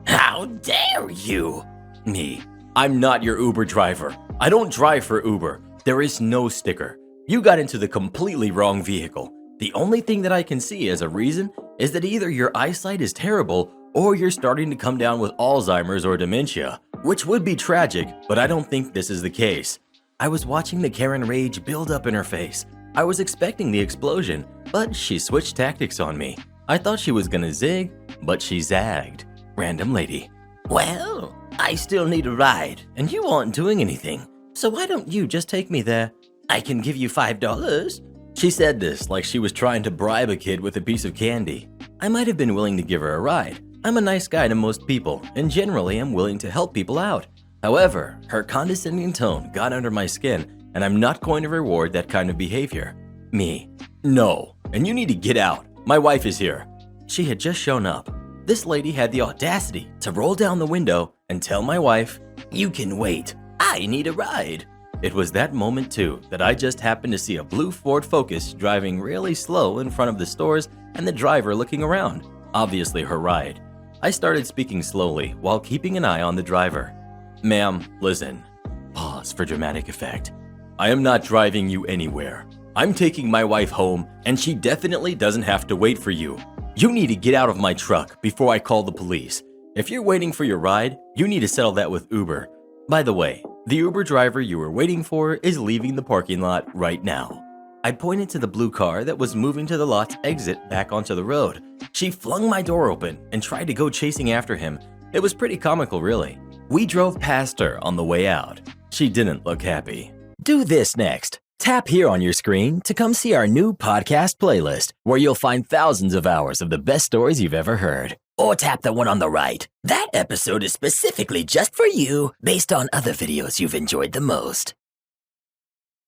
How dare you? Me. I'm not your Uber driver. I don't drive for Uber. There is no sticker. You got into the completely wrong vehicle. The only thing that I can see as a reason is that either your eyesight is terrible or you're starting to come down with Alzheimer's or dementia, which would be tragic, but I don't think this is the case. I was watching the Karen rage build up in her face. I was expecting the explosion, but she switched tactics on me. I thought she was gonna zig, but she zagged. Random lady. Well, I still need a ride, and you aren't doing anything, so why don't you just take me there? I can give you $5. She said this like she was trying to bribe a kid with a piece of candy. I might have been willing to give her a ride. I'm a nice guy to most people, and generally am willing to help people out. However, her condescending tone got under my skin, and I'm not going to reward that kind of behavior. Me. No, and you need to get out. my wife is here. She had just shown up. This lady had the audacity to roll down the window and tell my wife, "You can wait. I need a ride." It was that moment too that I just happened to see a blue Ford Focus driving really slow in front of the stores and the driver looking around, obviously her ride. I started speaking slowly while keeping an eye on the driver. "Ma'am, listen." Pause for dramatic effect. "I am not driving you anywhere. I'm taking my wife home and she definitely doesn't have to wait for you. You need to get out of my truck before I call the police. If you're waiting for your ride, you need to settle that with Uber. By the way, the Uber driver you were waiting for is leaving the parking lot right now." I pointed to the blue car that was moving to the lot's exit back onto the road. She flung my door open and tried to go chasing after him. It was pretty comical, really. We drove past her on the way out. She didn't look happy. Do this next. Tap here on your screen to come see our new podcast playlist, where you'll find thousands of hours of the best stories you've ever heard. Or tap the one on the right. That episode is specifically just for you, based on other videos you've enjoyed the most.